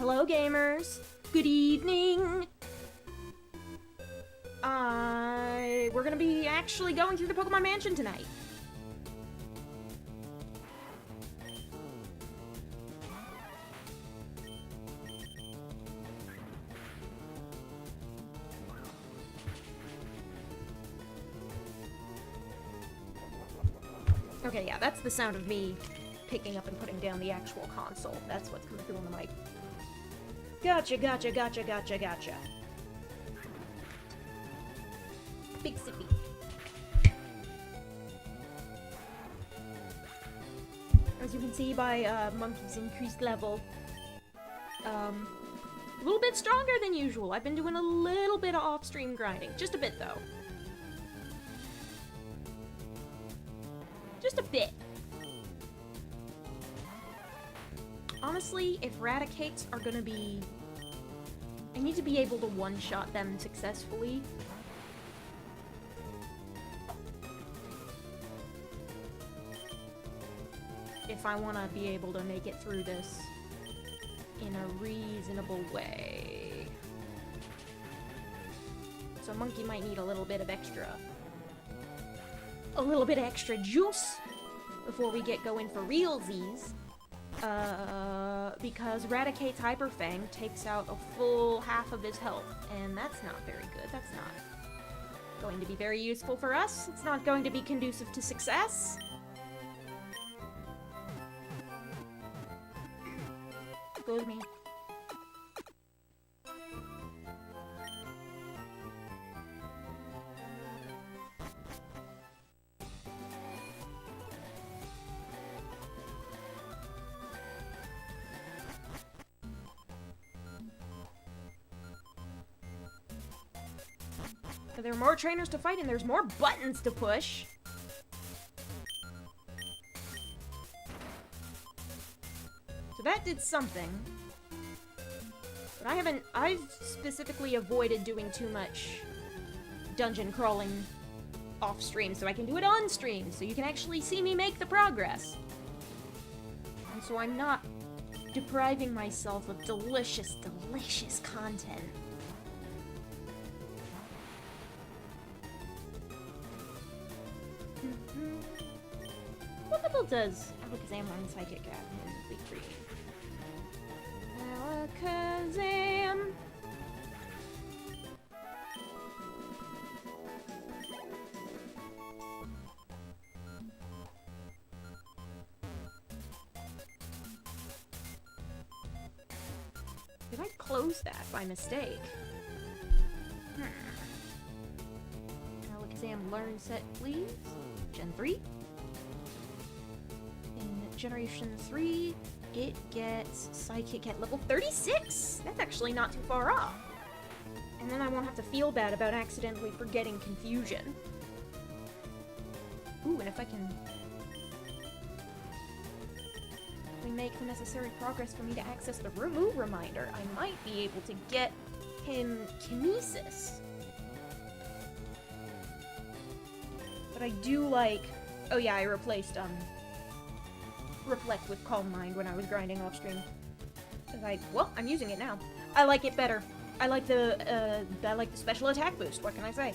Hello, gamers. Good evening. We're gonna be actually going through the Pokemon Mansion tonight. Okay, yeah, that's the sound of me picking up and putting down the actual console. That's what's coming through on the mic. Gotcha, gotcha, gotcha, gotcha, gotcha. Big sippy. As you can see by Monkey's increased level, a little bit stronger than usual. I've been doing a little bit of off-stream grinding. Just a bit, though. Just a bit. Honestly, if Raticates are gonna be... I need to be able to one-shot them successfully. If I want to be able to make it through this in a reasonable way. So Monkey might need a little bit of extra juice before we get going for realsies. Because Raticate's Hyper Fang takes out a full half of his health, and that's not very good. That's not going to be very useful for us. It's not going to be conducive to success. Goes me. So there are more trainers to fight and there's more buttons to push. So that did something. But I've specifically avoided doing too much dungeon crawling off stream so I can do it on stream so you can actually see me make the progress. And so I'm not depriving myself of delicious, delicious content. What level does Alakazam learn Psychic at in LeafGreen? Alakazam! Did I close that by mistake? Alakazam learn set, please. Gen 3. In Generation 3, it gets Psychic at level 36! That's actually not too far off. And then I won't have to feel bad about accidentally forgetting Confusion. Ooh, and if we make the necessary progress for me to access the remove reminder, I might be able to get him Kinesis. But I do like... Oh yeah, I replaced, Reflect with Calm Mind when I was grinding off stream. Well, I'm using it now. I like it better. I like the special attack boost. What can I say?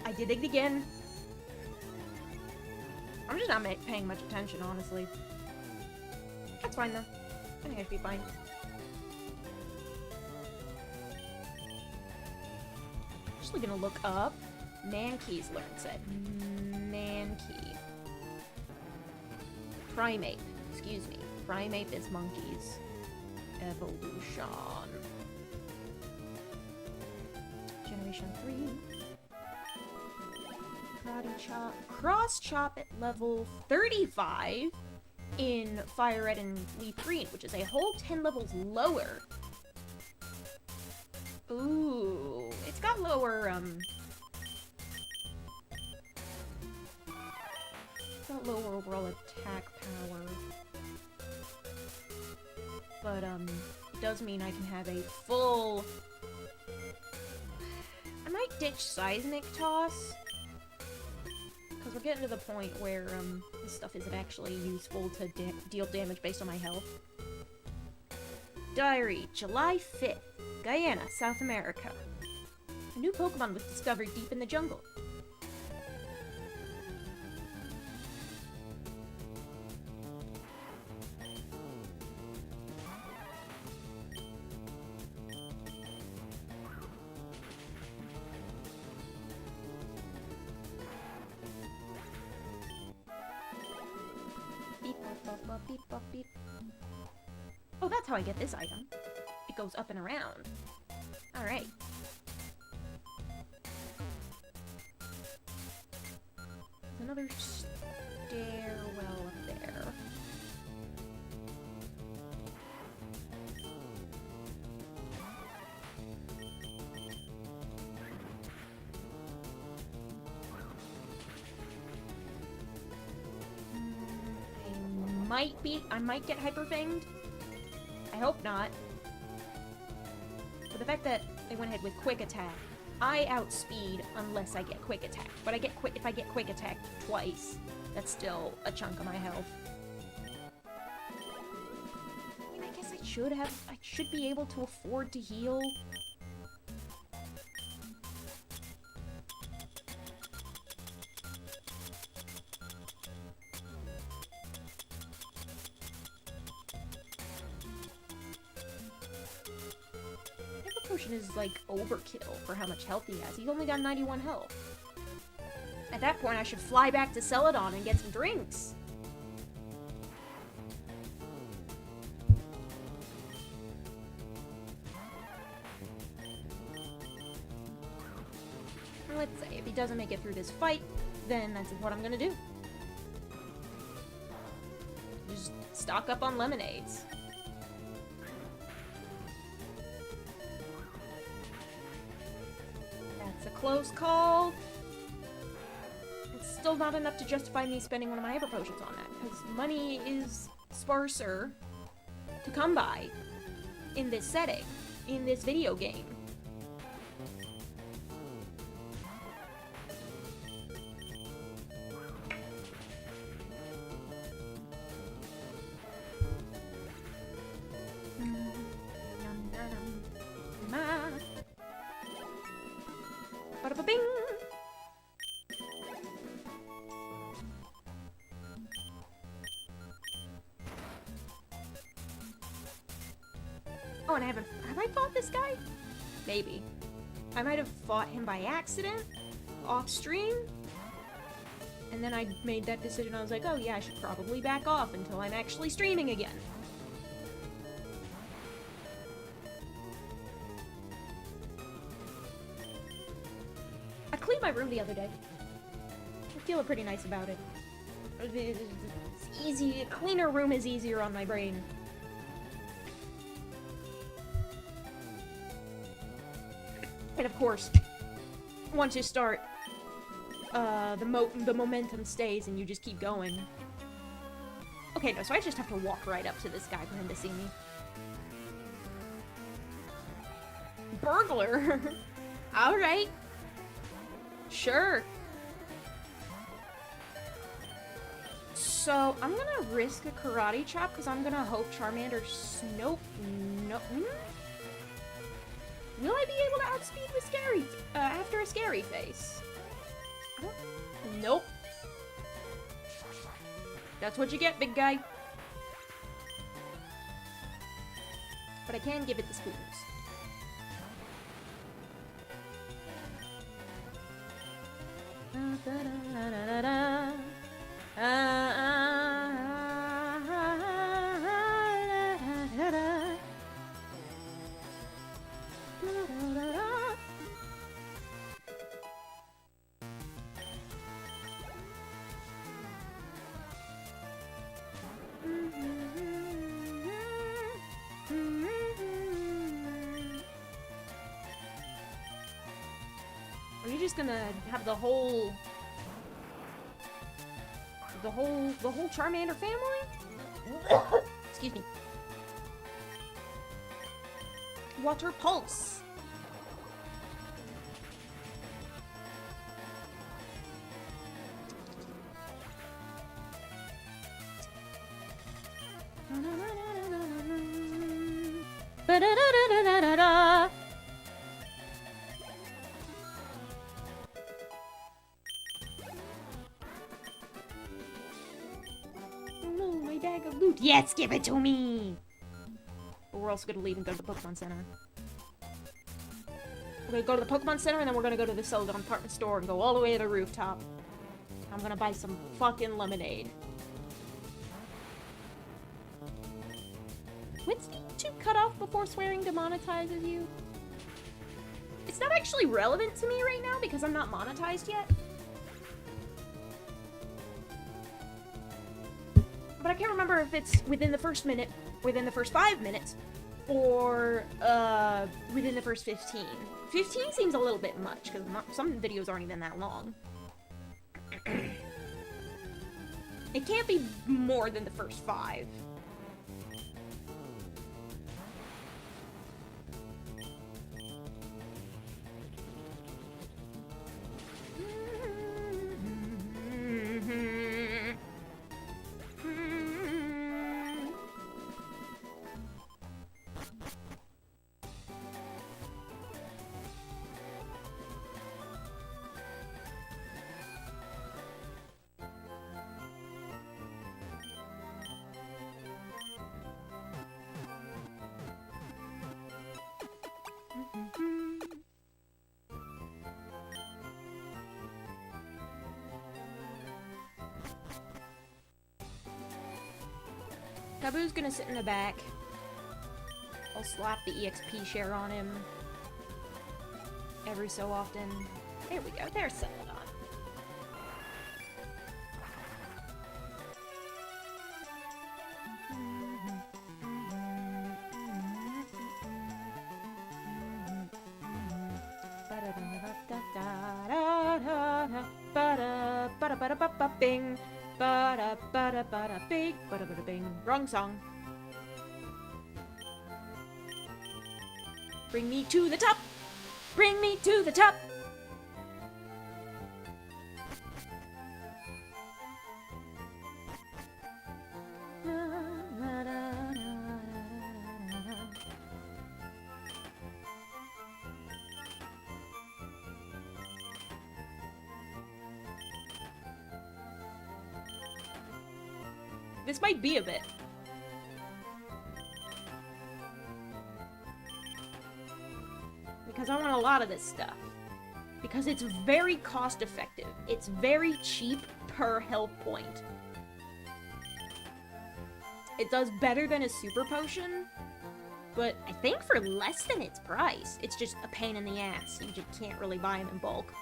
I did it again. I'm just not paying much attention, honestly. That's fine, though. I think I should be fine. Actually gonna look up Mankey's learn set. Mankey. Primeape. Excuse me. Primeape is Monkey's evolution. Generation 3. Karate Chop. Cross Chop at level 35 in Fire Red and Leaf Green, which is a whole 10 levels lower. Ooh, it's got lower, overall attack power. But, it does mean I can have a full... I might ditch Seismic Toss we're getting to the point where, this stuff isn't actually useful to deal damage based on my health. Diary, July 5th, Guyana, South America. A new Pokemon was discovered deep in the jungle. Beep, bop, bop, beep, bop, beep. Oh, that's how I get this item. It goes up and around. Alright. There's another stairwell up there. I might get hyperfanged. I hope not. But the fact that they went ahead with quick attack, I outspeed unless I get quick attack. But if I get quick attack twice, that's still a chunk of my health. I mean, I guess I should be able to afford to heal. Is like overkill for how much health he has. He's only got 91 health. At that point, I should fly back to Celadon and get some drinks. Let's say if he doesn't make it through this fight, then that's what I'm gonna do. Just stock up on lemonades. Close call. It's still not enough to justify me spending one of my hyper potions on that, because money is sparser to come by in this setting, in this video game. Bing! Oh, and have I fought this guy? Maybe. I might have fought him by accident, off stream, and then I made that decision. I was like, oh yeah, I should probably back off until I'm actually streaming again. My room the other day. I feel pretty nice about it. It's easy. A cleaner room is easier on my brain. And of course, once you start, the momentum stays and you just keep going. Okay, no, so I just have to walk right up to this guy for him to see me. Burglar! Alright. Sure. So, I'm gonna risk a karate chop because I'm gonna hope Charmander Snope. No. Will I be able to outspeed with Scary after a Scary Face? Nope. That's what you get, big guy. But I can give it the spoons. Are you just gonna have the whole Charmander family? Excuse me. Water Pulse. Ba-da-da-da-da-da-da. Oh no, my bag of loot. Yes, give it to me! But we're also gonna leave and go to the Pokemon Center. We're gonna go to the Pokemon Center, and then we're gonna go to the Celadon department store and go all the way to the rooftop. I'm gonna buy some fucking lemonade. When's the YouTube cut off before swearing demonetizes you? It's not actually relevant to me right now because I'm not monetized yet. But I can't remember if it's within the first minute, within the first 5 minutes, or within the first 15. 15 seems a little bit much, because some videos aren't even that long. It can't be more than the first 5. Taboo's gonna sit in the back. I'll slap the EXP share on him every so often. There we go, there's Celadon. Bing. Bada bada bada bing, bada bada bing. Wrong song. Bring me to the top! Bring me to the top! This might be a bit. Because I want a lot of this stuff. Because it's very cost effective. It's very cheap per health point. It does better than a super potion, but I think for less than its price. It's just a pain in the ass. You just can't really buy them in bulk.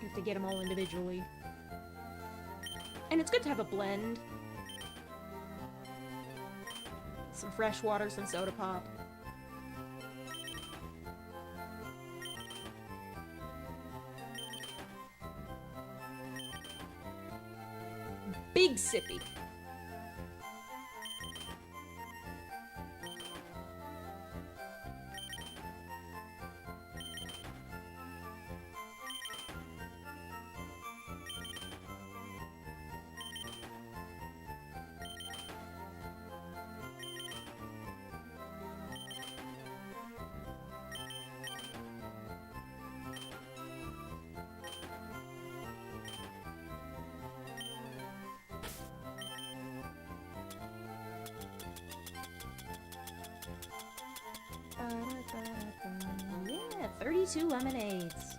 You have to get them all individually. And it's good to have a blend. Some fresh water, some soda pop. Big sippy. Yeah, 32 lemonades.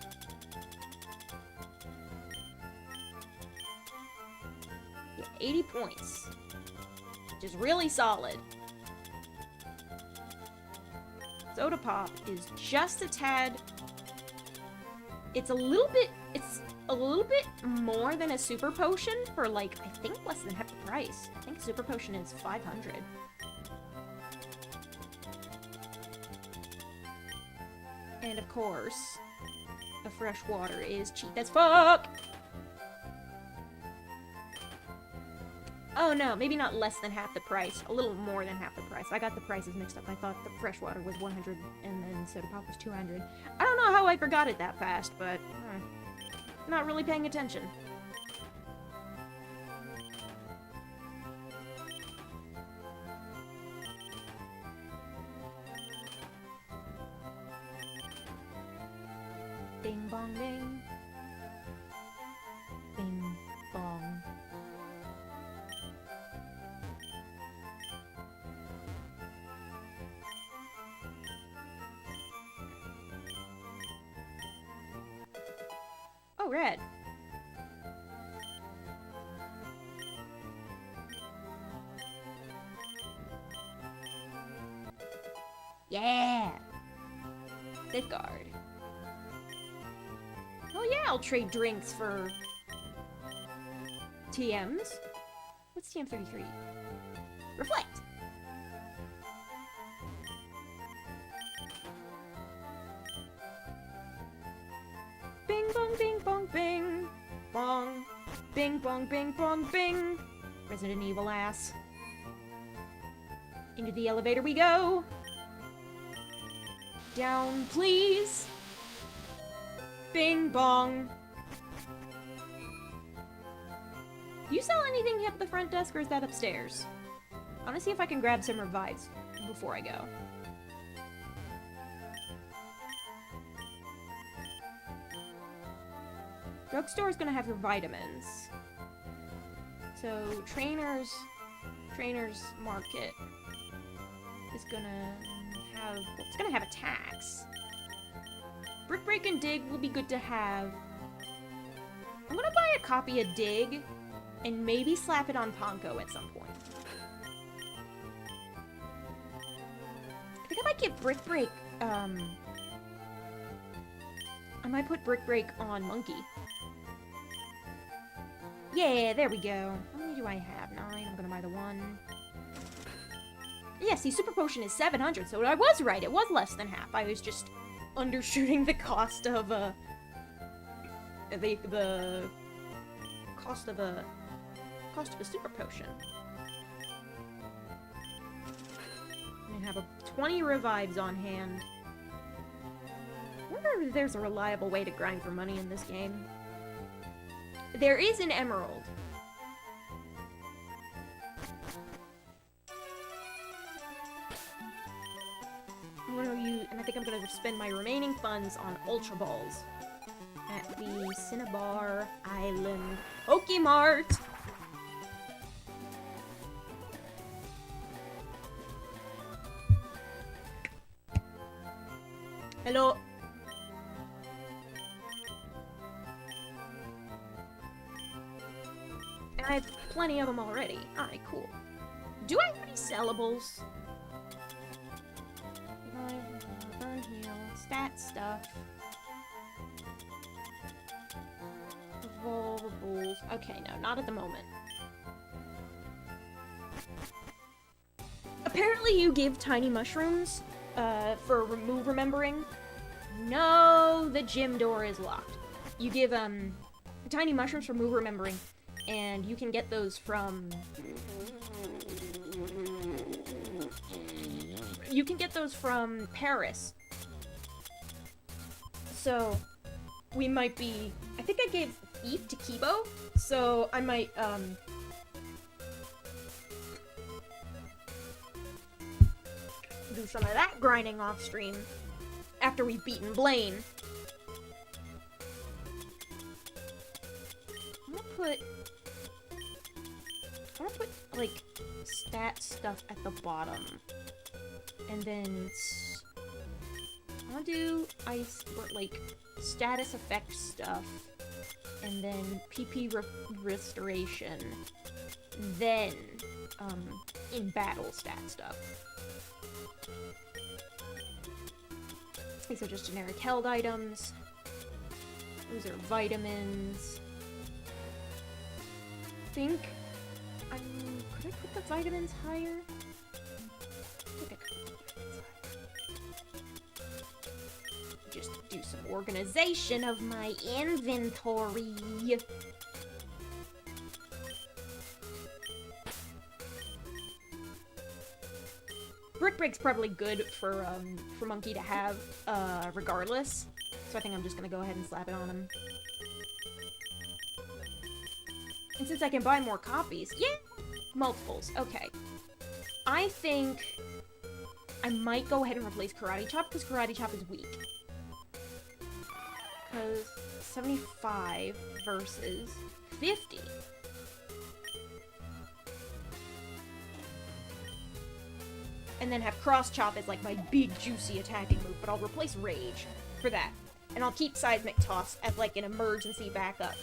Yeah, 80 points. Which is really solid. Soda pop is just a tad... It's a little bit more than a super potion for, like, I think less than half the price. I think super potion is 500. And of course, a fresh water is cheap as fuck! Oh no, maybe not less than half the price. A little more than half the price. I got the prices mixed up. I thought the fresh water was 100 and then soda pop was 200. I don't know how I forgot it that fast, but... not really paying attention. Bing bong bing. Bing bong. Oh, red. Yeah! Safeguard. Oh yeah, I'll trade drinks for TMs. What's TM33? Reflect. Bing bong bing bong bing bong. Bing bong bing bong bing. Resident Evil ass. Into the elevator we go. Down, please. Bing bong. Do you sell anything here at the front desk, or is that upstairs? I want to see if I can grab some revives before I go. Drugstore's gonna have your vitamins. So, Trainer's Market is gonna have... well, it's gonna have a tax. Brick Break and Dig will be good to have. I'm gonna buy a copy of Dig and maybe slap it on Ponko at some point. I think I might get Brick Break, I might put Brick Break on Monkey. Yeah, there we go. How many do I have? 9. I'm gonna buy the 1. Yeah, see, Super Potion is 700, so I was right. It was less than half. I was just undershooting the cost of, the cost of a Super Potion. I have 20 revives on hand. I wonder if there's a reliable way to grind for money in this game. There is an emerald. I'm gonna use, and I think I'm gonna spend my remaining funds on Ultra Balls at the Cinnabar Island Pokemart. Hello. And I have plenty of them already. Alright, cool. Do I have any sellables? Burn heal, stat stuff. Evolvables. Okay, no, not at the moment. Apparently you give tiny mushrooms for move remembering. No, the gym door is locked. You give tiny mushrooms for move remembering, and you can get those from... you can get those from Paris. So, we might be... I think I gave Eve to Kibo, so I might, do some of that grinding off stream after we've beaten Blaine. I'm gonna put, like, stat stuff at the bottom. And then I want to do ice, or, like, status effect stuff. And then PP restoration. Then, in battle stat stuff. These are just generic held items. Those are vitamins. I think could I put the vitamins higher? I think I could put the vitamins higher. Just do some organization of my inventory. Brick Break's probably good for Monkey to have, regardless. So I think I'm just gonna go ahead and slap it on him. And since I can buy more copies, yeah! Multiples, okay. I think I might go ahead and replace Karate Chop, because Karate Chop is weak. Because 75 versus 50. And then have Cross Chop as like my big juicy attacking move, but I'll replace Rage for that. And I'll keep Seismic Toss as like an emergency backup.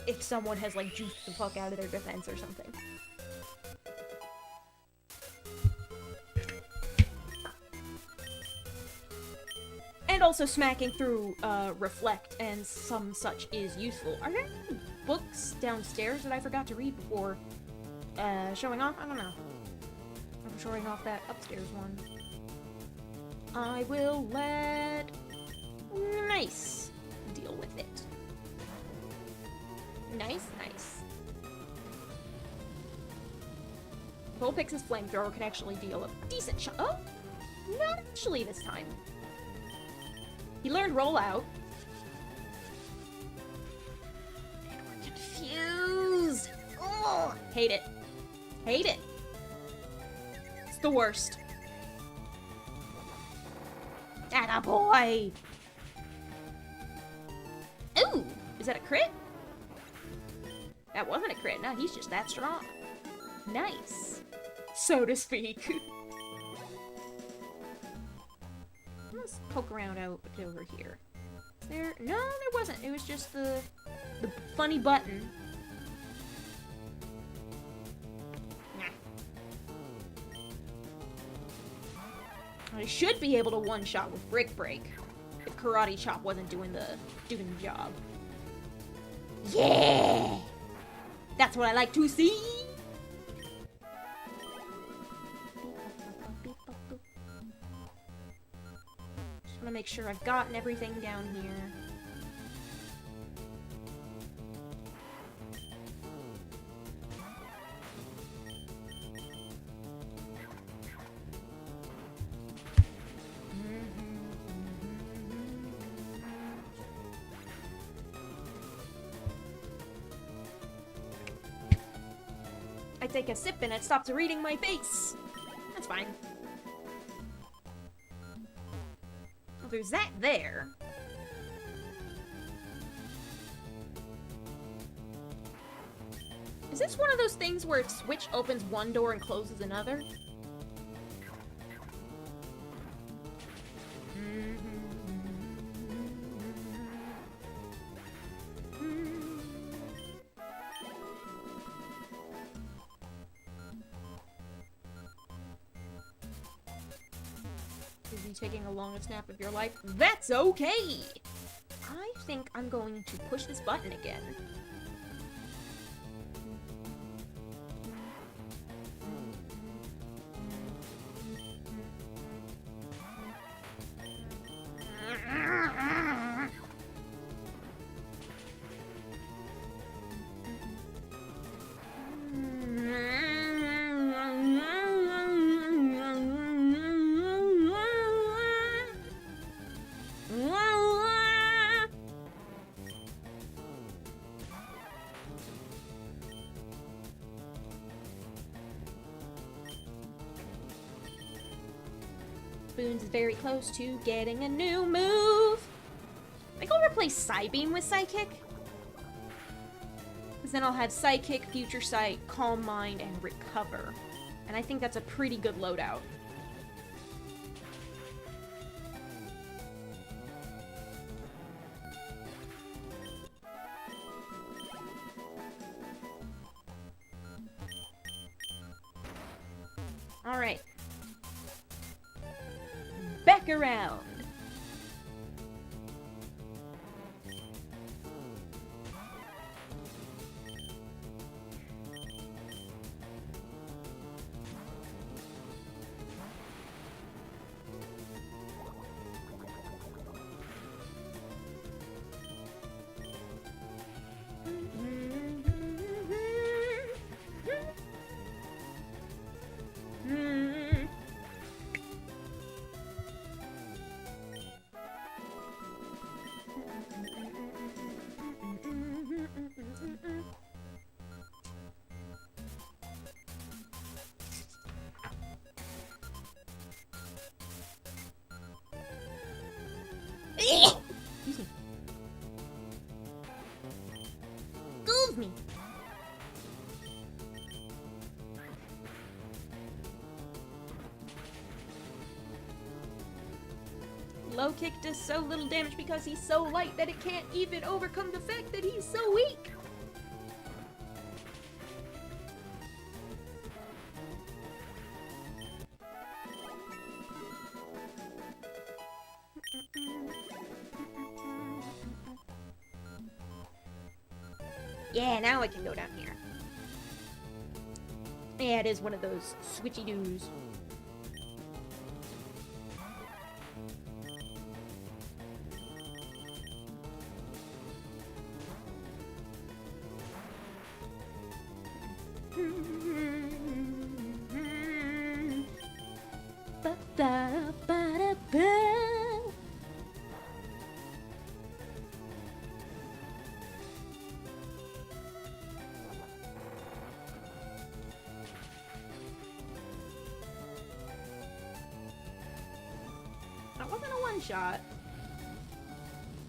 If someone has like juiced the fuck out of their defense or something. And also smacking through Reflect and some such is useful. Are there any books downstairs that I forgot to read before showing off? I don't know. I'm showing off that upstairs one. I will let Nice deal with it. Nice, nice. Vulpix's flamethrower can actually deal a decent shot. Oh, not actually this time. He learned rollout. And we're confused. Oh, hate it. Hate it. It's the worst. Attaboy. Ooh, is that a crit? That wasn't a crit. No, he's just that strong. Nice. So to speak. Let's poke around out over here. There? No, there wasn't. It was just the funny button. I should be able to one-shot with Brick Break if Karate Chop wasn't doing the job. Yeah! That's what I like to see! Just want to make sure I've gotten everything down here. I take a sip and it stops reading my face. That's fine. Well, there's that there. Is this one of those things where a switch opens one door and closes another? Taking the longest nap of your life. That's okay! I think I'm going to push this button again. Spoon's very close to getting a new move. I think I'll replace Psybeam with Psychic. Because then I'll have Psychic, Future Sight, Calm Mind, and Recover. And I think that's a pretty good loadout. Alright. Back around. me. Low kick does so little damage because he's so light that it can't even overcome the fact that he's so weak. Yeah, now I can go down here. Yeah, it is one of those switchy-doos. That wasn't a one-shot.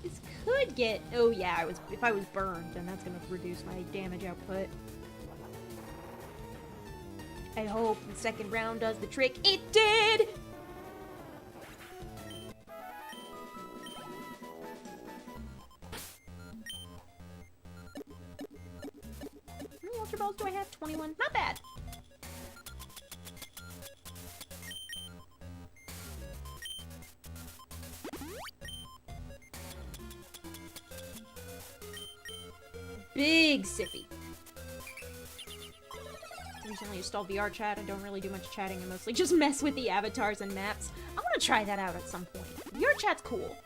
This could get... Oh yeah, if I was burned, then that's gonna reduce my damage output. I hope the second round does the trick. It did! How many Ultra Balls do I have? 21. Not bad. Big sippy. Recently installed VR chat. I don't really do much chatting. I mostly just mess with the avatars and maps. I want to try that out at some point. VR chat's cool.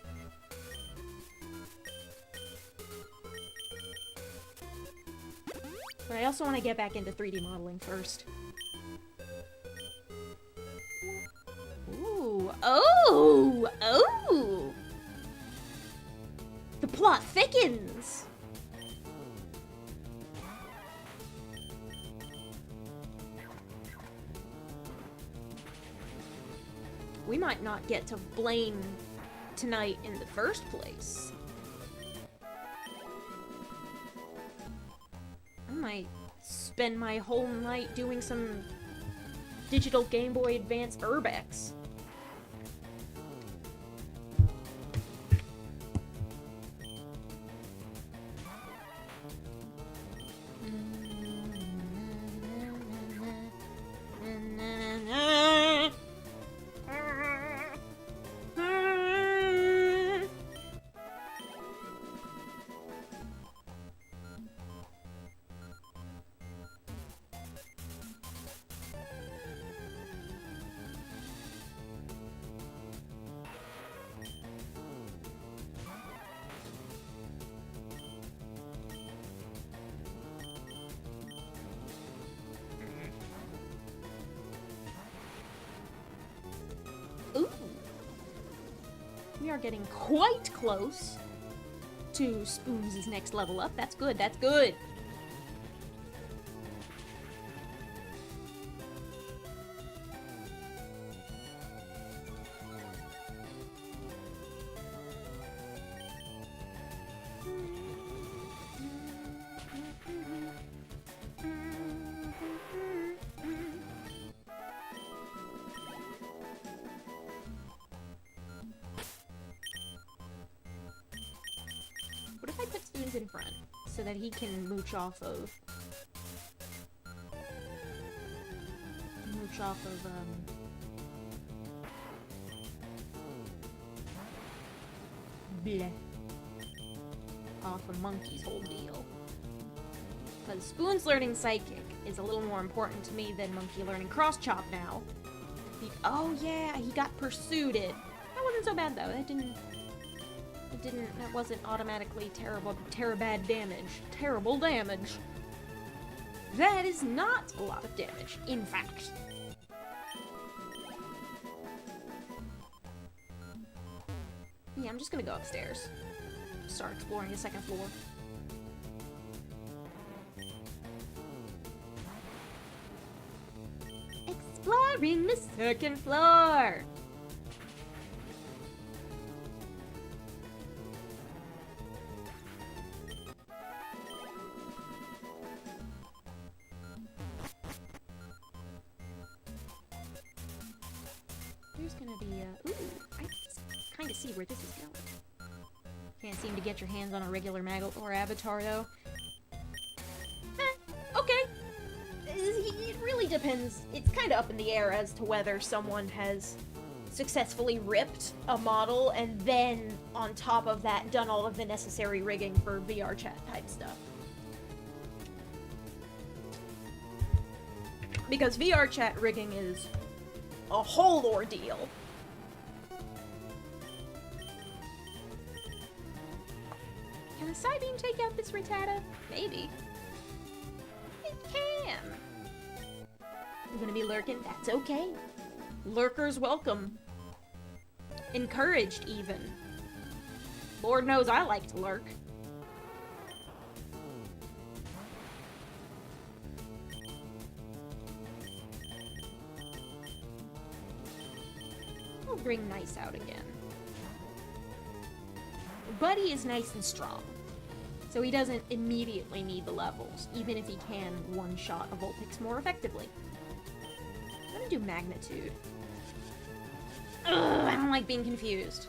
But I also want to get back into 3D modeling first. Ooh. Oh! Oh! The plot thickens! We might not get to blame tonight in the first place. I might spend my whole night doing some digital Game Boy Advance Urbex. Ooh. We are getting quite close to Spoons' next level up. That's good, that's good. What if I put Spoons in front so that he can mooch off of bleh, off of Monkey's whole deal? Because Spoons learning Psychic is a little more important to me than Monkey learning Cross Chop now. Oh yeah, he got pursued it. That wasn't so bad though. That wasn't automatically terrible damage. Terrible damage. That is not a lot of damage, in fact. Yeah, I'm just gonna go upstairs. Start exploring the second floor. Exploring the second floor! kind of see where this is going. Can't seem to get your hands on a regular Magletor avatar, though. Okay. It really depends. It's kind of up in the air as to whether someone has successfully ripped a model and then, on top of that, done all of the necessary rigging for VR chat type stuff. Because VR chat rigging is a whole ordeal. Can a Psybeam take out this Rattata? Maybe. It can. You're gonna be lurking? That's okay. Lurkers welcome. Encouraged, even. Lord knows I like to lurk. We'll bring Nice out again. Buddy is nice and strong, so he doesn't immediately need the levels, even if he can one-shot a Vulpix more effectively. I'm gonna do Magnitude. Ugh, I don't like being confused.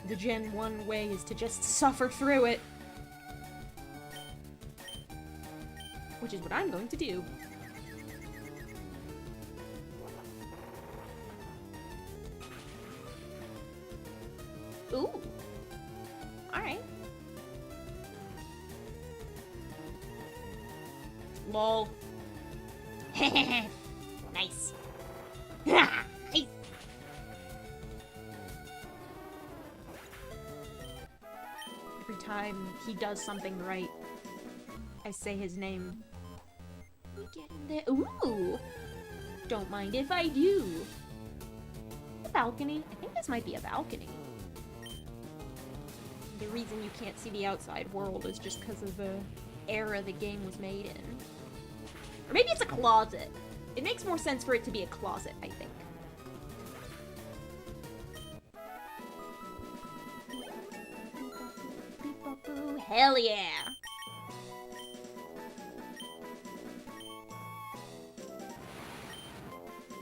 The Gen 1 way is to just suffer through it. Which is what I'm going to do. Ooh. Alright. Lol. Nice. Nice. Every time he does something right, I say his name. We get in there. Ooh! Don't mind if I do. A balcony? I think this might be a balcony. The reason you can't see the outside world is just because of the era the game was made in. Or maybe it's a closet. It makes more sense for it to be a closet, I think. Hell yeah!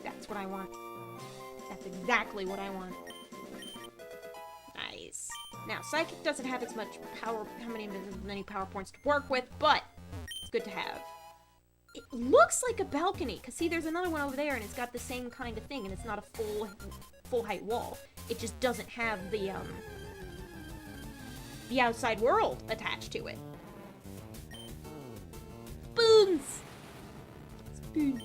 That's what I want. That's exactly what I want. Nice. Now, Psychic doesn't have as much power, many power points to work with, but it's good to have. It looks like a balcony, because see, there's another one over there, and it's got the same kind of thing, and it's not a full height wall. It just doesn't have the outside world attached to it. Spoons! Spoon.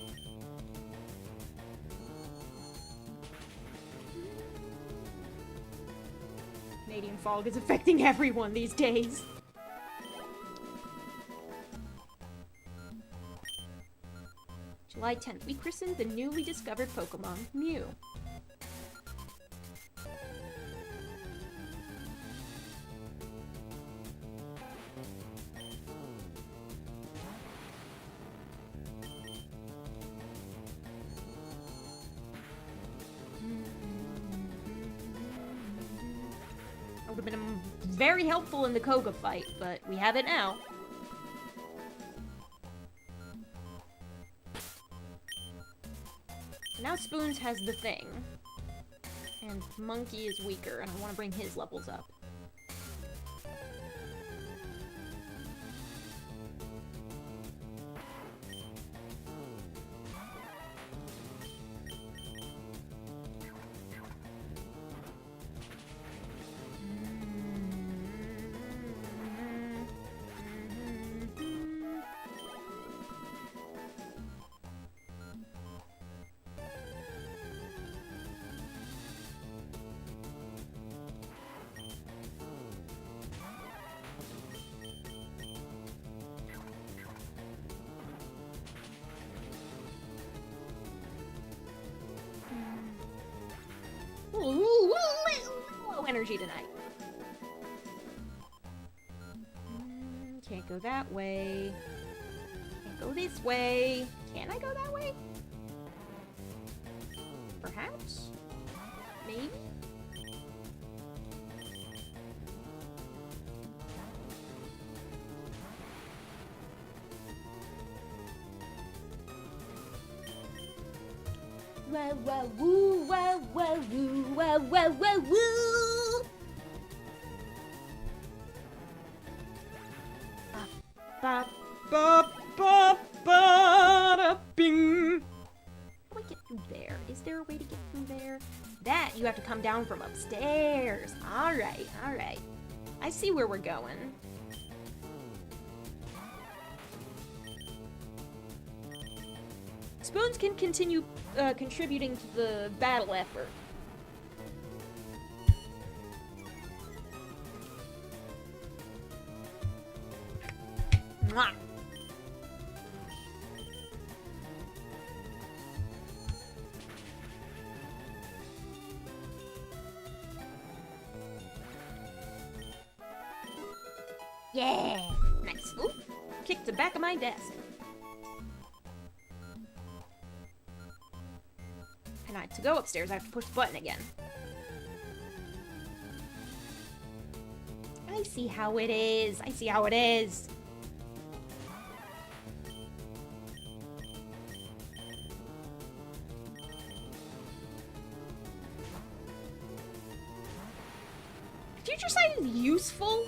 Canadian fog is affecting everyone these days. July 10th, we christened the newly discovered Pokémon, Mew. Would have been very helpful in the Koga fight, but we have it now. Now Spoons has the thing, and Monkey is weaker, and I want to bring his levels up. Low energy tonight. Can't go that way. Can't go this way. Can I go that way? Perhaps? Maybe? wow, wow, woo, wow, wow, woo, wow, wow, wow, woo. Ba, ba, ba, ba, da, bing. How do I get through there? Is there a way to get through there? That you have to come down from upstairs. All right, all right. I see where we're going. Spoons can continue contributing to the battle effort. Mwah. Yeah! Nice. Oop! Kicked the back of my desk. And to go upstairs, I have to push the button again. I see how it is. I see how it is. Future Sight is useful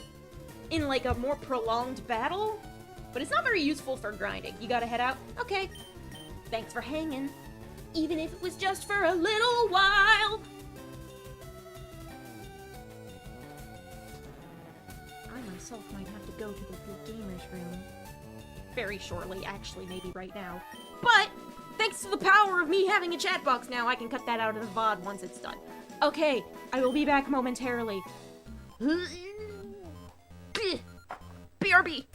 in like a more prolonged battle, but it's not very useful for grinding. You gotta head out? Okay. Thanks for hanging. Even if it was just for a little while. I myself might have to go to the big gamers room. Very shortly, actually, maybe right now. But, thanks to the power of me having a chat box now, I can cut that out of the VOD once it's done. Okay, I will be back momentarily. BRB!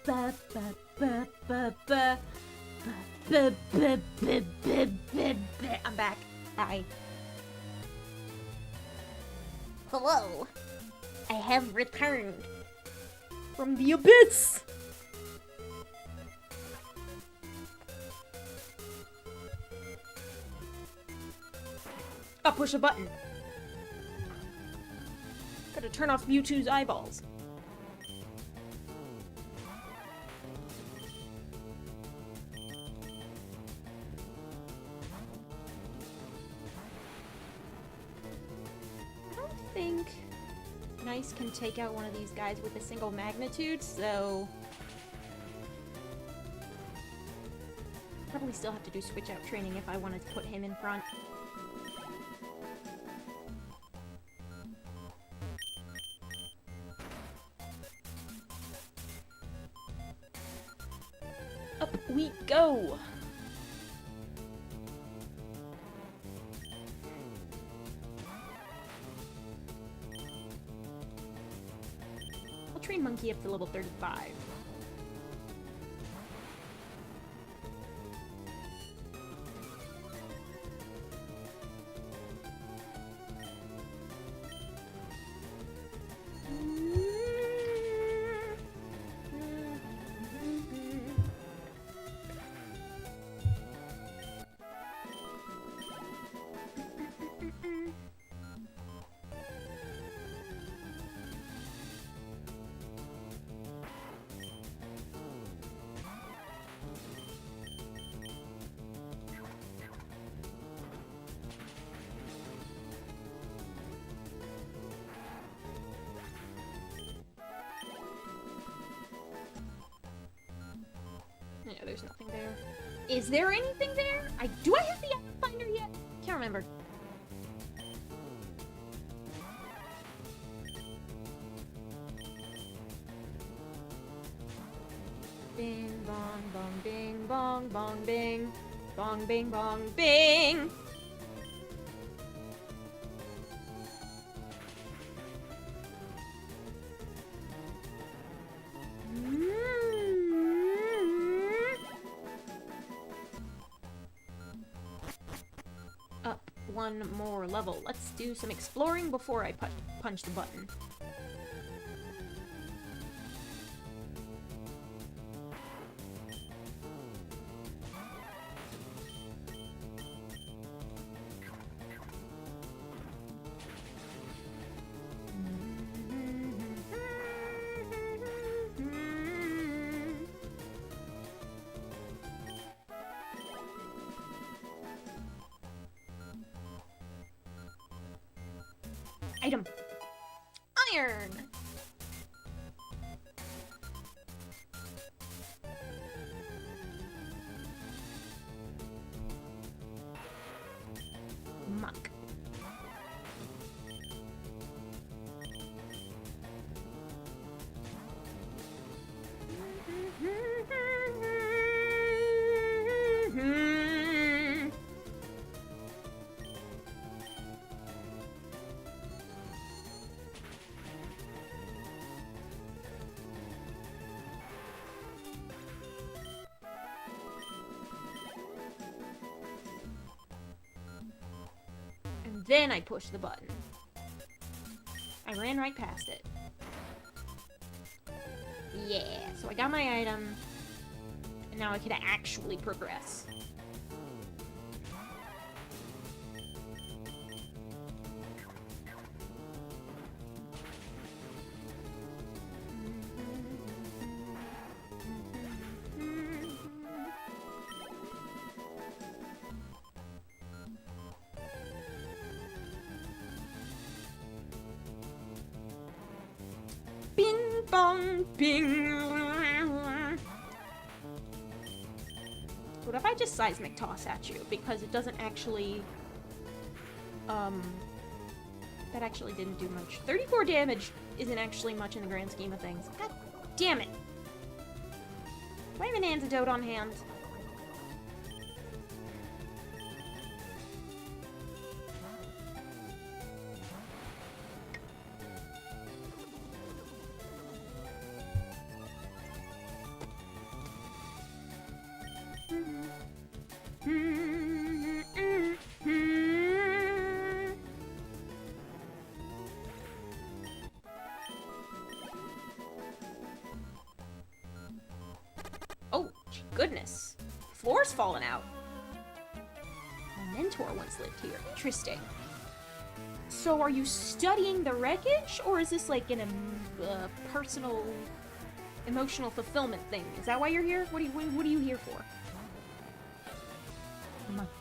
ba ba ba ba ba ba ba ba ba ba. I'm back. Hi. Hello. I have returned from the abyss. I'll push a button. Gotta turn off Mewtwo's eyeballs. I don't think Nice can take out one of these guys with a single magnitude, so probably still have to do switch out training if I wanted to put him in front. Up we go! I'll train Monkey up to level 35. Yeah, there's nothing there. Is there anything there? Do I have the item finder yet? Can't remember. Bing bong bong bing bong bong bing. Bong bing bong bing. One more level. Let's do some exploring before I punch the button. Item. Iron! Muck. Then I push the button. I ran right past it. Yeah, so I got my item, and now I can actually progress. Bing bong bing. What if I just seismic toss at you? Because it doesn't actually that actually didn't do much. 34 damage isn't actually much in the grand scheme of things. God damn it. Do I have an antidote on hand? goodness. Floor's fallen out. My mentor once lived here. Interesting. So are you studying the wreckage, or is this like an personal, emotional fulfillment thing? Is that why you're here? What are you here for? Monkey.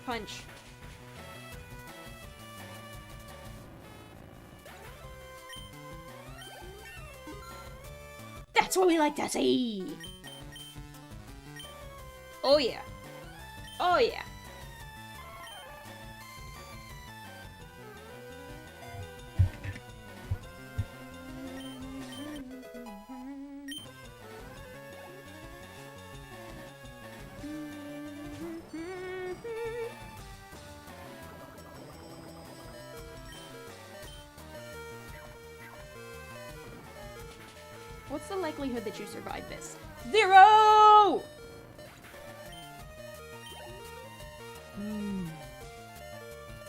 Punch. That's what we like to see! Oh yeah. Oh yeah. What's the likelihood that you survive this? 0!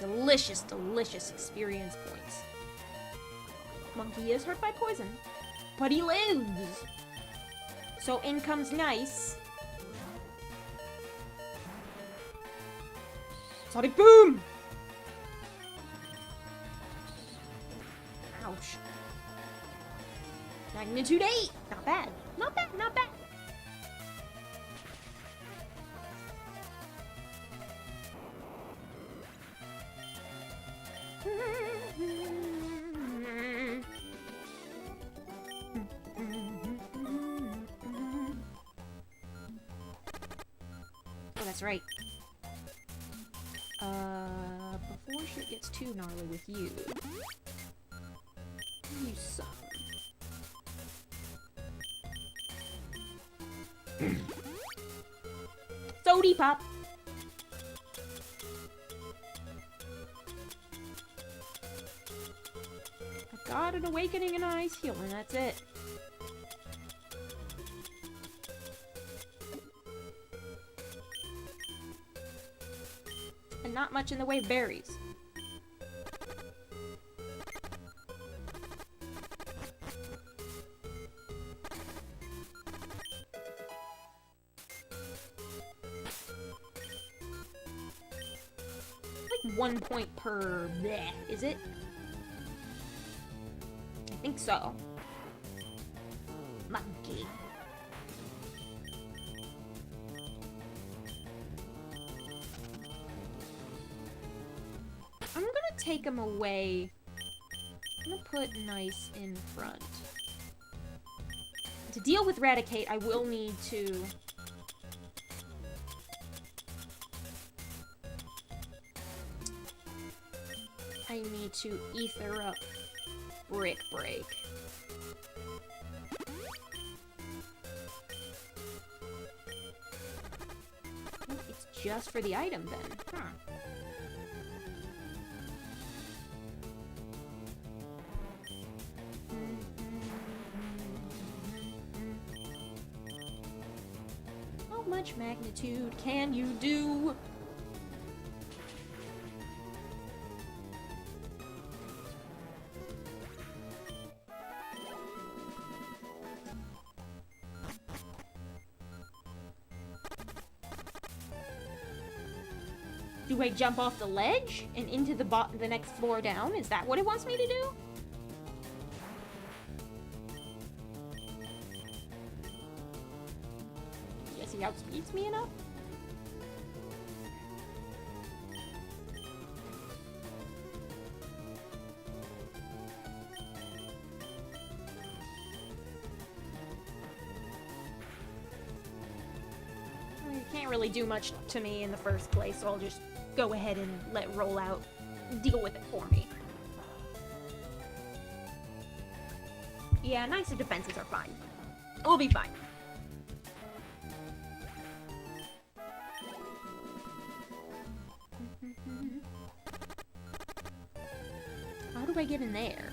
Delicious, delicious experience points. Monkey is hurt by poison, but he lives. So in comes nice. Sonic boom! Ouch. Magnitude 8! Not bad. Not bad, not bad. Oh, that's right. Before shit gets too gnarly with you. You suck. Sody pop. I got an awakening and an ice heal, and that's it. And not much in the way of berries. Like 1 point per bleh, is it? I think so. Monkey. I'm gonna take him away. I'm gonna put nice in front. To deal with Raticate, I will need to... I need to ether up Brick Break. Oh, it's just for the item then. Huh. How much magnitude can you do? Do I jump off the ledge and into the next floor down? Is that what it wants me to do? Guess he outspeeds me enough? You can't really do much to me in the first place, so I'll just go ahead and let Rollout deal with it for me. Yeah, nicer defenses are fine. We'll be fine. How do I get in there?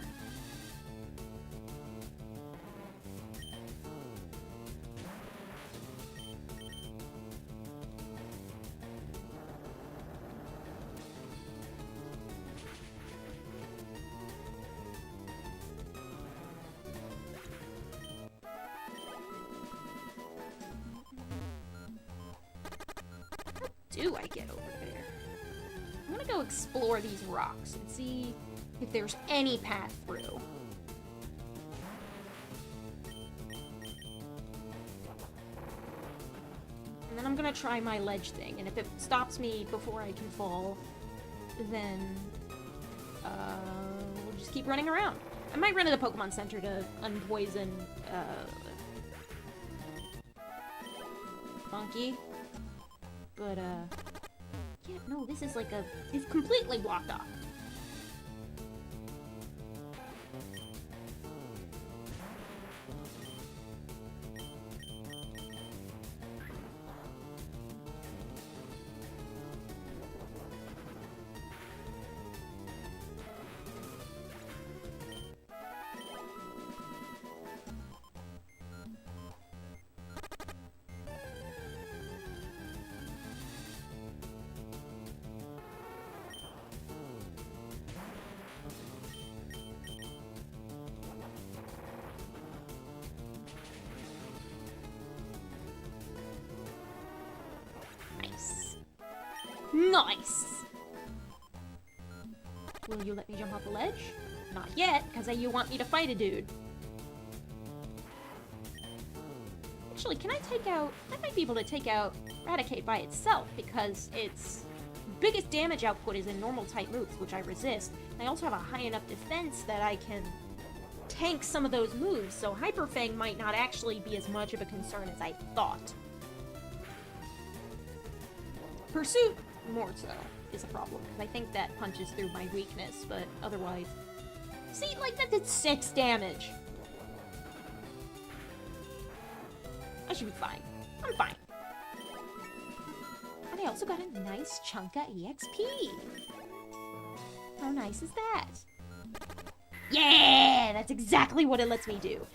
do I get over there? I'm gonna go explore these rocks and see if there's any path through. And then I'm gonna try my ledge thing, and if it stops me before I can fall, then we'll just keep running around. I might run to the Pokemon Center to unpoison Funky. But yeah, no, this is like it's completely blocked off. Nice! Will you let me jump off the ledge? Not yet, because you want me to fight a dude. Actually, can I take out... I might be able to take out Raticate by itself, because its biggest damage output is in normal type moves, which I resist. And I also have a high enough defense that I can tank some of those moves, so Hyper Fang might not actually be as much of a concern as I thought. Pursuit, more so, is a problem, because I think that punches through my weakness, but otherwise... See, like, that did 6 damage! I should be fine. I'm fine. And I also got a nice chunk of EXP! How nice is that? Yeah! That's exactly what it lets me do!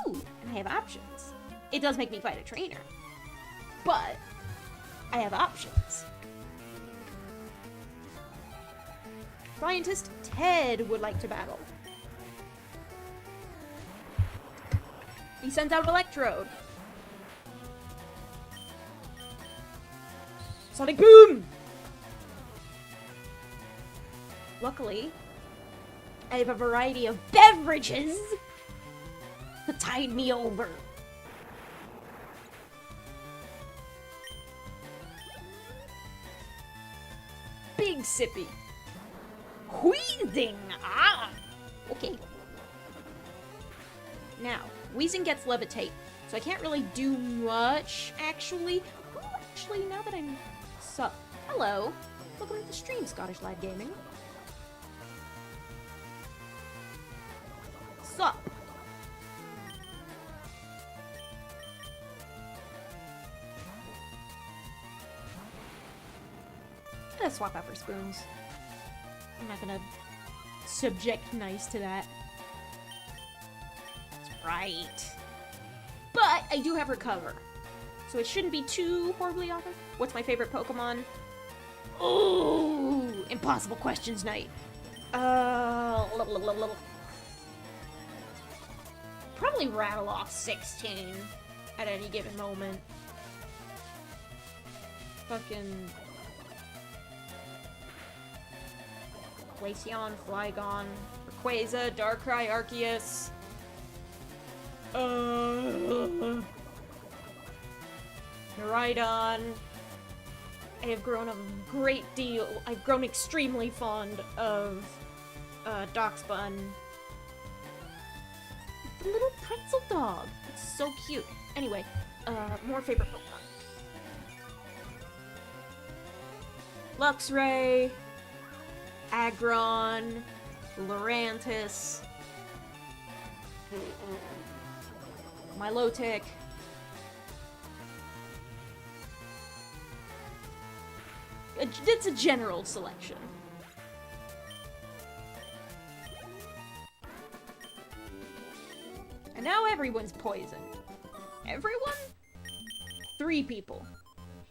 Ooh, and I have options. It does make me fight a trainer. But... I have options. Scientist Ted would like to battle. He sends out Electrode. Sonic Boom! Luckily, I have a variety of beverages to tide me over. Big Sippy. Wheezing! Ah! Okay. Now, Wheezing gets Levitate, so I can't really do much, actually. Ooh, actually, now that I'm... Sup. Hello. Welcome to the stream, Scottish Lad Gaming. Sup. I'm gonna swap out for spoons. I'm not gonna subject Nice to that. That's right. But I do have Recover, so it shouldn't be too horribly off. What's my favorite Pokemon? Ooh, impossible questions night. Probably rattle off 16 at any given moment. Fucking Glaceon, Flygon, Rayquaza, Darkrai, Arceus. Miraidon. I have grown a great deal. I've grown extremely fond of Darkspun. The little pretzel dog. It's so cute. Anyway, more favorite Pokemon. Luxray, Aggron, Lurantis, Milotic, it's a general selection. And now everyone's poisoned. Everyone? 3 people.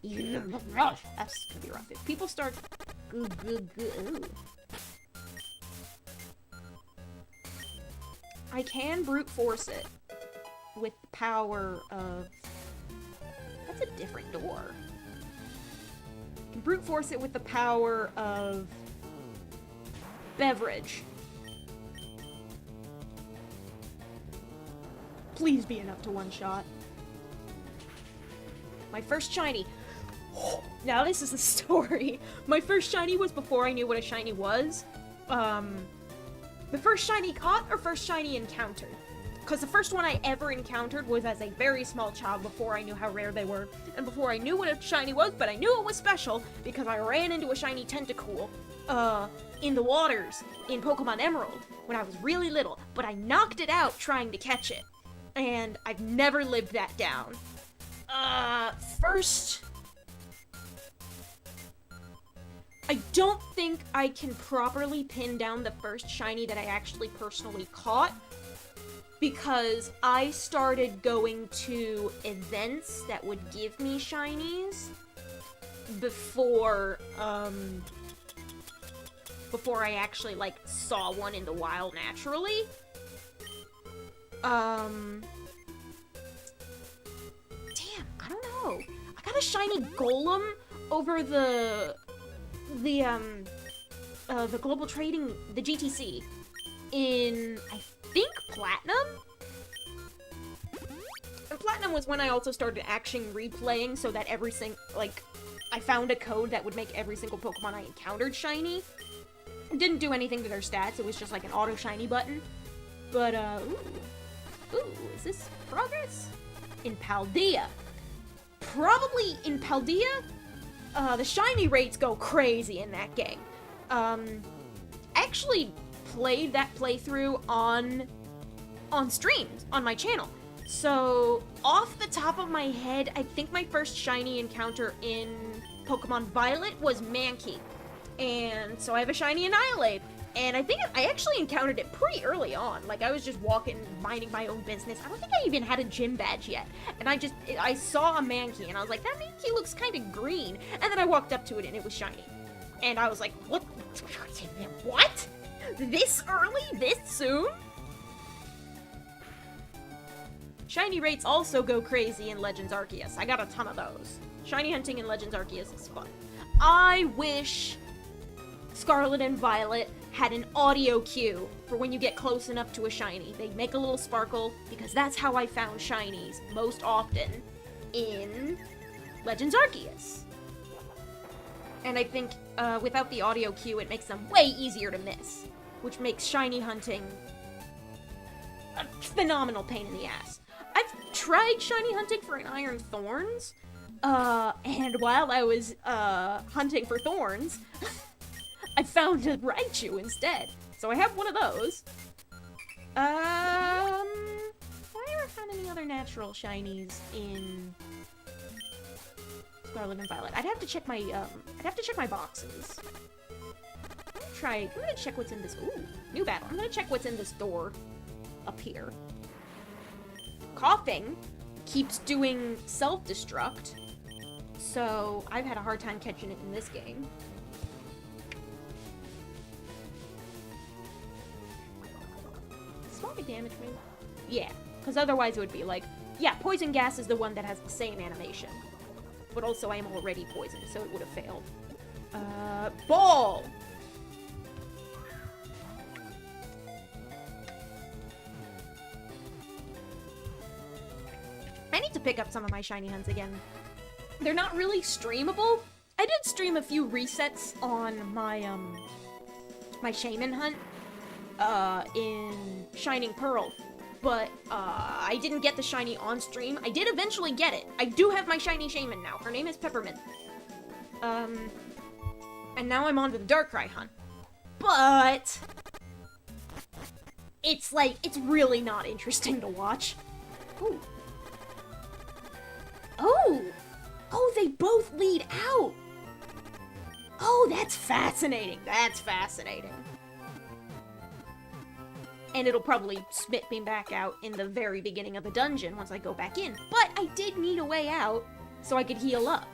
That's gonna be rough. If people start... Ooh. I can brute force it with the power of... That's a different door. I can brute force it with the power of beverage. Please be enough to one-shot. My first shiny. Now this is the story. My first shiny was before I knew what a shiny was. The first shiny caught or first shiny encountered? Because the first one I ever encountered was as a very small child before I knew how rare they were, and before I knew what a shiny was, but I knew it was special because I ran into a shiny Tentacool, in the waters in Pokemon Emerald when I was really little, but I knocked it out trying to catch it, and I've never lived that down. First... I don't think I can properly pin down the first shiny that I actually personally caught, because I started going to events that would give me shinies before I actually, like, saw one in the wild naturally. Damn, I don't know. I got a shiny Golem over the global trading, the GTC, in, I think, Platinum? And Platinum was when I also started action replaying so that every I found a code that would make every single Pokemon I encountered shiny. It didn't do anything to their stats, it was just like an auto shiny button. But, ooh, is this progress? In Paldea. Probably in Paldea, the shiny rates go crazy in that game. I actually played that playthrough on streams on my channel. So, off the top of my head, I think my first shiny encounter in Pokemon Violet was Mankey. And so I have a shiny Annihilate. And I think I actually encountered it pretty early on. Like, I was just walking, minding my own business. I don't think I even had a gym badge yet. And I saw a Mankey, and I was like, that Mankey looks kind of green. And then I walked up to it, and it was shiny. And I was like, what? What? This early? This soon? Shiny rates also go crazy in Legends Arceus. I got a ton of those. Shiny hunting in Legends Arceus is fun. I wish Scarlet and Violet had an audio cue for when you get close enough to a shiny. They make a little sparkle, because that's how I found shinies most often in Legends Arceus. And I think without the audio cue, it makes them way easier to miss, which makes shiny hunting a phenomenal pain in the ass. I've tried shiny hunting for an Iron Thorns, and while I was hunting for thorns, I found a Raichu instead. So I have one of those. Have I ever found any other natural shinies in Scarlet and Violet? I'd have to check my boxes. I'm gonna check what's in this. Ooh, new battle. I'm gonna check what's in this door up here. Coughing keeps doing self-destruct, so I've had a hard time catching it in this game. Small damage, maybe? Yeah, because otherwise it would be like, yeah, poison gas is the one that has the same animation. But also I am already poisoned, so it would have failed. Ball! I need to pick up some of my shiny hunts again. They're not really streamable. I did stream a few resets on my, my Shaman hunt, in Shining Pearl, but, I didn't get the shiny on stream. I did eventually get it. I do have my shiny Shaman now. Her name is Peppermint. And now I'm on to the Darkrai hunt. But it's like, it's really not interesting to watch. Ooh. Oh! Oh, they both lead out! Oh, that's fascinating. That's fascinating. And it'll probably spit me back out in the very beginning of the dungeon once I go back in. But I did need a way out so I could heal up.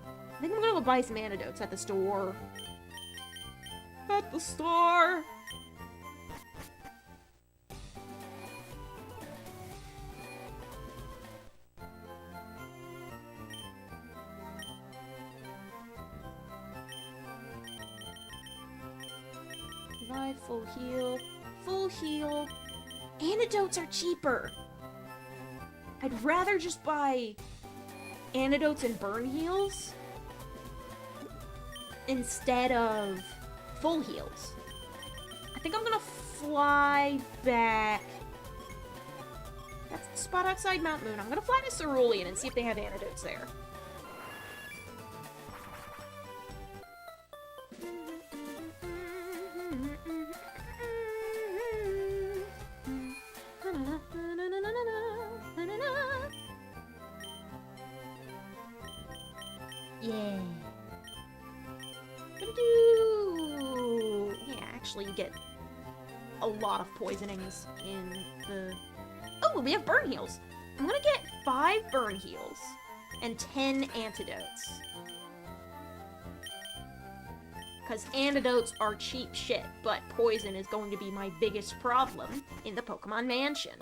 I think I'm gonna go buy some antidotes at the store. At the store! Revive, full heal, full heal. Antidotes are cheaper. I'd rather just buy antidotes and burn heals instead of full heals. I think I'm gonna fly back. That's the spot outside Mount Moon. I'm gonna fly to Cerulean and see if they have antidotes there. Yeah. Yeah, actually you get a lot of poisonings in the... Oh, we have burn heals. I'm gonna get 5 burn heals and 10 antidotes. Because antidotes are cheap shit, but poison is going to be my biggest problem in the Pokemon Mansion.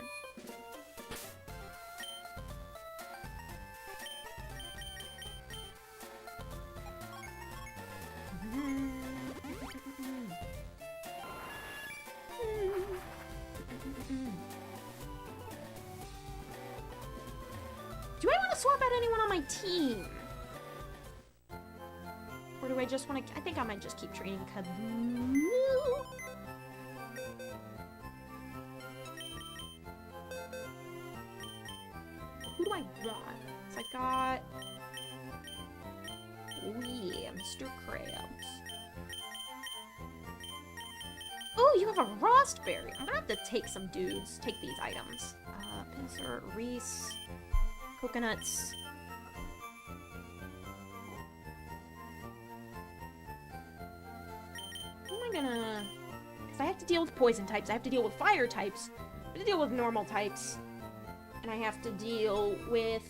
Do I want to swap out anyone on my team? Or do I just want to... I think I might just keep training Kaboo. Who do I want? So I got... Oh yeah, Mr. Krabs. Oh, you have a Rostberry. I'm gonna have to take some dudes. Take these items. Pinsir, Reese, coconuts. Who am I gonna... If I have to deal with poison types, I have to deal with fire types, I have to deal with normal types, and I have to deal with...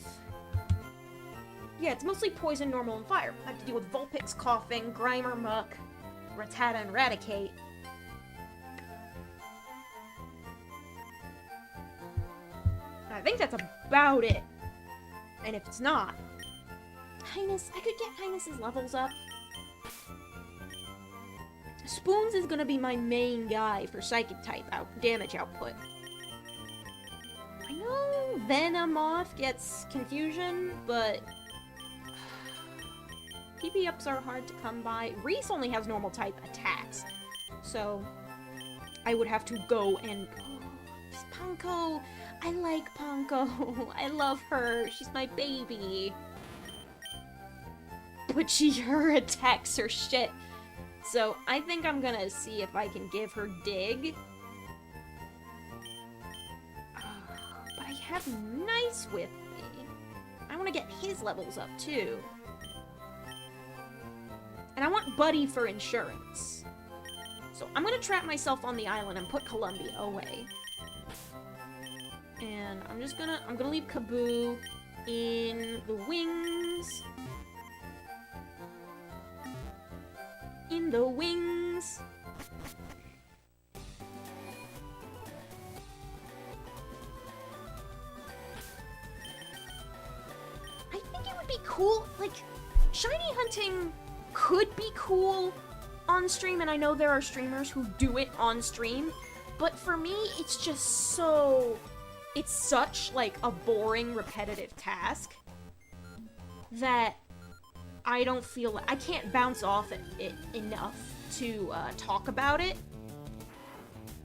Yeah, it's mostly poison, normal, and fire. I have to deal with Vulpix, Coughing, Grimer, Muck, Rattata, and Raticate. I think that's about it. And if it's not... Highness, I could get Highness's levels up. Spoons is gonna be my main guy for Psychic type damage output. I know Venomoth gets Confusion, but... PP ups are hard to come by. Reese only has normal type attacks, so I would have to go and... Oh, Panko! I like Panko. I love her. She's my baby. But her attacks are shit. So I think I'm gonna see if I can give her Dig. But I have Nice with me. I want to get his levels up too. And I want Buddy for insurance. So I'm gonna trap myself on the island and put Columbia away. And I'm gonna leave Kaboo in the wings. In the wings. I think it would be cool, like, shiny hunting could be cool on stream, and I know there are streamers who do it on stream, but for me, it's just so... It's such, like, a boring, repetitive task that I don't feel like... I can't bounce off it enough to talk about it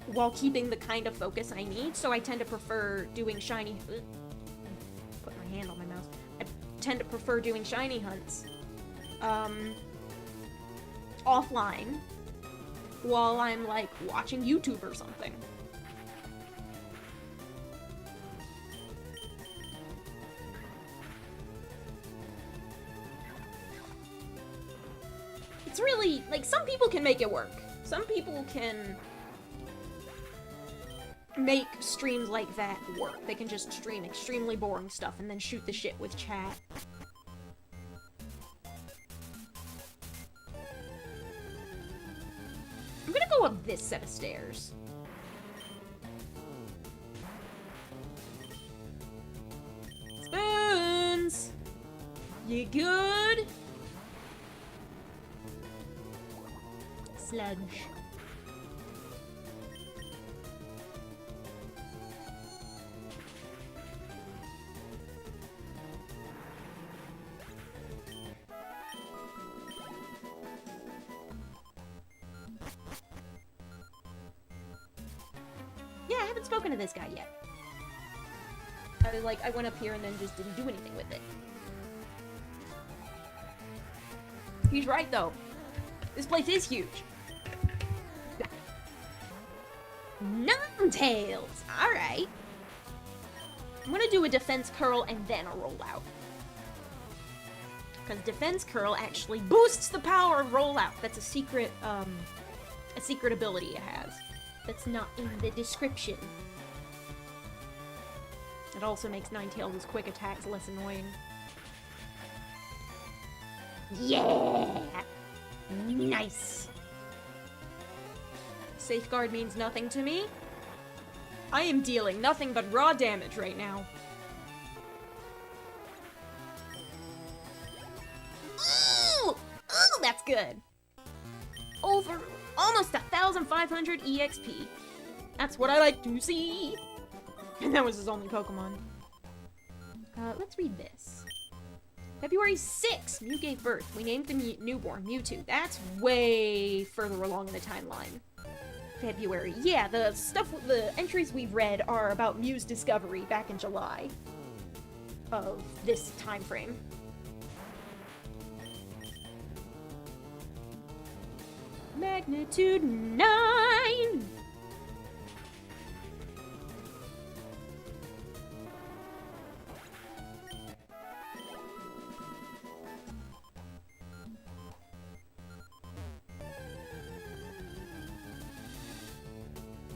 while keeping the kind of focus I need, so I tend to prefer doing shiny... Put my hand on my mouse. I tend to prefer doing shiny hunts offline while I'm, like, watching YouTube or something. It's really, like, some people can make it work. Some people can make streams like that work. They can just stream extremely boring stuff and then shoot the shit with chat. I'm gonna go up this set of stairs. Spoons! You good? Sludge. Yeah, I haven't spoken to this guy yet. I went up here and then just didn't do anything with it. He's right, though. This place is huge. Ninetales! Alright. I'm gonna do a defense curl and then a rollout. Because defense curl actually boosts the power of rollout. That's a secret ability it has. That's not in the description. It also makes Ninetales' quick attacks less annoying. Yeah! Nice! Safeguard means nothing to me. I am dealing nothing but raw damage right now. Ooh! Ooh, that's good! Over almost 1,500 EXP. That's what I like to see! And that was his only Pokemon. Let's read this. February 6th, Mew gave birth. We named the newborn Mewtwo. That's way further along in the timeline. February. Yeah, the entries we've read are about Mew's discovery back in July of this time frame. Magnitude 9!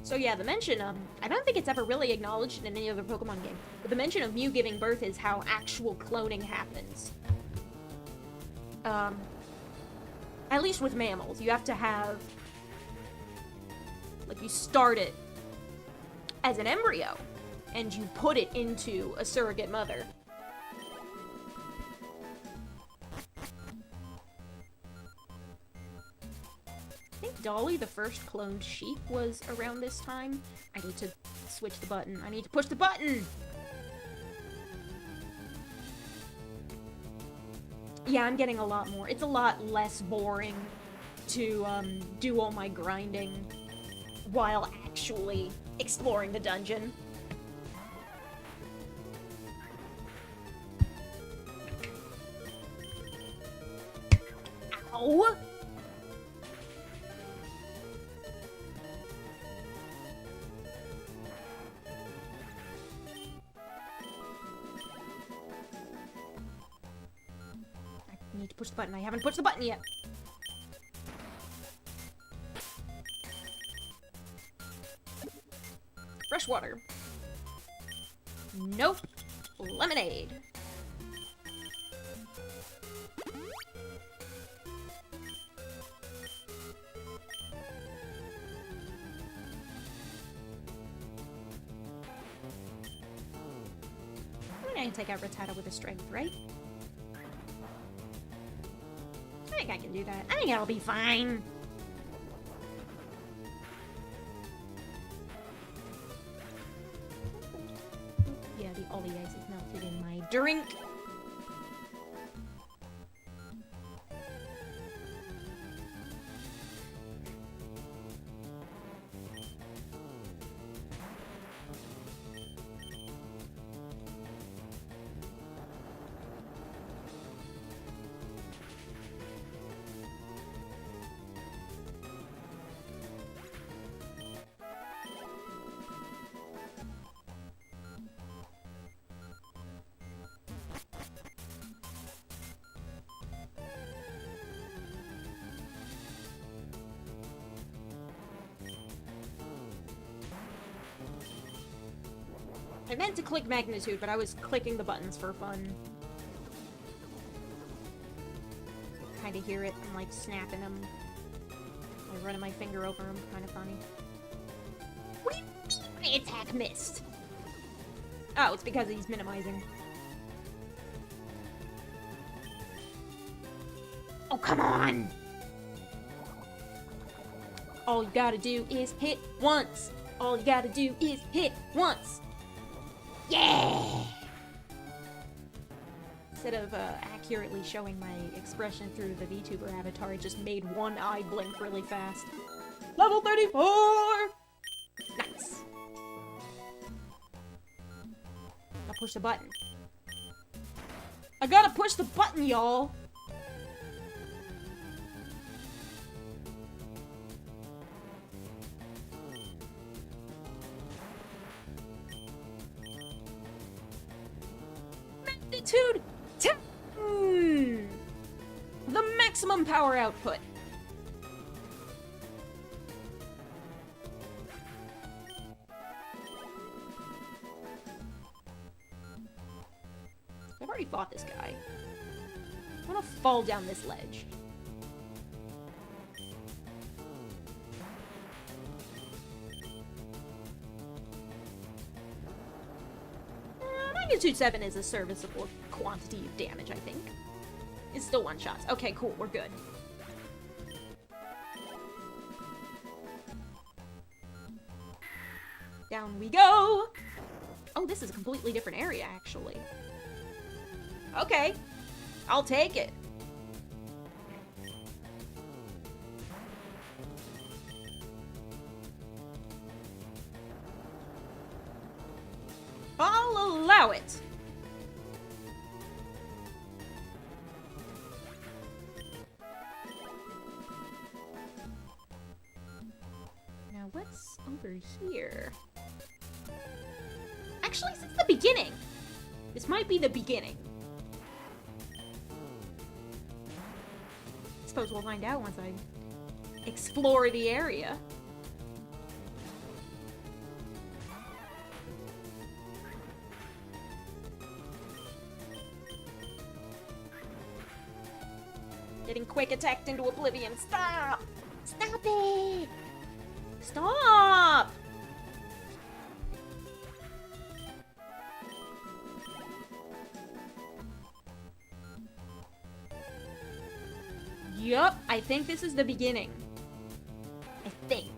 So yeah, the mention of, I don't think it's ever really acknowledged in any other Pokemon game, but the mention of Mew giving birth is how actual cloning happens. At least with mammals, you have to have, like, you start it as an embryo, and you put it into a surrogate mother. I think Dolly, the first cloned sheep, was around this time. I need to switch the button. I need to push the button! Yeah, I'm getting a lot more. It's a lot less boring to do all my grinding while actually exploring the dungeon. Ow! I need to push the button. I haven't pushed the button yet. Fresh water. Nope. Lemonade. I can take out Rattata with a strength, right? I think I can do that. I think I'll be fine. Yeah, all the ice is melted in my drink. I meant to click magnitude, but I was clicking the buttons for fun. Kinda hear it. I'm like snapping them. Like running my finger over them. Kinda funny. What do you mean my attack missed? Oh, it's because he's minimizing. Oh, come on! All you gotta do is hit once. All you gotta do is hit once. Yeah! Instead of accurately showing my expression through the VTuber avatar, it just made one eye blink really fast. Level 34! Nice. gotta push the button. I gotta push the button, y'all! Magnitude 10! The maximum power output. I've already fought this guy. I want to fall down this ledge. Magnitude 7 is a serviceable quantity of damage, I think. It's still one shots. Okay, cool, we're good. Down we go! Oh, this is a completely different area, actually. Okay, I'll take it. I'll allow it. Now what's over here? Actually, since the beginning. This might be the beginning. I suppose we'll find out once I explore the area. Getting quick attacked into oblivion. Stop! Stop it! Stop! Yup, I think this is the beginning. I think.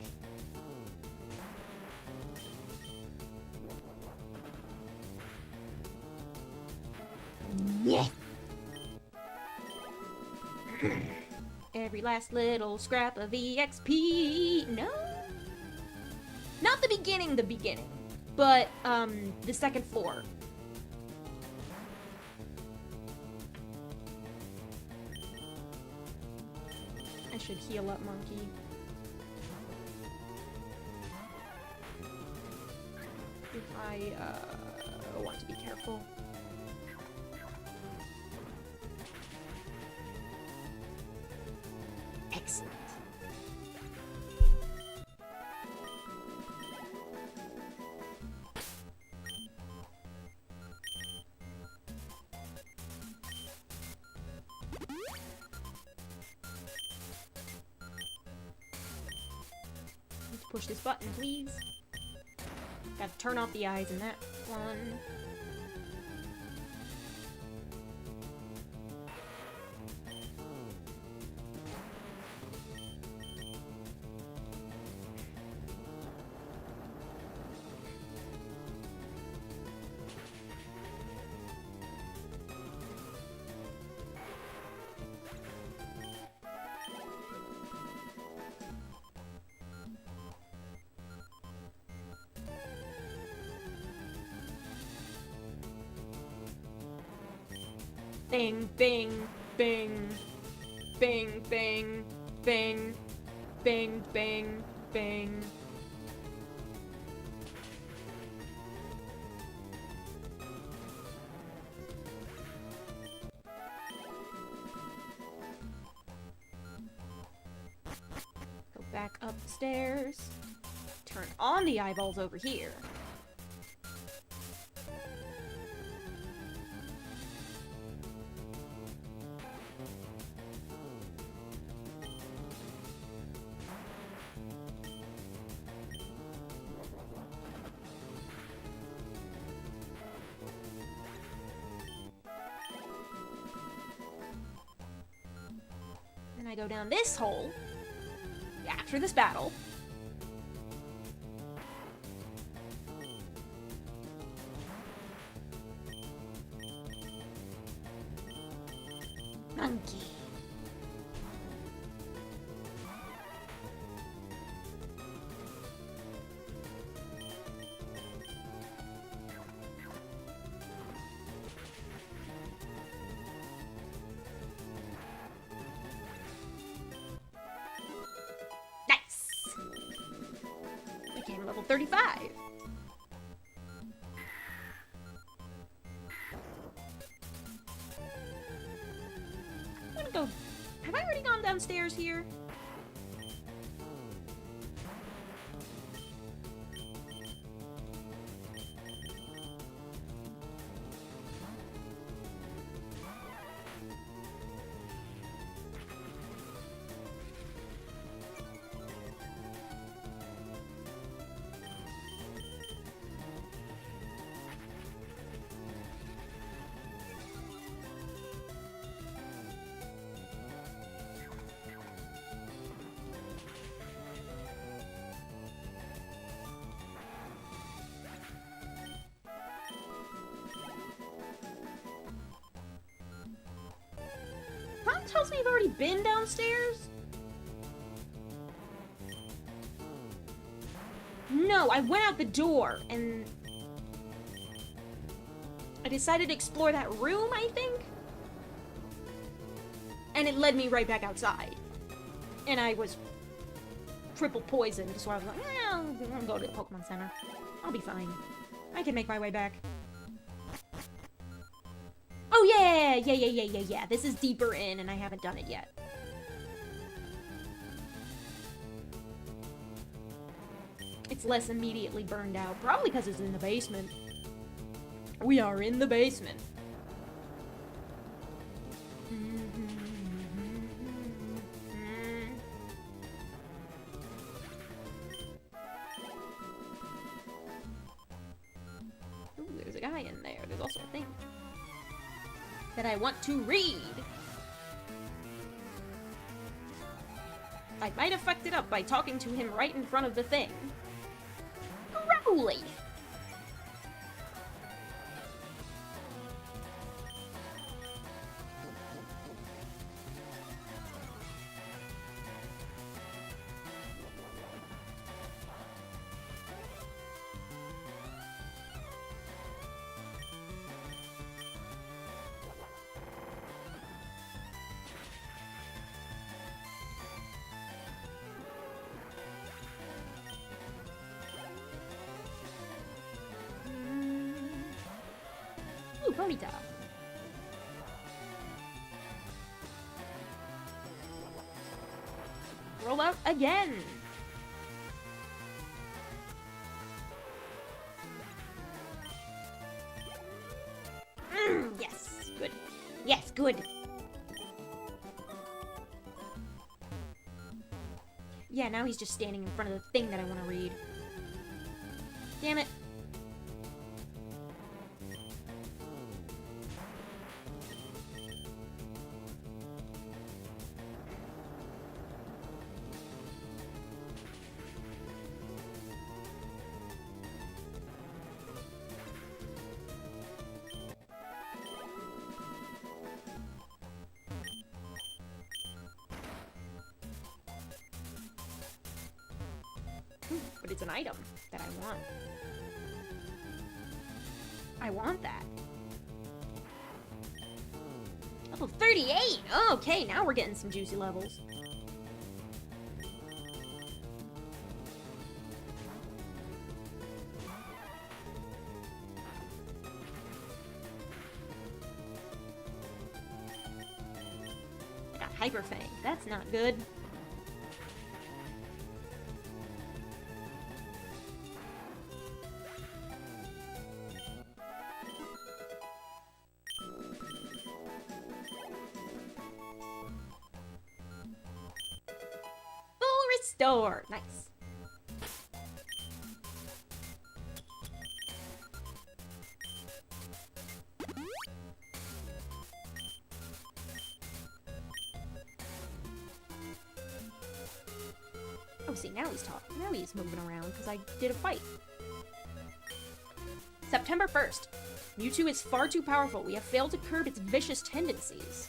Yeah. Every last little scrap of EXP. No? Not the beginning, but, the second floor. I should heal up, monkey. If I, want to be careful. Excellent. Let's push this button, please. Gotta turn off the eyes in that one. Bing, bing, bing, bing, bing, bing, bing, bing, bing. Go back upstairs. Turn on the eyeballs over here. Then I go down this hole after this battle. Monkey. Level 35. I'm gonna go... Have I already gone downstairs here? Prompt tells me I've already been downstairs? No, I went out the door, and... I decided to explore that room, I think? And it led me right back outside. And I was triple poisoned, so I was like, I'm gonna go to the Pokemon Center. I'll be fine. I can make my way back. Oh yeah! This is deeper in, and I haven't done it yet. It's less immediately burned out. Probably because it's in the basement. We are in the basement. Ooh, there's a guy in there. There's also a thing that I want to read. I might have fucked it up by talking to him right in front of the thing. Growly! Ooh, Ponyta. Roll out again. Yes, good. Yes, good. Yeah, now he's just standing in front of the thing that I want to read. Damn it. But it's an item that I want. I want that. Level 38! Okay, now we're getting some juicy levels. I got Hyper Fang. That's not good. Restore. Nice. Oh, see, now he's talking. Now he's moving around because I did a fight. September 1st. Mewtwo is far too powerful. We have failed to curb its vicious tendencies.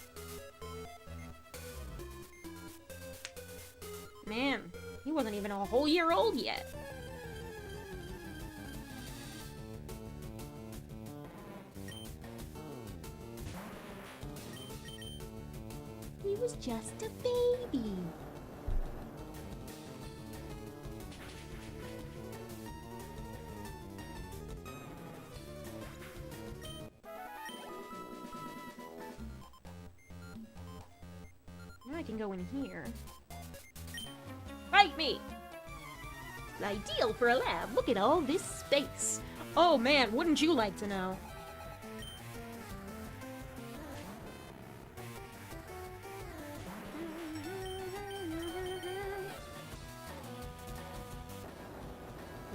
Man, he wasn't even a whole year old yet. He was just a baby. I can go in here. Fight me! Ideal for a lab. Look at all this space. Oh man, wouldn't you like to know?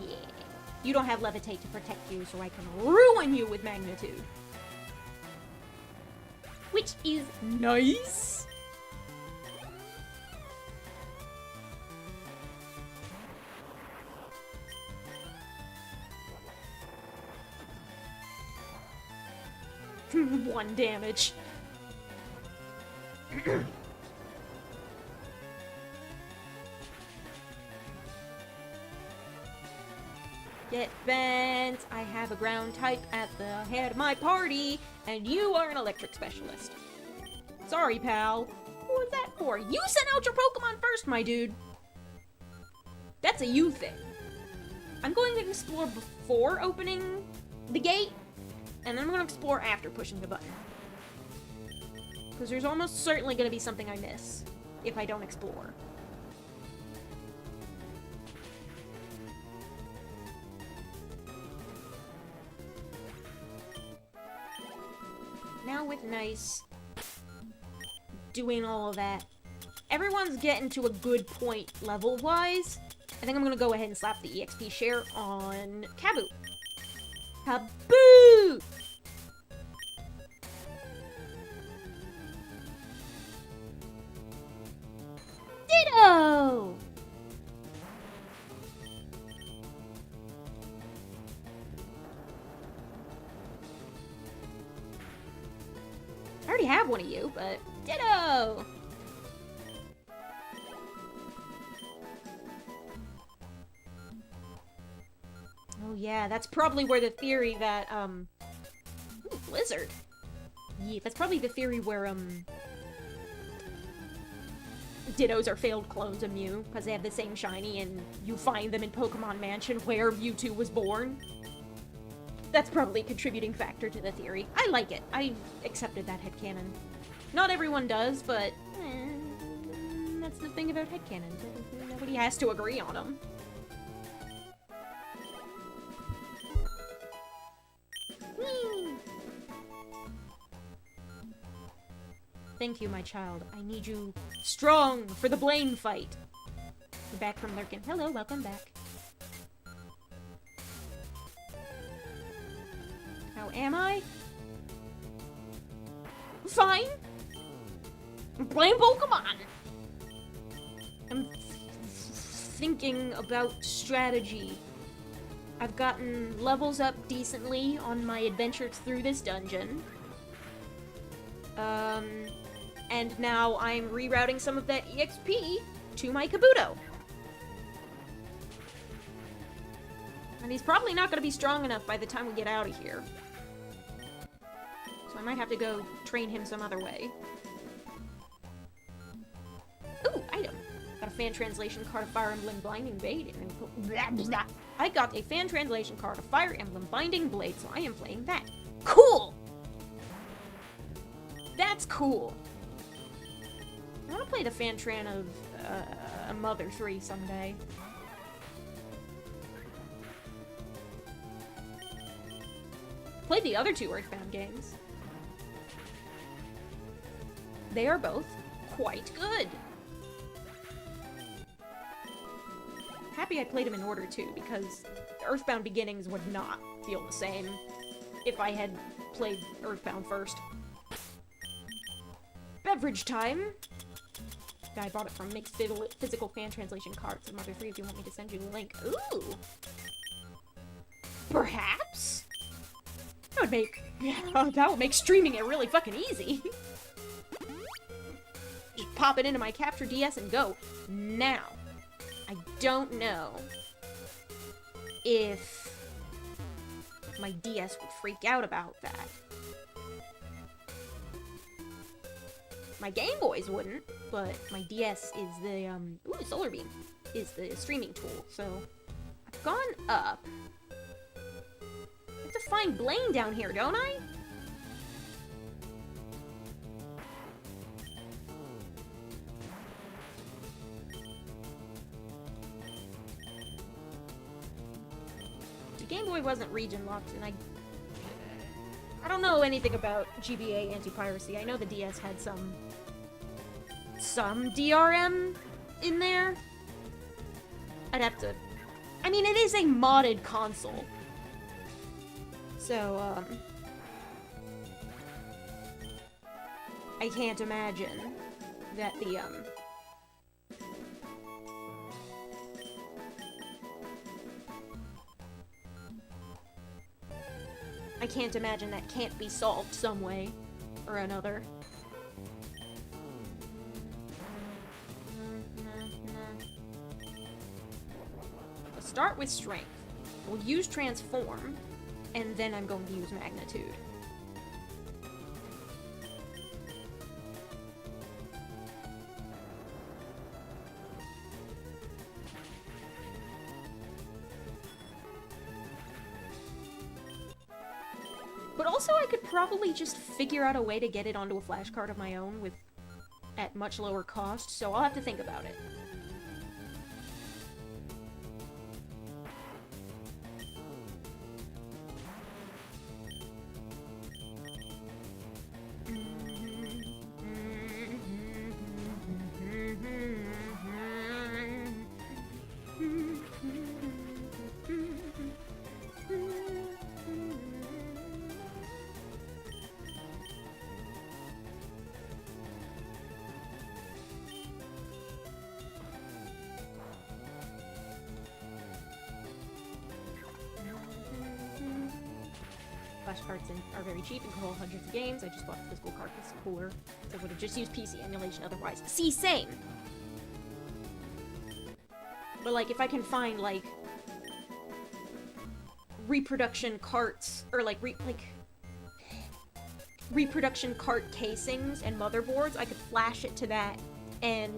Yeah. You don't have levitate to protect you, so I can ruin you with magnitude. Which is nice. One damage. Get bent. I have a ground type at the head of my party, and you are an electric specialist. Sorry, pal. What was that for? You sent out your Pokemon first, my dude. That's a you thing. I'm going to explore before opening the gate, and then I'm going to explore after pushing the button. Because there's almost certainly going to be something I miss if I don't explore. Now with Nice doing all of that, everyone's getting to a good point level-wise. I think I'm going to go ahead and slap the EXP share on Kaboo. Kaboo! Ditto! I already have one of you, but ditto! Oh yeah, that's probably where the theory that, ooh, Blizzard. Yeah, that's probably the theory where, Dittos are failed clones of Mew, because they have the same shiny, and you find them in Pokemon Mansion where Mewtwo was born. That's probably a contributing factor to the theory. I like it. I've accepted that headcanon. Not everyone does, but that's the thing about headcanons. Nobody has to agree on them. Whee! Thank you, my child. I need you strong for the Blaine fight. You're back from Lurkin. Hello, welcome back. How am I? Fine. I'm playing Pokemon. I'm thinking about strategy. I've gotten levels up decently on my adventures through this dungeon. And now I'm rerouting some of that EXP to my Kabuto. And he's probably not going to be strong enough by the time we get out of here. So I might have to go train him some other way. Ooh, item. Got a fan translation card of Fire Emblem Blinding Blade. And I got a fan translation card of Fire Emblem Binding Blade, so I am playing that. Cool! That's cool. I want to play the fan tran of a Mother 3 someday. Played the other two Earthbound games. They are both quite good. Happy I played them in order too, because Earthbound Beginnings would not feel the same if I had played Earthbound first. Beverage time! Guy bought it from Mixed Physical Fan Translation Cards of Mother 3 if you want me to send you the link. Ooh! Perhaps? That would make streaming it really fucking easy. Just pop it into my Capture DS and go. Now, I don't know if my DS would freak out about that. My Game Boys wouldn't, but my DS is the, ooh, Solar Beam is the streaming tool, so I've gone up. I have to find Blaine down here, don't I? The Game Boy wasn't region locked, and I don't know anything about GBA anti-piracy. I know the DS had some DRM in there. I'd have to... I mean, it is a modded console. So, I can't imagine that the, I can't imagine that can't be solved some way or another. Let's start with strength. We'll use transform, and then I'm going to use magnitude. But also I could probably just figure out a way to get it onto a flashcard of my own at much lower cost, so I'll have to think about it. Flashcards are very cheap and control hundreds of games. I just bought the physical card because it's cooler. So I would have just used PC emulation otherwise. See, same! But, like, if I can find, like, reproduction carts, or, like, reproduction cart casings and motherboards, I could flash it to that and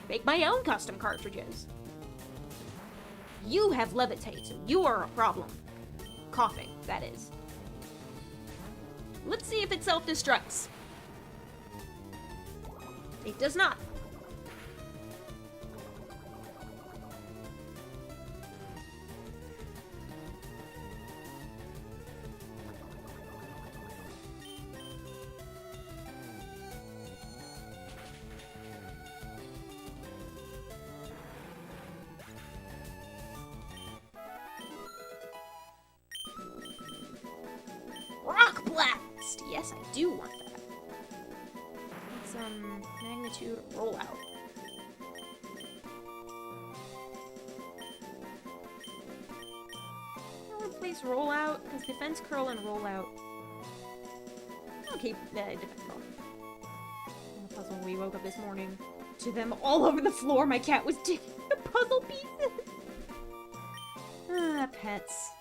make my own custom cartridges. You have levitate, so you are a problem. Coughing, that is. Let's see if it self-destructs. It does not. Rock Blast! Yes, I do want that. Some magnitude rollout. I'll replace rollout, because defense curl and rollout. I'll keep defense curl. In the puzzle we woke up this morning to them all over the floor. My cat was digging the puzzle pieces. Ah, pets.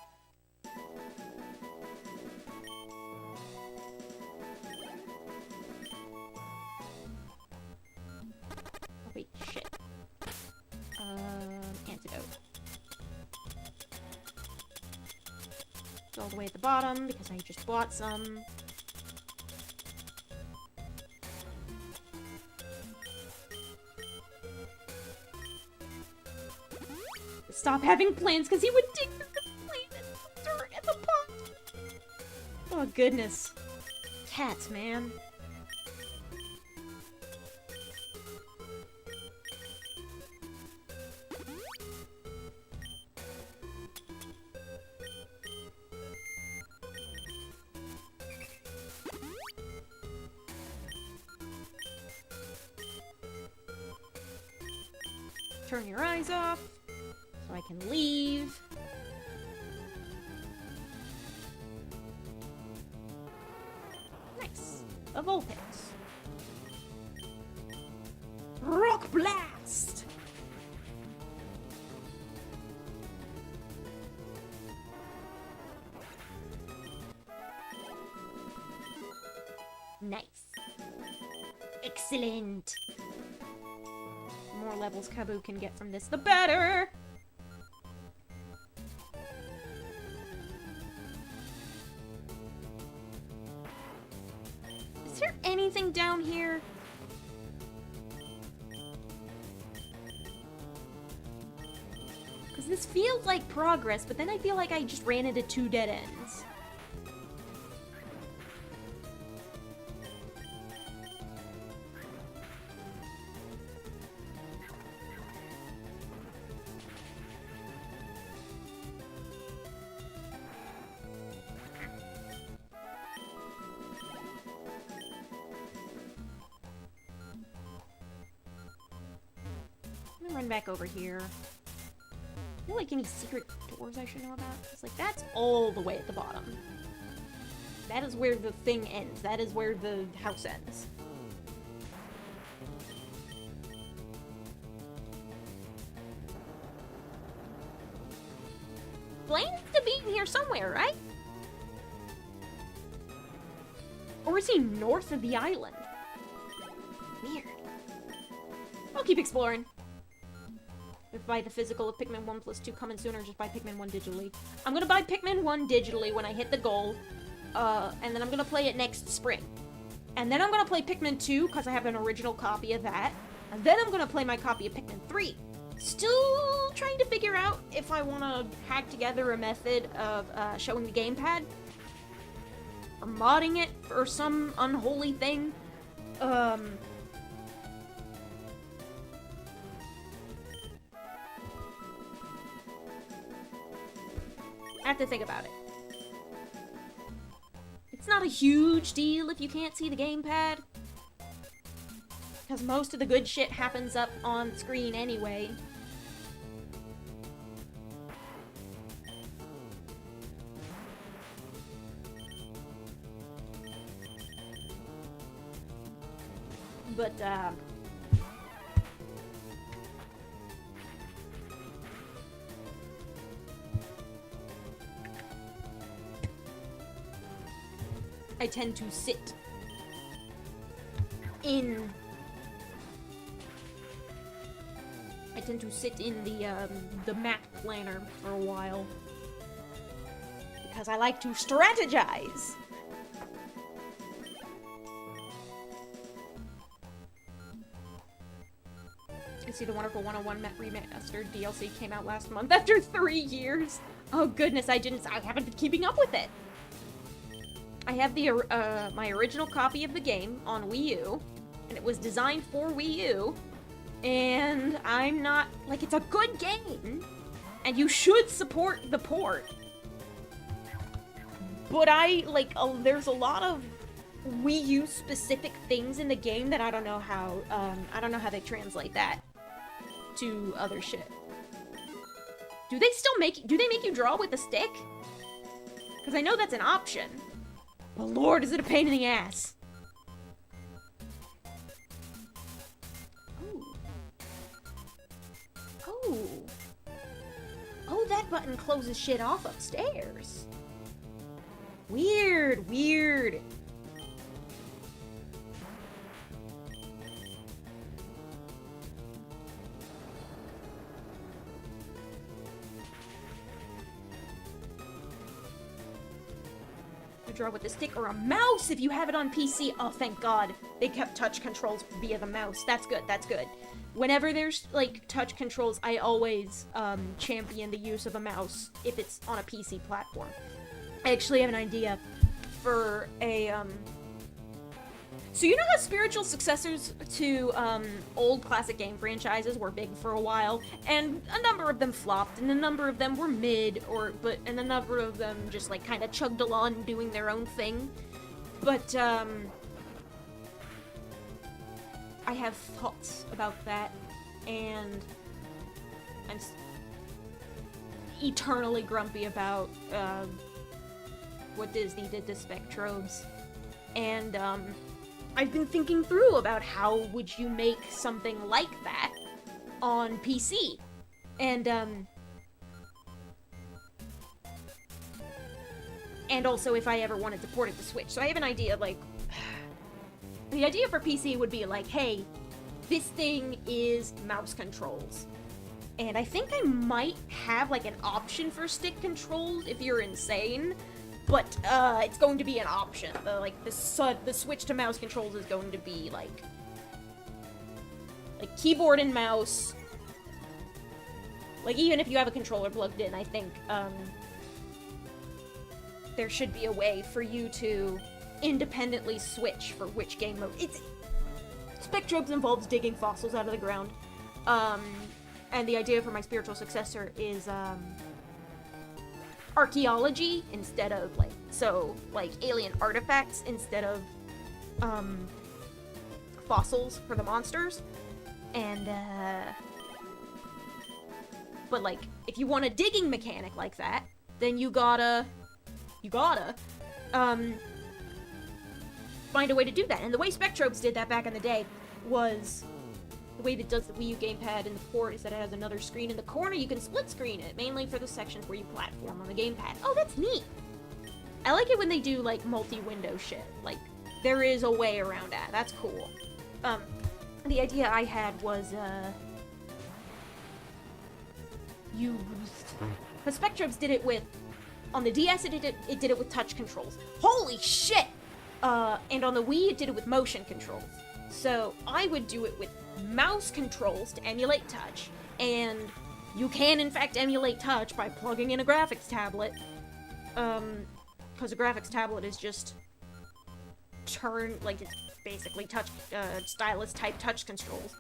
Wait, shit. Antidote. It's all the way at the bottom, because I just bought some. Stop having plans, because he would dig through the plate and the dirt and the pot! Oh, goodness. Cats, man. Turn your eyes off, so I can leave. Nice. A Vulpix. Rock Blast! Nice. Excellent. The more levels Kabu can get from this, the better! Is there anything down here? Because this feels like progress, but then I feel like I just ran into 2 dead ends. I'm gonna run back over here. I feel like any secret doors I should know about? It's like, that's all the way at the bottom. That is where the thing ends. That is where the house ends. Blaine's to be in here somewhere, right? Or is he north of the island? Weird. I'll keep exploring. If buy the physical of Pikmin 1 plus 2 coming sooner, just buy Pikmin 1 digitally. I'm gonna buy Pikmin 1 digitally when I hit the goal, and then I'm gonna play it next spring. And then I'm gonna play Pikmin 2, because I have an original copy of that. And then I'm gonna play my copy of Pikmin 3. Still trying to figure out if I want to hack together a method of showing the gamepad. Or modding it for some unholy thing. I have to think about it. It's not a huge deal if you can't see the gamepad. Because most of the good shit happens up on screen anyway. But, I tend to sit in the map planner for a while because I like to strategize. You see, the Wonderful 101 Remastered DLC came out last month after 3 years. Oh goodness, I haven't been keeping up with it. I have the my original copy of the game on Wii U, and it was designed for Wii U, and I'm not, like, it's a good game, and you should support the port. But there's a lot of Wii U specific things in the game that I don't know how they translate that to other shit. Do they make you draw with a stick? Because I know that's an option. But Lord, is it a pain in the ass. Oh. Oh. Oh, that button closes shit off upstairs. Weird, weird. Draw with a stick or a mouse if you have it on PC. Oh, thank God. They kept touch controls via the mouse. That's good, that's good. Whenever there's, like, touch controls, I always champion the use of a mouse if it's on a PC platform. I actually have an idea for a, So you know how spiritual successors to old classic game franchises were big for a while, and a number of them flopped, and a number of them were mid, and a number of them just like kind of chugged along doing their own thing. But I have thoughts about that, and I'm eternally grumpy about what Disney did to Spectrobes, and I've been thinking through about how would you make something like that on PC, and also if I ever wanted to port it to Switch. So I have an idea, like, the idea for PC would be like, hey, this thing is mouse controls, and I think I might have like an option for stick controls if you're insane. But, it's going to be an option. The switch to mouse controls is going to be, like keyboard and mouse. Like, even if you have a controller plugged in, I think, there should be a way for you to independently switch for which game mode. Spectrobes involves digging fossils out of the ground. And the idea for my spiritual successor is, archaeology instead of, like, alien artifacts instead of, fossils for the monsters. And, but, like, if you want a digging mechanic like that, then you gotta, find a way to do that. And the way Spectrobes did that back in the day was, the way that does the Wii U gamepad in the port is that it has another screen in the corner. You can split screen it, mainly for the sections where you platform on the gamepad. Oh, that's neat! I like it when they do, like, multi-window shit. Like, there is a way around that. That's cool. The idea I had was, because Spectrobes did it with, on the DS it did it with touch controls. Holy shit! And on the Wii it did it with motion controls. So I would do it with mouse controls to emulate touch, and you can in fact emulate touch by plugging in a graphics tablet, because a graphics tablet is just it's basically touch, stylus type touch controls.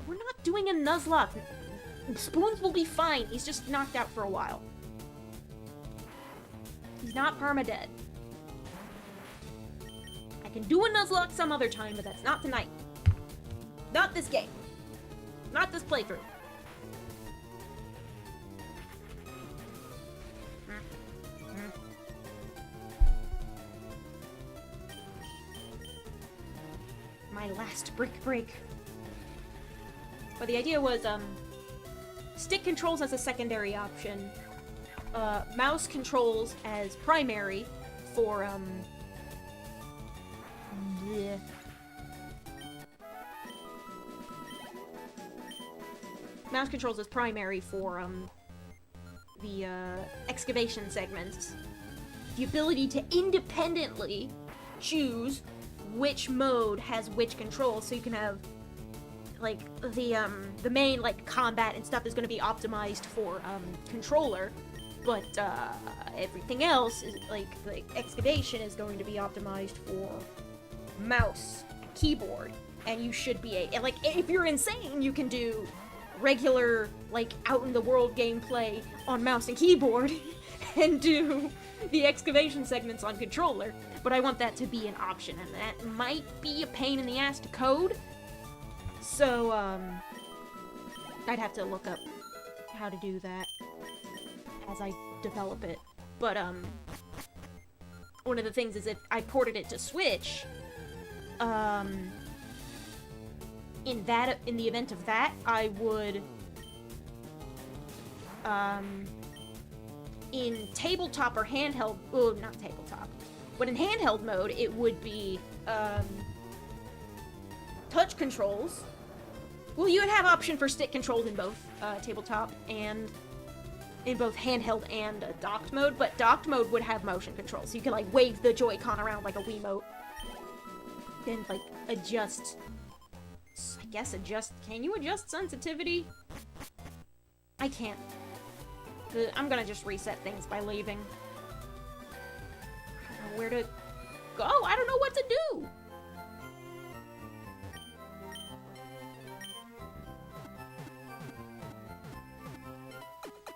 We're not doing a Nuzlocke. Spoons will be fine, he's just knocked out for a while. He's not permadead. I can do a Nuzlocke some other time, but that's not tonight. Not this game. Not this playthrough. My last brick break. But the idea was, stick controls as a secondary option, mouse controls as primary for, mouse controls as primary for, the, excavation segments. The ability to independently choose which mode has which controls, so you can have, like, the main, like, combat and stuff is going to be optimized for, controller, but, everything else is, like, the excavation is going to be optimized for mouse, keyboard, and you should be like, if you're insane, you can do regular, like, out-in-the-world gameplay on mouse and keyboard, and do the excavation segments on controller, but I want that to be an option, and that might be a pain in the ass to code, so, I'd have to look up how to do that as I develop it, but, one of the things is if I ported it to Switch, in the event of that, I would, in tabletop or handheld, oh, not tabletop, but in handheld mode, it would be, touch controls. Well, you would have option for stick controls in both, tabletop and in both handheld and docked mode, but docked mode would have motion controls, so you can, like, wave the Joy-Con around like a Wiimote. Then, like, adjust, I guess can you adjust sensitivity? I can't. I'm gonna just reset things by leaving. I don't know where to go, I don't know what to do!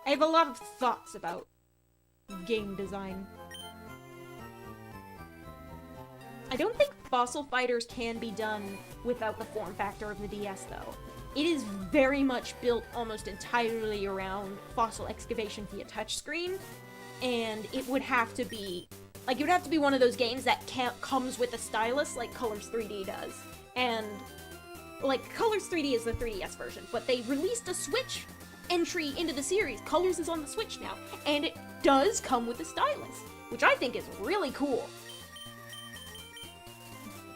I have a lot of thoughts about game design. I don't think Fossil Fighters can be done without the form factor of the DS, though. It is very much built almost entirely around fossil excavation via touchscreen, and it would have to be, like, it would have to be one of those games that comes with a stylus, like Colors 3D does. And, like, Colors 3D is the 3DS version, but they released a Switch entry into the series. Colors is on the Switch now, and it does come with a stylus, which I think is really cool.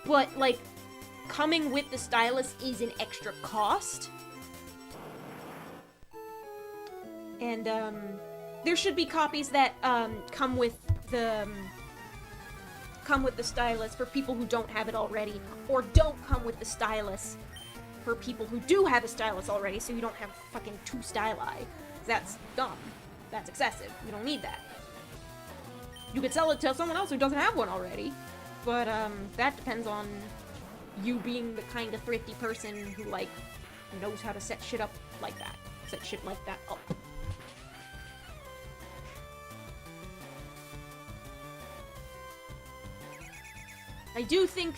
But, like, coming with the stylus is an extra cost. And, there should be copies that, come with the stylus for people who don't have it already, or don't come with the stylus for people who do have a stylus already, so you don't have fucking 2 styli. That's dumb. That's excessive. You don't need that. You could sell it to someone else who doesn't have one already, but that depends on you being the kind of thrifty person who, like, knows how to set shit up like that. Set shit like that up. I do think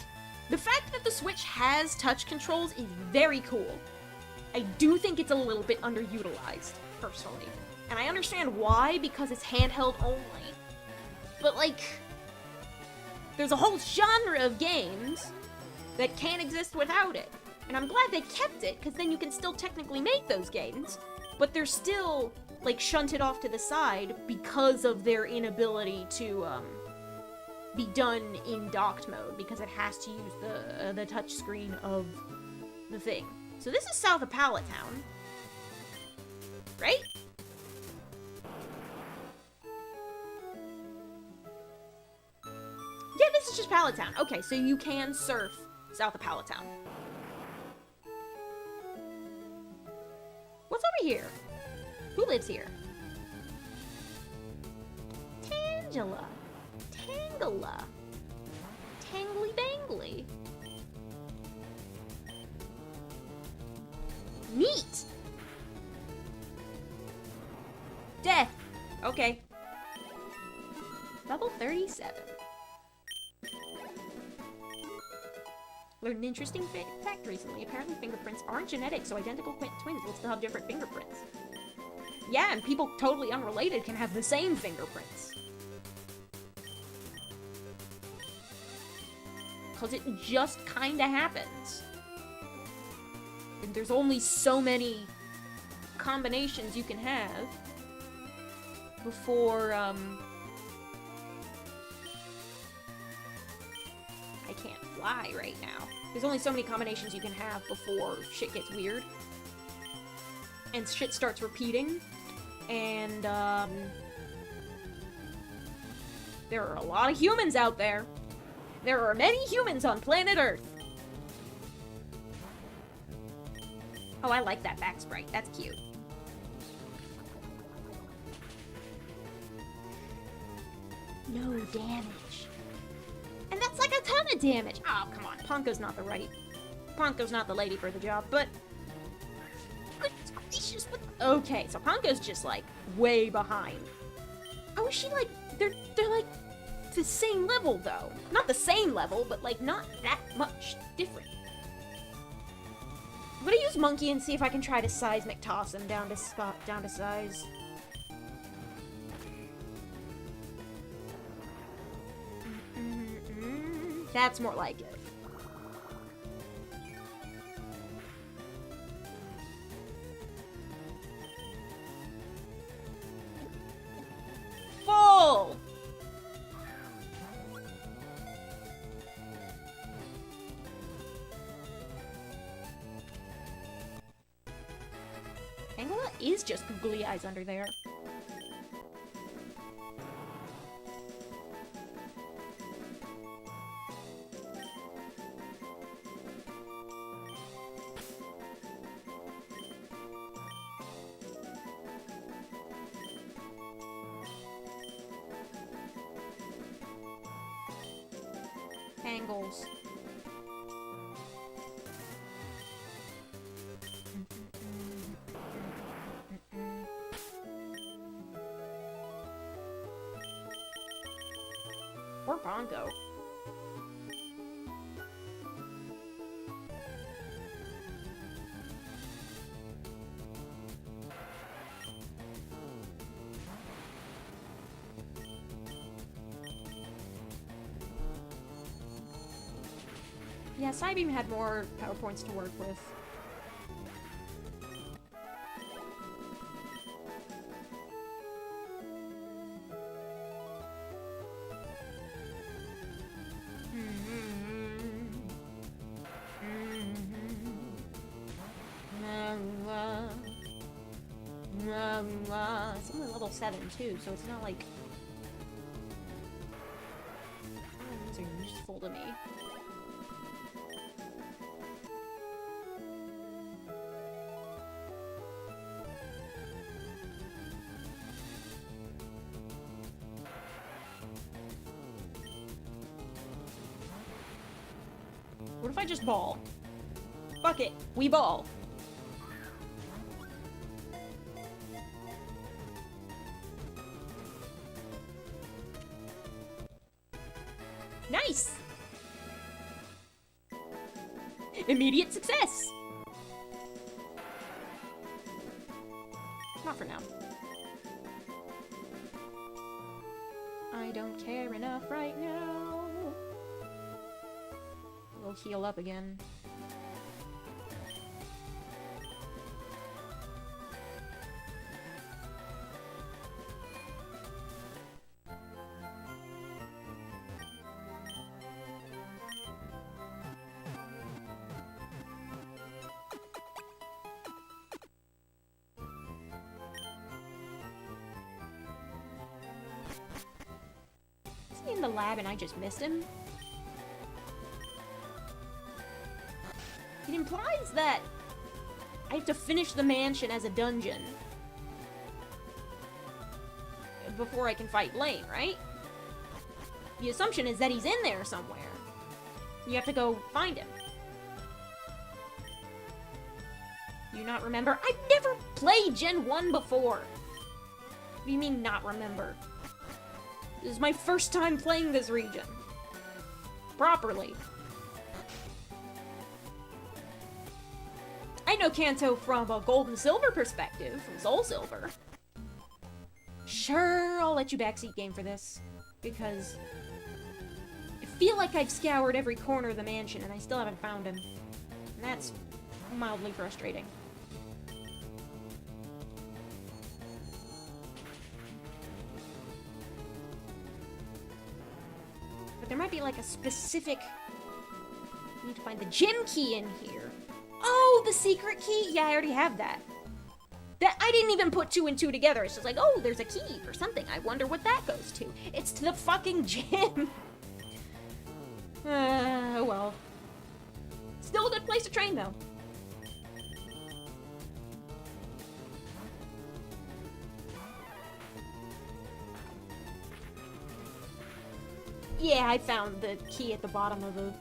the fact that the Switch has touch controls is very cool. I do think it's a little bit underutilized, personally. And I understand why, because it's handheld only. But, like, there's a whole genre of games that can't exist without it. And I'm glad they kept it, because then you can still technically make those games, but they're still, like, shunted off to the side because of their inability to, be done in docked mode, because it has to use the touchscreen of the thing. So this is south of Pallet Town. Right? Yeah, this is just Pallet Town. Okay, so you can surf south of Pallet Town. What's over here? Who lives here? Tangela. Tangela. Tangly Bangly. Neat! Death. Okay. Level 37. Learned an interesting fact recently. Apparently fingerprints aren't genetic, so identical twins will still have different fingerprints. Yeah, and people totally unrelated can have the same fingerprints. Because it just kinda happens. And there's only so many combinations you can have before, I can't fly right now. There's only so many combinations you can have before shit gets weird. And shit starts repeating. And, there are a lot of humans out there. There are many humans on planet Earth. Oh, I like that back sprite. That's cute. No damage. And that's like a ton of damage. Oh, come on. Ponko's not the lady for the job, but... Goodness gracious, what... Okay, so Ponko's just, like, way behind. Oh, is she, like... They're like, the same level, though. Not the same level, but, like, not that much different. I'm gonna use Monkey and see if I can try to seismic toss him down to size. That's more like it. Full! Angela is just googly eyes under there. Angles. Or Bongo. Yeah, Psybeam had more power points to work with. It's only level 7 too, so it's not like these are useful to me. What if I just ball? Fuck it, we ball. Nice! Immediate success! Not for now. I don't care enough right now. We'll heal up again. Is he in the lab and I just missed him? It implies that I have to finish the mansion as a dungeon before I can fight Blaine, right? The assumption is that he's in there somewhere. You have to go find him. Do you not remember? I've never played Gen 1 before. What do you mean, not remember? This is my first time playing this region. Properly. I know Kanto from a Gold and Silver perspective, from Soul Silver. Sure, I'll let you backseat game for this. Because I feel like I've scoured every corner of the mansion and I still haven't found him. And that's mildly frustrating. But there might be like a specific... I need to find the gym key in here. Oh, the secret key? Yeah, I already have that. That I didn't even put 2 and 2 together. It's just like, oh, there's a key for something. I wonder what that goes to. It's to the fucking gym. Oh well. Still a good place to train, though. Yeah, I found the key at the bottom of the...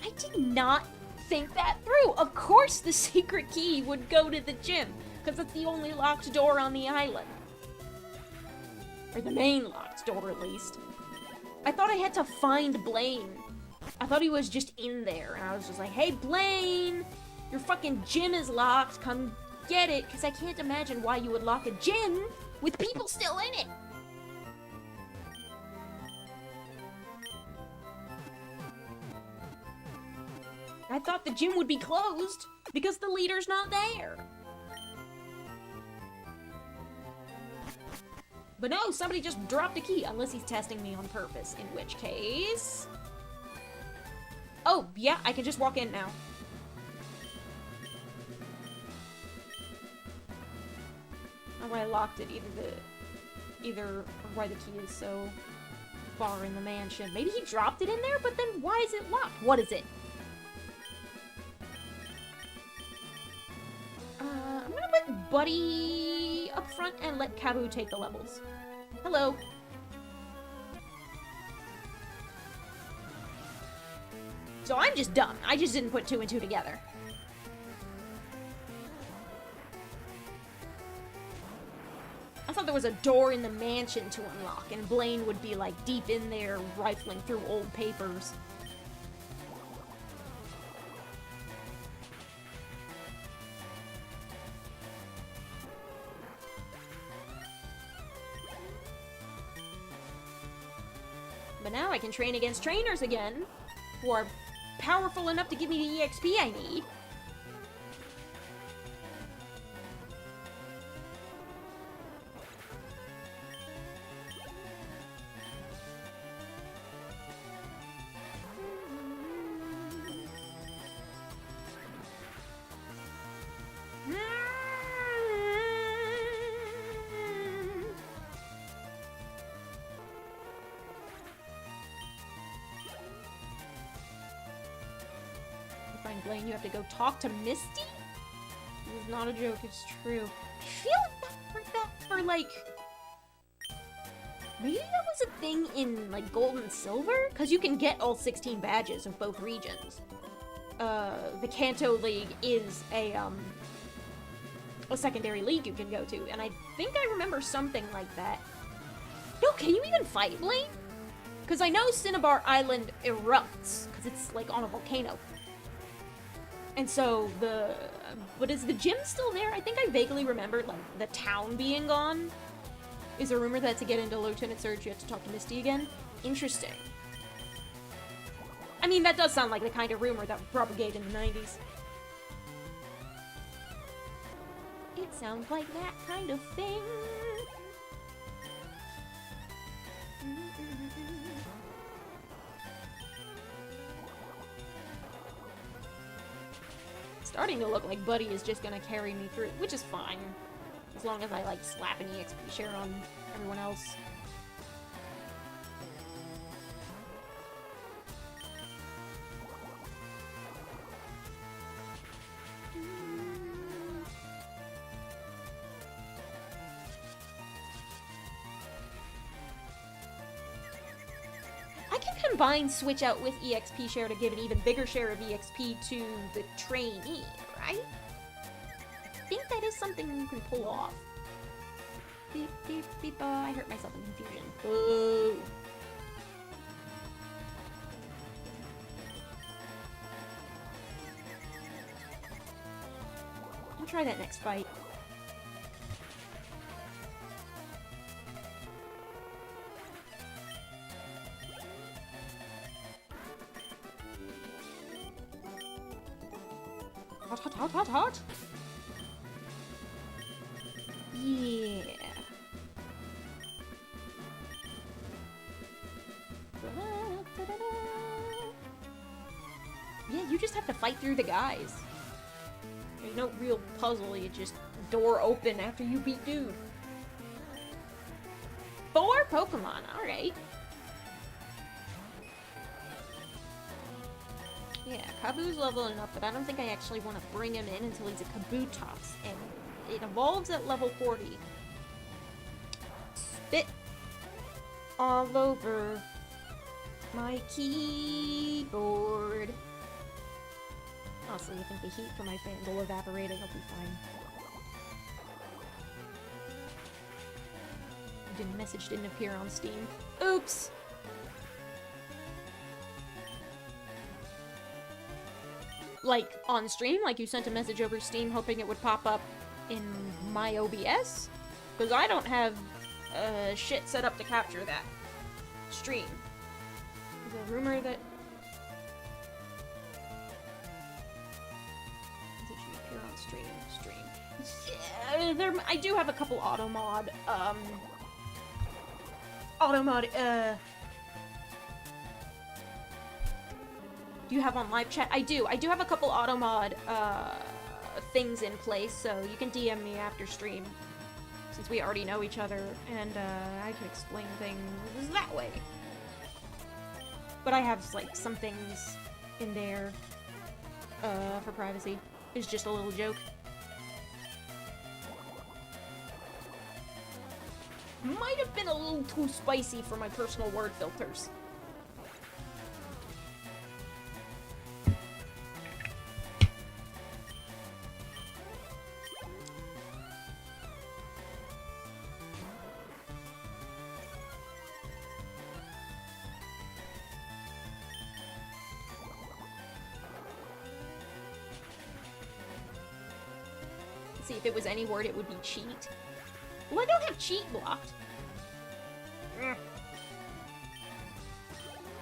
I did not think that through. Of course the secret key would go to the gym, because it's the only locked door on the island. Or the main locked door, at least. I thought I had to find Blaine. I thought he was just in there, and I was just like, hey, Blaine! Your fucking gym is locked, come get it, because I can't imagine why you would lock a gym with people still in it. I thought the gym would be closed because the leader's not there. But no, somebody just dropped a key, unless he's testing me on purpose, in which case... Oh, yeah, I can just walk in now. Or why I locked it, either why the key is so far in the mansion. Maybe he dropped it in there, but then why is it locked? What is it? I'm gonna put Buddy up front and let Kabu take the levels. Hello. So I'm just dumb. I just didn't put 2 and 2 together. I thought there was a door in the mansion to unlock, and Blaine would be like deep in there rifling through old papers. But now I can train against trainers again, who are powerful enough to give me the EXP I need. Blaine, you have to go talk to Misty? This is not a joke, it's true. I feel like that for like... Maybe that was a thing in like Gold and Silver? Because you can get all 16 badges of both regions. the Kanto League is a secondary league you can go to, and I think I remember something like that. No, can you even fight Blaine? Because I know Cinnabar Island erupts, because it's, like, on a volcano. And so but is the gym still there? I think I vaguely remember, like, the town being gone. Is a rumor that to get into Lieutenant Surge, you have to talk to Misty again? Interesting. I mean, that does sound like the kind of rumor that would propagate in the 90s. It sounds like that kind of thing. Starting to look like Buddy is just gonna carry me through, which is fine. As long as I, like, slap an EXP share on everyone else. I can combine switch out with EXP share to give an even bigger share of EXP to the trainee, right? I think that is something you can pull off. Beep, beep, beep, I hurt myself in confusion. Boo! I'll try that next fight. Hot, hot, hot, hot, hot! Yeah. Yeah, you just have to fight through the guys. There's no real puzzle, you just door open after you beat dude. 4 Pokemon, alright. Yeah, Kabu's leveling up, but I don't think I actually want to bring him in until he's a Kabutops, and it evolves at level 40. Spit all over my keyboard. Honestly, I think the heat from my fan will evaporate and I'll be fine. The message didn't appear on Steam. Oops! Like, on stream? Like, you sent a message over Steam hoping it would pop up in my OBS? Because I don't have shit set up to capture that stream. There's a rumor that... Message should appear on stream. Yeah, I do have a couple automod, do you have on live chat? I do have a couple automod, things in place, so you can DM me after stream, since we already know each other, and, I can explain things that way. But I have, like, some things in there, for privacy. It's just a little joke. Might have been a little too spicy for my personal word filters. See, if it was any word, it would be cheat. Well, I don't have cheat blocked.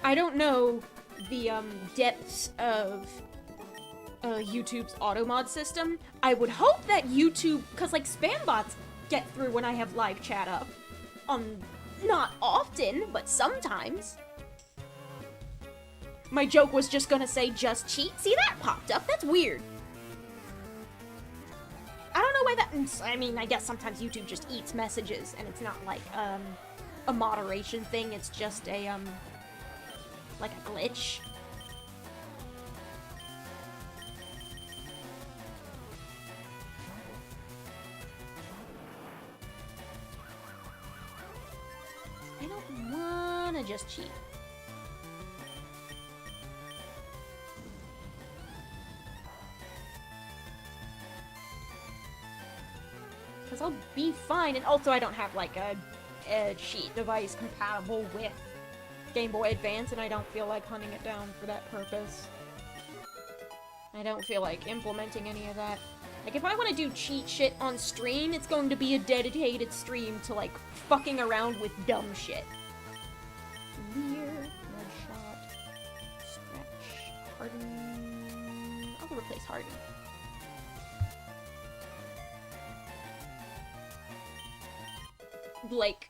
I don't know the, depths of, YouTube's automod system. I would hope that YouTube, cause, like, spam bots get through when I have live chat up. Not often, but sometimes. My joke was just gonna say just cheat. See, that popped up. That's weird. I don't know why that... I mean, I guess sometimes YouTube just eats messages, and it's not like, a moderation thing. It's just a, like a glitch. I don't wanna just cheat. because I'll be fine. And also, I don't have, like, a cheat device compatible with Game Boy Advance, and I don't feel like hunting it down for that purpose. I don't feel like implementing any of that. Like, if I want to do cheat shit on stream, it's going to be a dedicated stream to, like, fucking around with dumb shit. Leer, Mudshot, Stretch, Harden. I'll replace Harden. Like,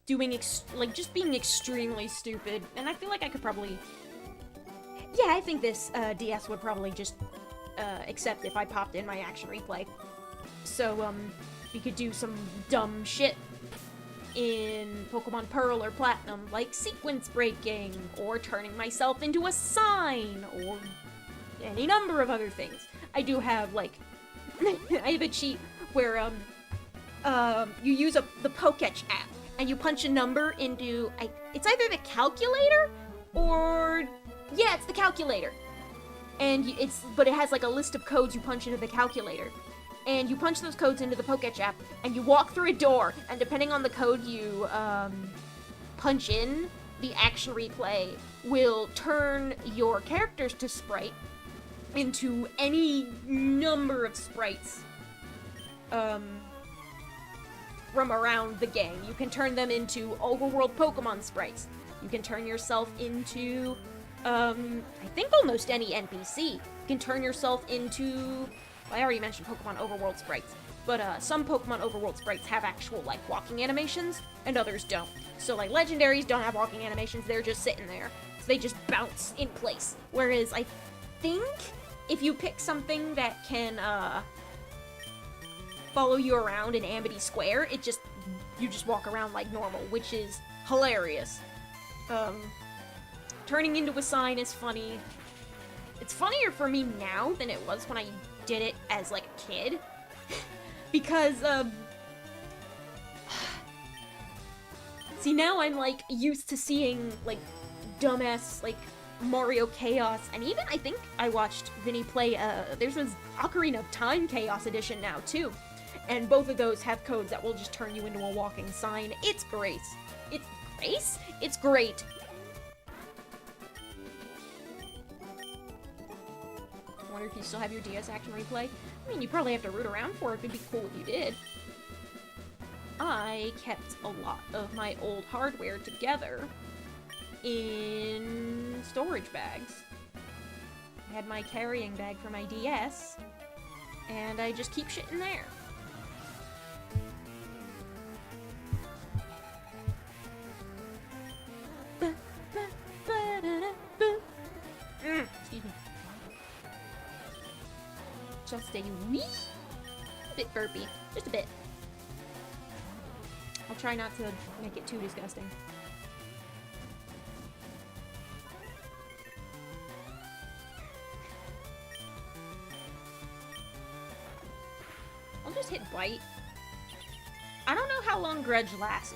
just being extremely stupid, and I feel like I could probably, yeah, I think this DS would probably just accept if I popped in my action replay. So, we could do some dumb shit in Pokemon Pearl or Platinum, like sequence breaking, or turning myself into a sign, or any number of other things. I do have, like, I have a cheat where, you use the Poketch app, and you punch a number into, it's either the calculator, or, yeah, it's the calculator. And but it has, like, a list of codes you punch into the calculator. And you punch those codes into the Poketch app, and you walk through a door, and depending on the code you, punch in, the action replay will turn your characters to sprite into any number of sprites, from around the game. You can turn them into overworld Pokemon sprites. You can turn yourself into, I think almost any NPC. You can turn yourself into, I already mentioned Pokemon overworld sprites, but some Pokemon overworld sprites have actual, like, walking animations, and others don't. So, like, legendaries don't have walking animations, they're just sitting there. So they just bounce in place. Whereas I think if you pick something that can, follow you around in Amity Square, you just walk around like normal, which is hilarious. Turning into a sign is funny. It's funnier for me now than it was when I did it as, like, a kid. Because, see, now I'm, like, used to seeing, like, dumbass, like, Mario Chaos, and even, I think I watched Vinny play, there's this Ocarina of Time Chaos Edition now, too. And both of those have codes that will just turn you into a walking sign. It's great. It's grace? It's great. I wonder if you still have your DS action replay. I mean, you probably have to root around for it. It'd be cool if you did. I kept a lot of my old hardware together in storage bags. I had my carrying bag for my DS, and I just keep shit in there. Excuse me. Just a wee bit burpy. Just a bit. I'll try not to make it too disgusting. I'll just hit bite. I don't know how long Grudge lasts.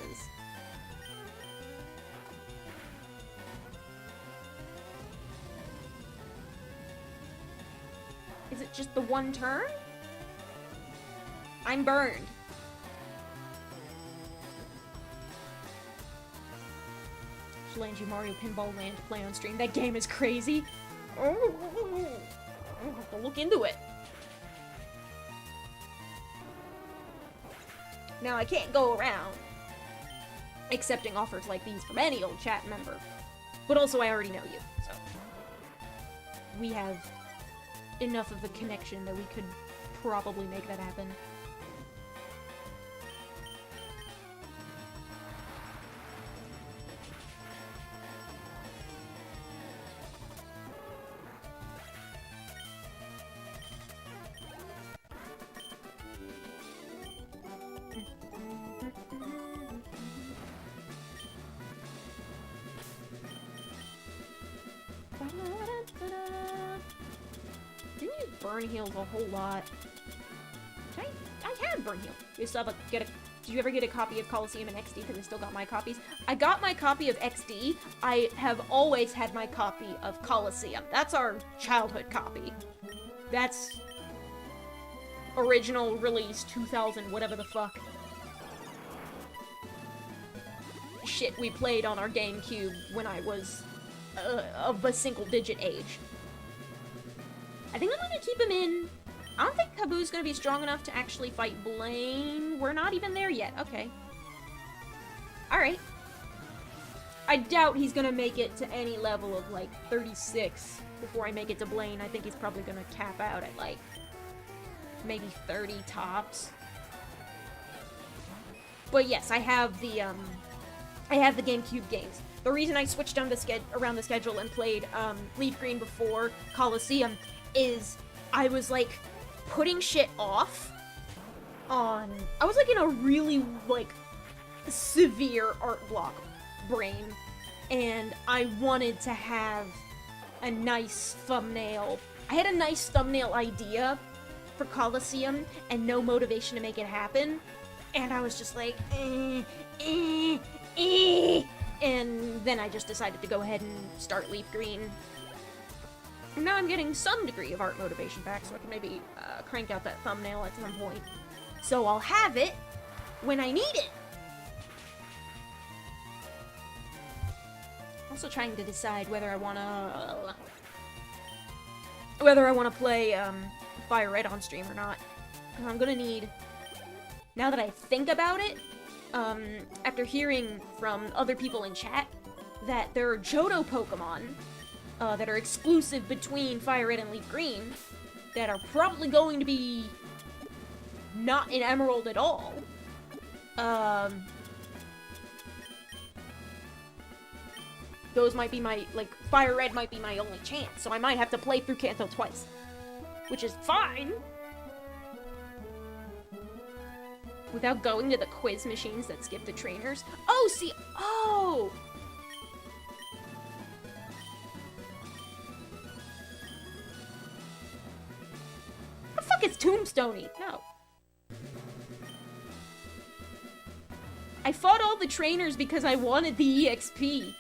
Is it just the one turn? I'm burned. Should land you Mario Pinball Land to play on stream. That game is crazy. Oh, I'll have to look into it. Now, I can't go around accepting offers like these from any old chat member. But also, I already know you, so. We have enough of a connection that we could probably make that happen. Burn heals a whole lot. I had burn heal. Just Did you ever get a copy of Coliseum and XD? Because I still got my copies. I got my copy of XD. I have always had my copy of Coliseum. That's our childhood copy. That's original release 2000, whatever the fuck. Shit we played on our GameCube when I was of a single-digit age. I think I'm gonna keep him in. I don't think Kaboo's gonna be strong enough to actually fight Blaine. We're not even there yet. Okay. Alright. I doubt he's gonna make it to any level of, like, 36 before I make it to Blaine. I think he's probably gonna cap out at, like, maybe 30 tops. But yes, I have the GameCube games. The reason I switched on around the schedule and played LeafGreen before Coliseum is I was, like, putting shit off on... I was, like, in a really, like, severe art block brain, and I wanted to have a nice thumbnail. I had a nice thumbnail idea for Coliseum and no motivation to make it happen, and I was just like, and then I just decided to go ahead and start LeafGreen. And now I'm getting some degree of art motivation back, so I can maybe crank out that thumbnail at some point. So I'll have it when I need it. Also trying to decide whether I wanna play Fire Red on stream or not. I'm gonna need, now that I think about it, after hearing from other people in chat that there are Johto Pokemon that are exclusive between Fire Red and LeafGreen that are probably going to be not in Emerald at all. Those might be my, like, Fire Red might be my only chance, so I might have to play through Kanto twice. Which is fine! Without going to the quiz machines that skip the trainers. Oh, see, oh! The fuck is Tombstoney? No. I fought all the trainers because I wanted the EXP.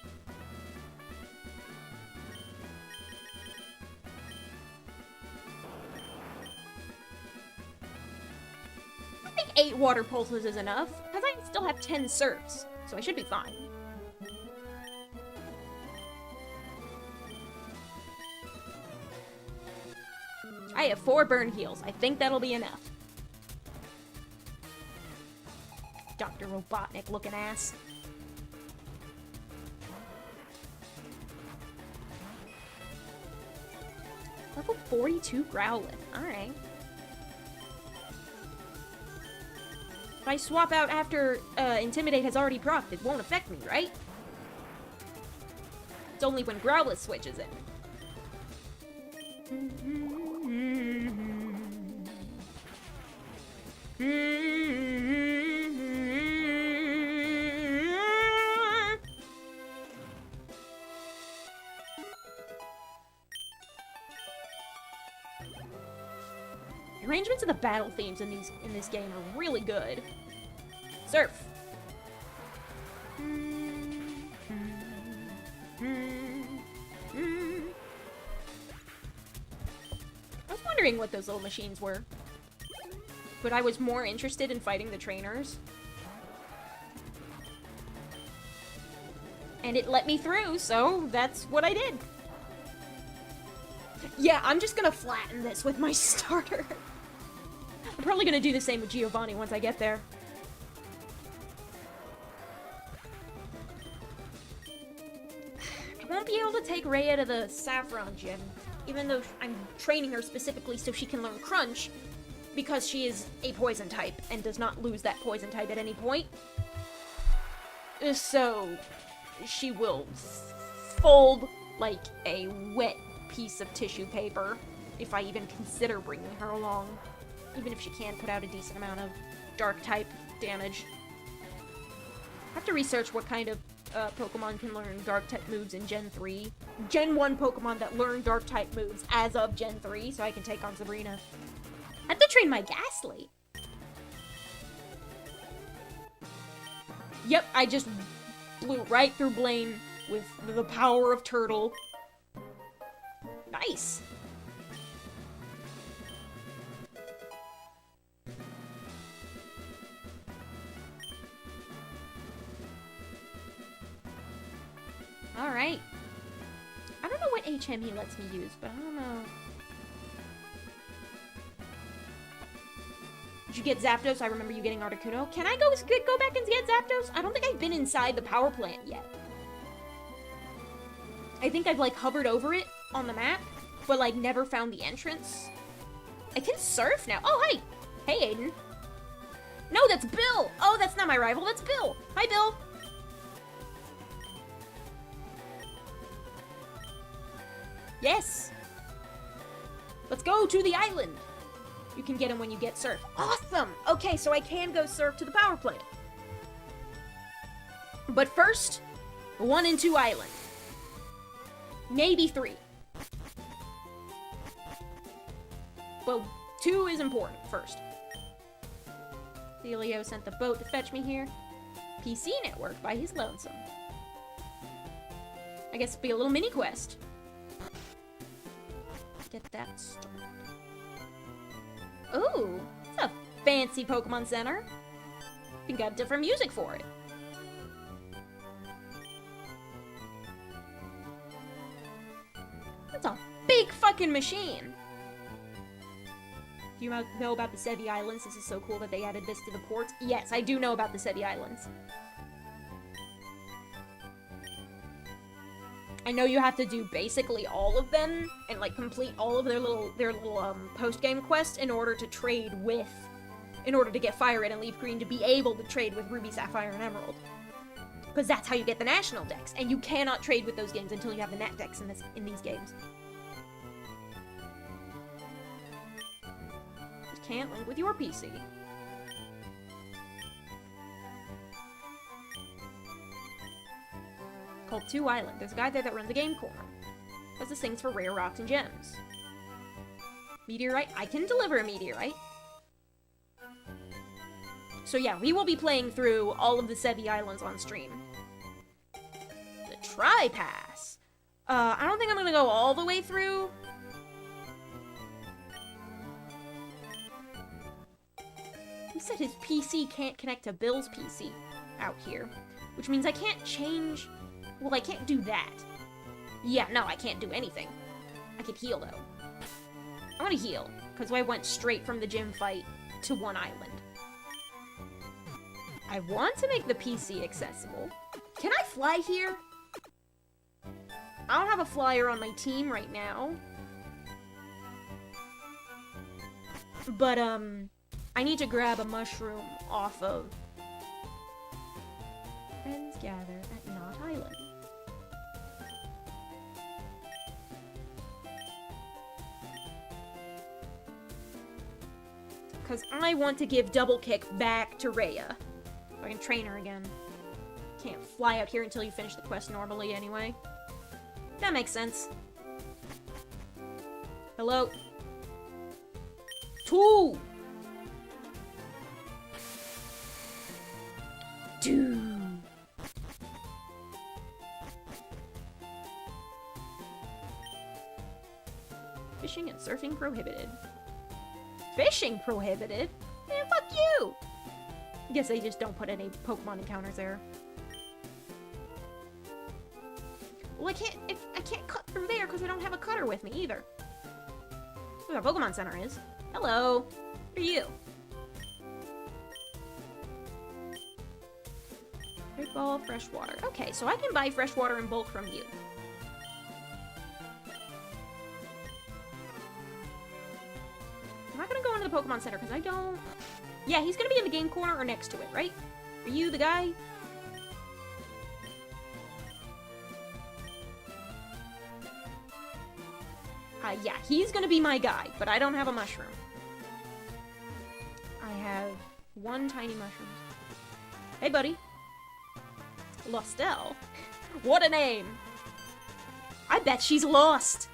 I think 8 water pulses is enough, because I still have 10 serves, so I should be fine. I have 4 burn heals. I think that'll be enough. Dr. Robotnik looking ass. Level 42 Growlithe. Alright. If I swap out after Intimidate has already procced, it won't affect me, right? It's only when Growlithe switches in. The arrangements of the battle themes in this game are really good. Surf. I was wondering what those little machines were, but I was more interested in fighting the trainers. And it let me through, so that's what I did. Yeah, I'm just gonna flatten this with my starter. I'm probably gonna do the same with Giovanni once I get there. I won't be able to take Rhea to the Saffron gym, even though I'm training her specifically so she can learn Crunch, because she is a poison type and does not lose that poison type at any point. So she will fold like a wet piece of tissue paper if I even consider bringing her along, even if she can put out a decent amount of dark type damage. I have to research what kind of Pokemon can learn dark type moves in Gen 3. Gen 1 Pokemon that learn dark type moves as of Gen 3, so I can take on Sabrina. I have to train my Ghastly. Yep, I just blew right through Blaine with the power of Turtle. Nice. Alright. I don't know what HM he lets me use, but I don't know. Did you get Zapdos? I remember you getting Articuno. Can I go back and get Zapdos? I don't think I've been inside the power plant yet. I think I've, like, hovered over it on the map, but, like, never found the entrance. I can surf now. Oh, hi! Hey, Aiden. No, that's Bill! Oh, that's not my rival, that's Bill! Hi, Bill! Yes! Let's go to the island! You can get him when you get surf. Awesome! Okay, so I can go surf to the power plant. But first, 1 and 2 island. Maybe 3. Well, 2 is important first. Celio sent the boat to fetch me here. PC network by his lonesome. I guess it'll be a little mini quest. Get that started. Ooh, it's a fancy Pokemon Center. You got different music for it. That's a big fucking machine. Do you know about the Sevi Islands? This is so cool that they added this to the ports. Yes, I do know about the Sevi Islands. I know you have to do basically all of them and like complete all of their little post-game quests in order to get Fire Red and LeafGreen to be able to trade with Ruby, Sapphire, and Emerald. Because that's how you get the national decks, and you cannot trade with those games until you have the nat decks in these games. Just can't link with your PC. Called 2 Island. There's a guy there that runs the game corner. Does this things for rare rocks and gems. Meteorite? I can deliver a meteorite. So yeah, we will be playing through all of the Sevi Islands on stream. The Tri-Pass. I don't think I'm gonna go all the way through. He said his PC can't connect to Bill's PC out here, which means I can't change. Well, I can't do that. Yeah, no, I can't do anything. I can heal, though. I'm gonna heal, because I went straight from the gym fight to 1 island. I want to make the PC accessible. Can I fly here? I don't have a flyer on my team right now. But, I need to grab a mushroom off of Friends Gather at Knot Island. Because I want to give Double Kick back to Rhea. So I can train her again. Can't fly out here until you finish the quest normally anyway. That makes sense. Hello? 2! 2! Fishing and surfing prohibited. Fishing prohibited? Man, fuck you! I guess they just don't put any Pokemon encounters there. Well, I can't cut through there because I don't have a cutter with me either. Where our Pokemon Center is. Hello. Who are you? Great Ball, fresh water. Okay, so I can buy fresh water in bulk from you. I'm not gonna go into the Pokemon Center because I don't... Yeah, he's gonna be in the game corner or next to it, right? Are you the guy? Yeah, he's gonna be my guy, but I don't have a mushroom. I have 1 tiny mushroom. Hey, buddy. Lostel? What a name! I bet she's lost!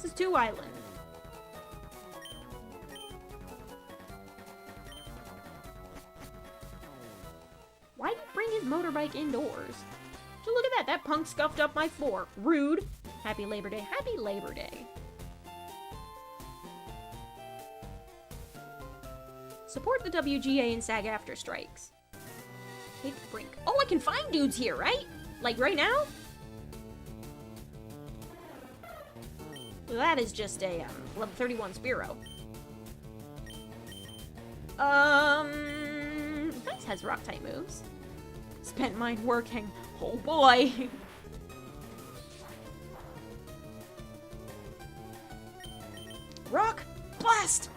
This is 2 Island. Why'd he bring his motorbike indoors? So look at that. That punk scuffed up my floor. Rude. Happy Labor Day. Happy Labor Day. Support the WGA and SAG after strikes. Take the brink. Oh, I can find dudes here, right? Like right now? Well, that is just a level 31 Spearow. Nice has rock type moves. Spent mine working. Oh boy. Rock blast.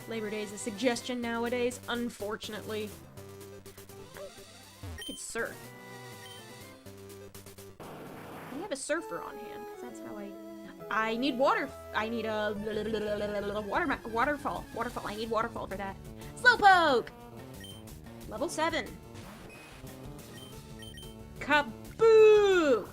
Labor Day is a suggestion nowadays, unfortunately. I could surf. I have a surfer on hand, because that's how I need water. I need a waterfall. Waterfall. I need waterfall for that. Slowpoke! Level 7. Kaboo!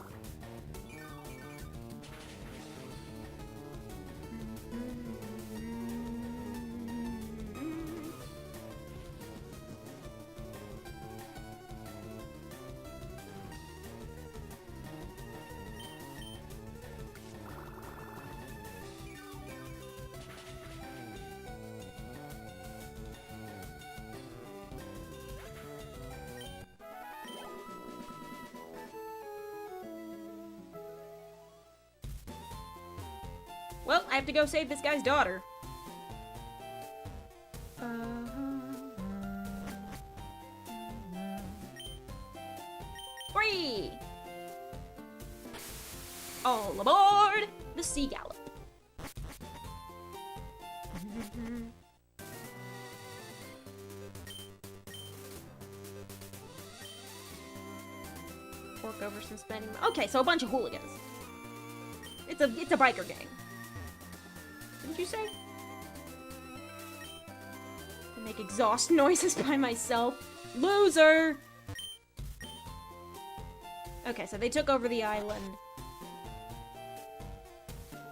Well, I have to go save this guy's daughter. Free! All aboard the Sea Gallop. Fork over some spending. Okay, so a bunch of hooligans. It's a biker gang. What did you say? I make exhaust noises by myself. Loser! Okay, so they took over the island.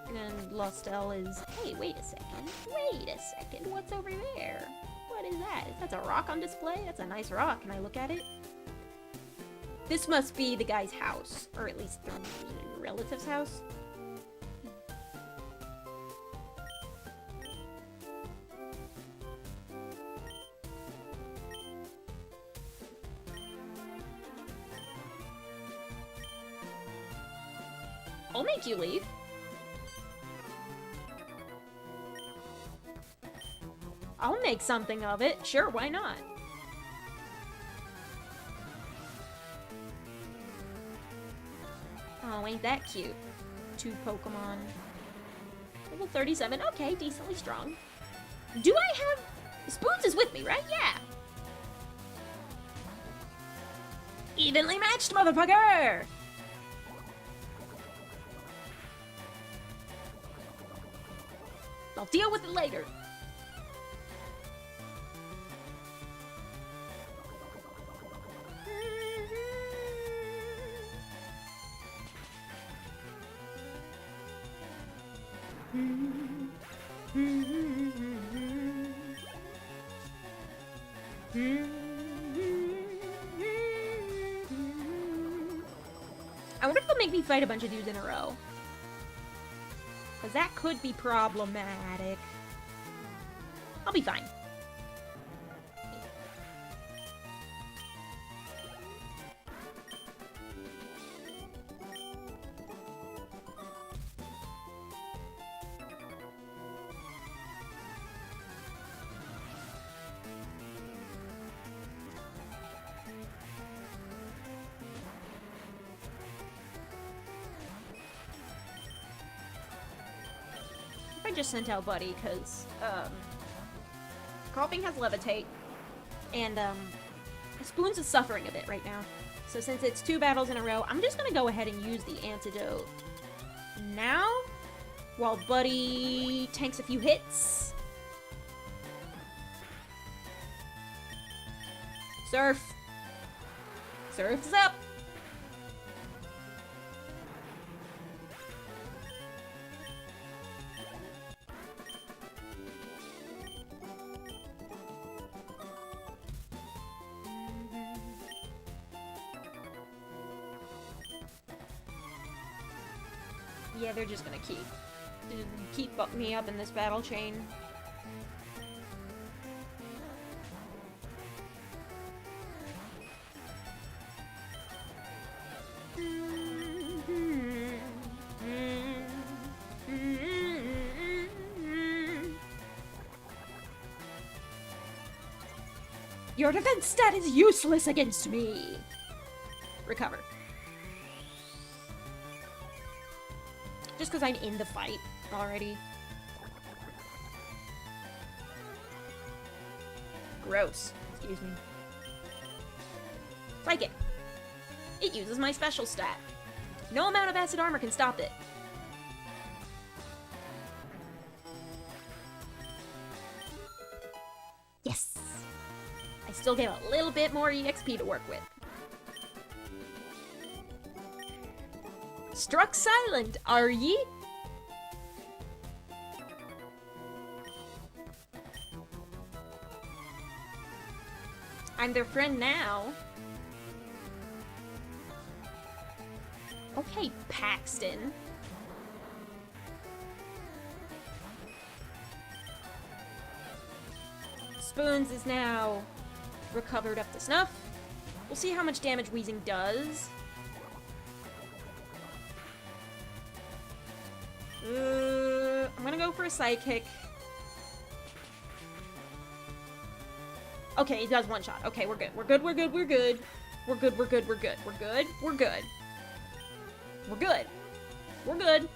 And Lostel is... Hey, wait a second. Wait a second. What's over there? What is that? That's a rock on display? That's a nice rock. Can I look at it? This must be the guy's house. Or at least the relative's house. I'll make you leave. I'll make something of it. Sure, why not? Oh, ain't that cute. 2 Pokemon. Level 37. Okay, decently strong. Do I have... Spoons is with me, right? Yeah. Evenly matched, motherfucker! I'll deal with it later. I wonder if they'll make me fight a bunch of dudes in a row. Because that could be problematic. I'll be fine. I just sent out Buddy because Coughing has Levitate, and Spoons is suffering a bit right now. So since it's 2 battles in a row, I'm just gonna go ahead and use the antidote now, while Buddy tanks a few hits. Surf! Surf's up! Yeah, they're just gonna keep me up in this battle chain. Your defense stat is useless against me. Recover. Just because I'm in the fight already. Gross. Excuse me. Psychic. It uses my special stat. No amount of acid armor can stop it. Yes! I still get a little bit more EXP to work with. Struck silent, are ye? I'm their friend now. Okay, Paxton. Spoons is now recovered up to snuff. We'll see how much damage Wheezing does. I'm gonna go for a Psychic. Okay, it does one shot. Okay, we're good. We're good, we're good, we're good. We're good, we're good, we're good. We're good, we're good. We're good. We're good.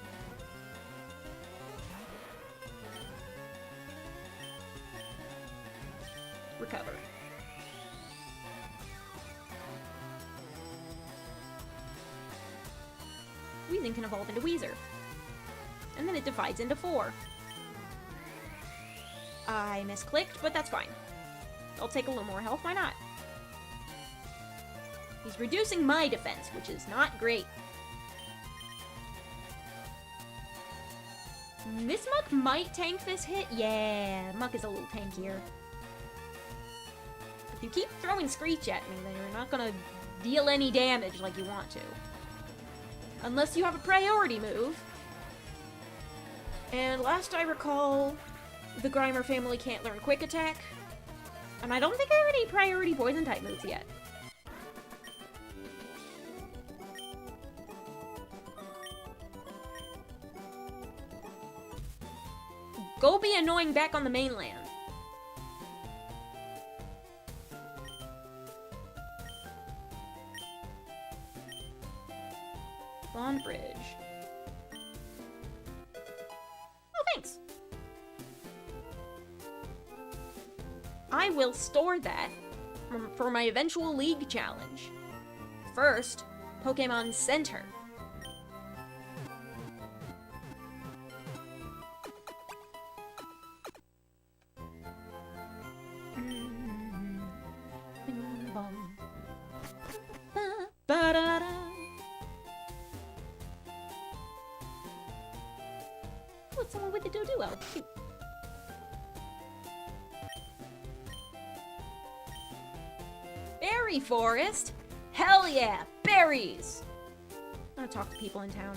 Recover. Wheezing can evolve into Weezer. And then it divides into 4. I misclicked, but that's fine. I'll take a little more health, why not? He's reducing my defense, which is not great. This Muck might tank this hit. Yeah, Muck is a little tankier. If you keep throwing Screech at me, then you're not gonna deal any damage like you want to. Unless you have a priority move. And last I recall, the Grimer family can't learn Quick Attack. And I don't think I have any priority Poison type moves yet. Go be annoying back on the mainland. Bond Bridge. Oh, thanks. I will store that for my eventual league challenge. First, Pokémon Center. What's someone with the do-do-o? Cute. Berry forest? Hell yeah! Berries! I'm gonna talk to people in town.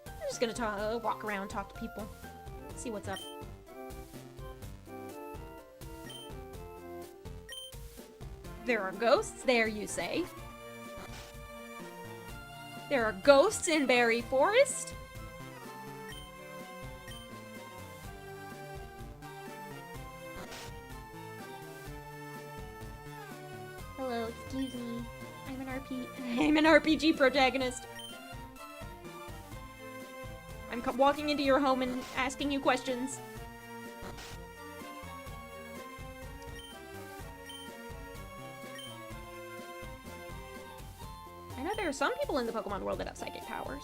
I'm just gonna walk around, talk to people. See what's up. There are ghosts there, you say? There are ghosts in Berry Forest? Hello, excuse me. I'm an RPG protagonist. I'm walking into your home and asking you questions. I know there are some people in the Pokemon world that have psychic powers.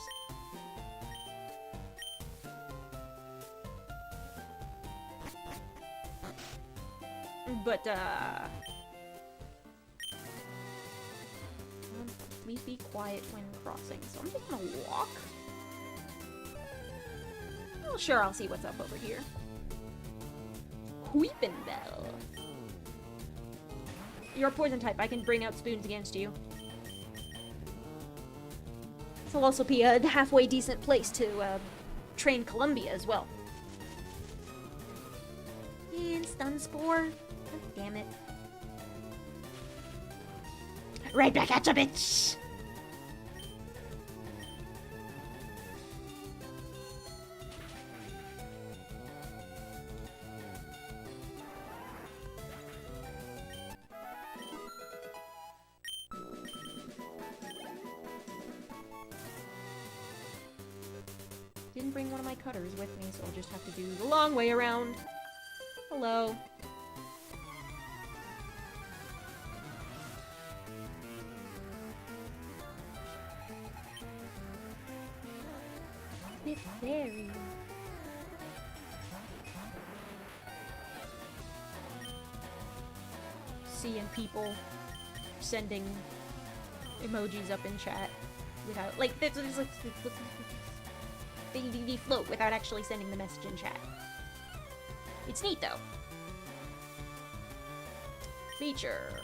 But, please be quiet when crossing. So I'm just gonna walk. Well, sure, I'll see what's up over here. Weepin' Bell. You're a poison type. I can bring out spoons against you. This will also be a halfway decent place to train Columbia as well. And stun spore. God damn it. Right back at you, bitch! Didn't bring one of my cutters with me, so I'll just have to do the long way around. Hello. Miss Fairy. Seeing people sending emojis up in chat without, like, they float without actually sending the message in chat. It's neat, though. Feature.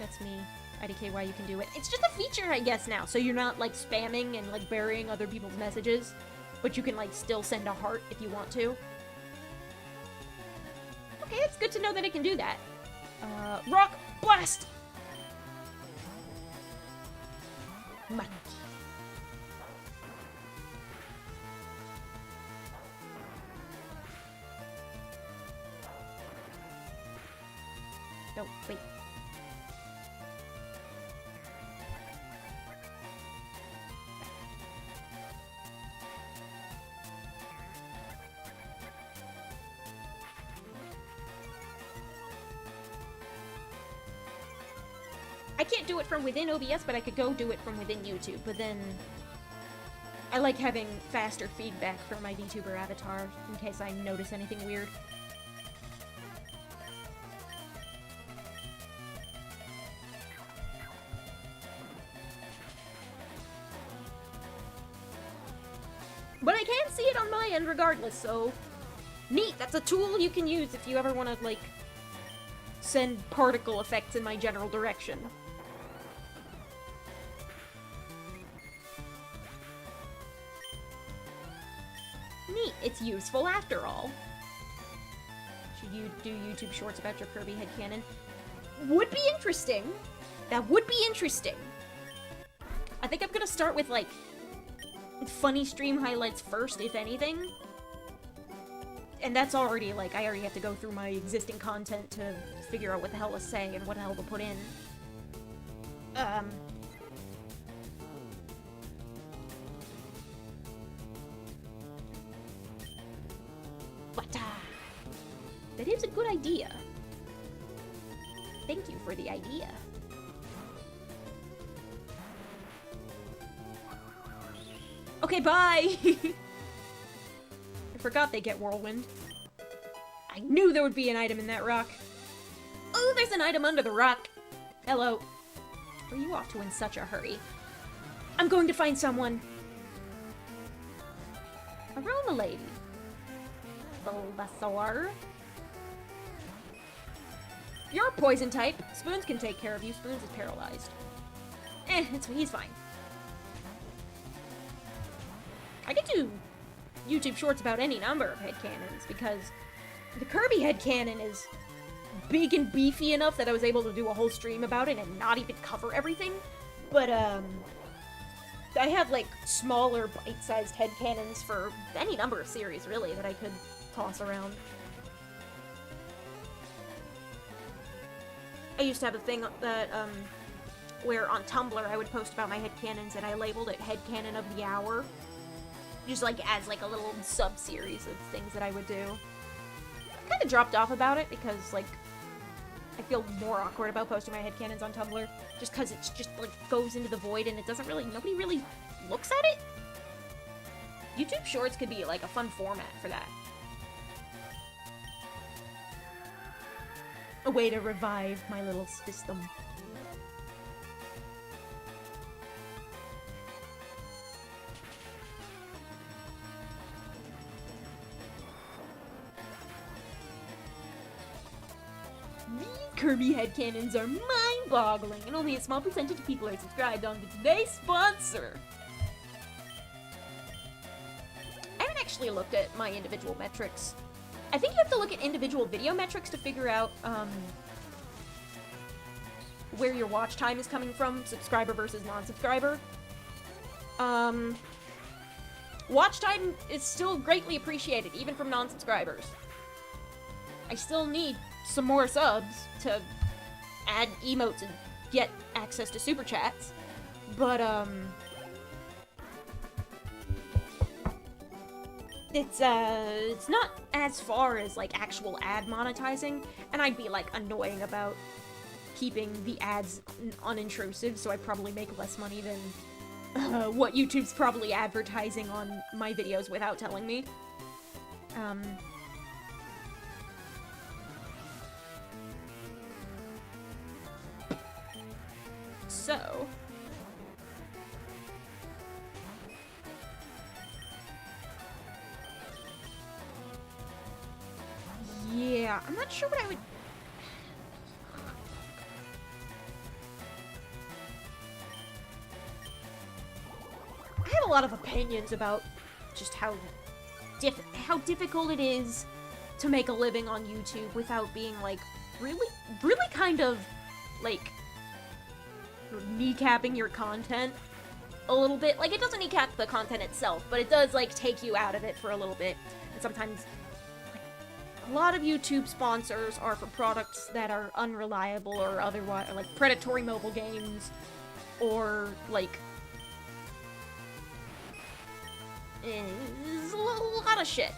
That's me. IDKY, you can do it. It's just a feature, I guess, now, so you're not, like, spamming and, like, burying other people's messages, but you can, like, still send a heart if you want to. Okay, it's good to know that it can do that. Rock Blast! Monkey. No, wait. I can't do it from within OBS, but I could go do it from within YouTube, but then I like having faster feedback from my VTuber avatar in case I notice anything weird. But I can see it on my end regardless, so neat! That's a tool you can use if you ever want to, like, send particle effects in my general direction. Neat! It's useful after all. Should you do YouTube shorts about your Kirby headcanon? Would be interesting. That would be interesting. I think I'm gonna start with, like, funny stream highlights first, if anything. And that's already, like, I already have to go through my existing content to figure out what the hell to say and what the hell to put in. But, that is a good idea. Thank you for the idea. Okay, bye! I forgot they get Whirlwind. I knew there would be an item in that rock. Oh, there's an item under the rock. Hello. Where are you off to in such a hurry? I'm going to find someone. Aroma lady. Bulbasaur. You're a poison type. Spoons can take care of you. Spoons is paralyzed. He's fine. I could do YouTube shorts about any number of headcanons, because the Kirby headcanon is big and beefy enough that I was able to do a whole stream about it and not even cover everything. But, I have, like, smaller, bite-sized headcanons for any number of series, really, that I could toss around. I used to have a thing that, where on Tumblr I would post about my headcanons, and I labeled it Headcanon of the Hour. Just, like, as, like, a little sub-series of things that I would do. I kind of dropped off about it because, like, I feel more awkward about posting my headcanons on Tumblr. Just because it's just, like, goes into the void and it doesn't really, nobody really looks at it. YouTube Shorts could be, like, a fun format for that. a way to revive my little system. Kirby headcanons are mind-boggling, and only a small percentage of people are subscribed on to today's sponsor. I haven't actually looked at my individual metrics. I think you have to look at individual video metrics to figure out, where your watch time is coming from, subscriber versus non-subscriber. Watch time is still greatly appreciated, even from non-subscribers. I still need some more subs to add emotes and get access to super chats, but it's not as far as like actual ad monetizing, and I'd be like annoying about keeping the ads unintrusive, so I probably make less money than what YouTube's probably advertising on my videos without telling me. So, yeah, I'm not sure what I would... I have a lot of opinions about just how difficult it is to make a living on YouTube without being, like, really kind of, like, kneecapping your content a little bit. Like, it doesn't kneecap the content itself, but it does, like, take you out of it for a little bit. And sometimes, like, a lot of YouTube sponsors are for products that are unreliable or otherwise, like, predatory mobile games, or, like, a lot of shit.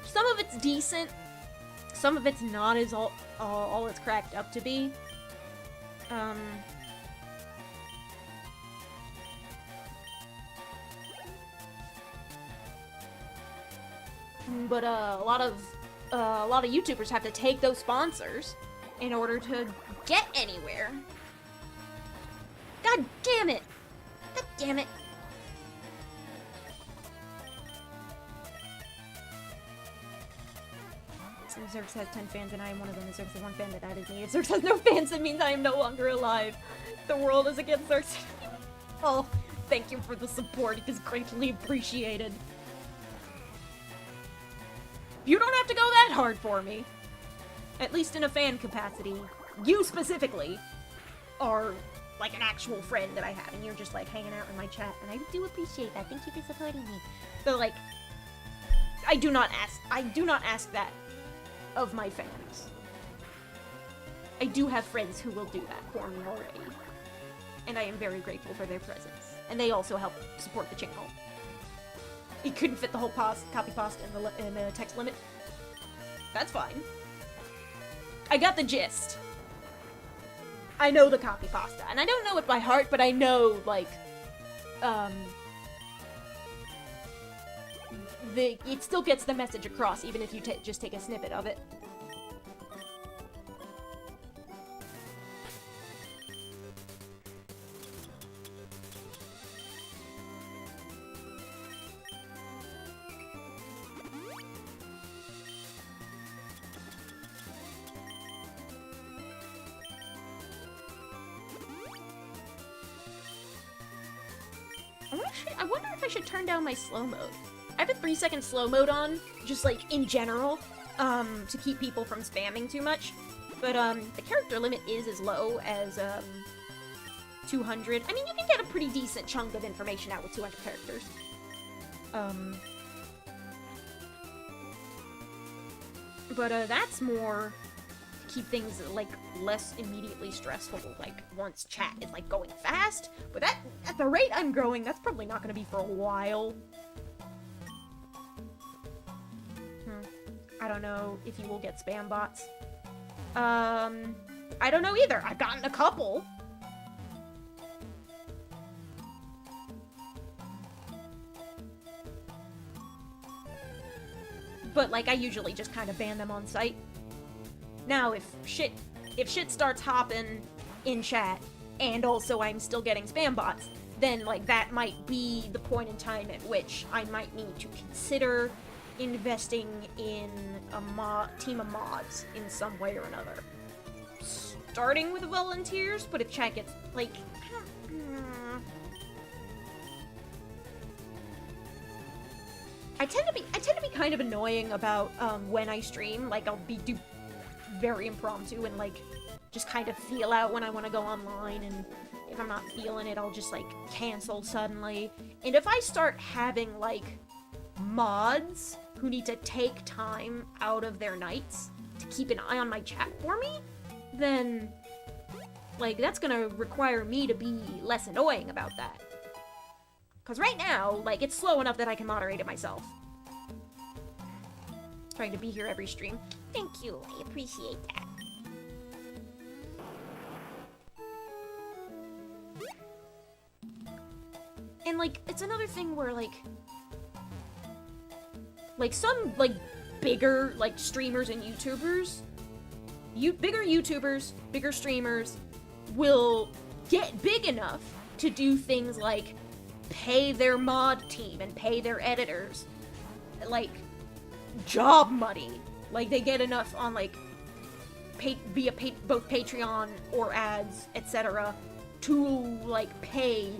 Some of it's decent, some of it's not as all it's cracked up to be. But a lot of YouTubers have to take those sponsors in order to get anywhere. God damn it! God damn it! Xerx has 10 fans and I am one of them. Xerx has 1 fan that added me. If Xerx has no fans, it means I am no longer alive. The world is against Xerx. Oh, thank you for the support. It is greatly appreciated. You don't have to go that hard for me. At least in a fan capacity. You specifically are like an actual friend that I have, and you're just like hanging out in my chat, and I do appreciate that. Thank you for supporting me. But like, I do not ask that of my fans. I do have friends who will do that for me already. And I am very grateful for their presence. And they also help support the channel. It couldn't fit the whole copy pasta in the text limit. That's fine. I got the gist. I know the copy pasta. And I don't know it by heart, but I know, like, it still gets the message across, even if you just take a snippet of it. I wonder if I should turn down my slow mode. I have a 3-second slow mode on, just like in general, to keep people from spamming too much. But the character limit is as low as 200. I mean, you can get a pretty decent chunk of information out with 200 characters. But that's more to keep things like less immediately stressful, like once chat is like going fast. But that, at the rate I'm growing, that's probably not going to be for a while. I don't know if you will get spam bots. I don't know either. I've gotten a couple. But, like, I usually just kind of ban them on site. Now, if shit starts hopping in chat, and also I'm still getting spam bots, then, like, that might be the point in time at which I might need to consider investing in a team of mods in some way or another. Starting with volunteers, but if chat gets, like... I tend to be kind of annoying about, when I stream. Like, I'll do very impromptu and, like, just kind of feel out when I want to go online, and if I'm not feeling it, I'll just, like, cancel suddenly. And if I start having, like, mods who need to take time out of their nights to keep an eye on my chat for me, then, like, that's gonna require me to be less annoying about that. Because right now, like, it's slow enough that I can moderate it myself. Trying to be here every stream. Thank you, I appreciate that. And, like, it's another thing where, like, some, like, bigger, like, streamers and YouTubers, bigger streamers will get big enough to do things like pay their mod team and pay their editors, like, job money. Like, they get enough on, like, via both Patreon or ads, etc., to, like, pay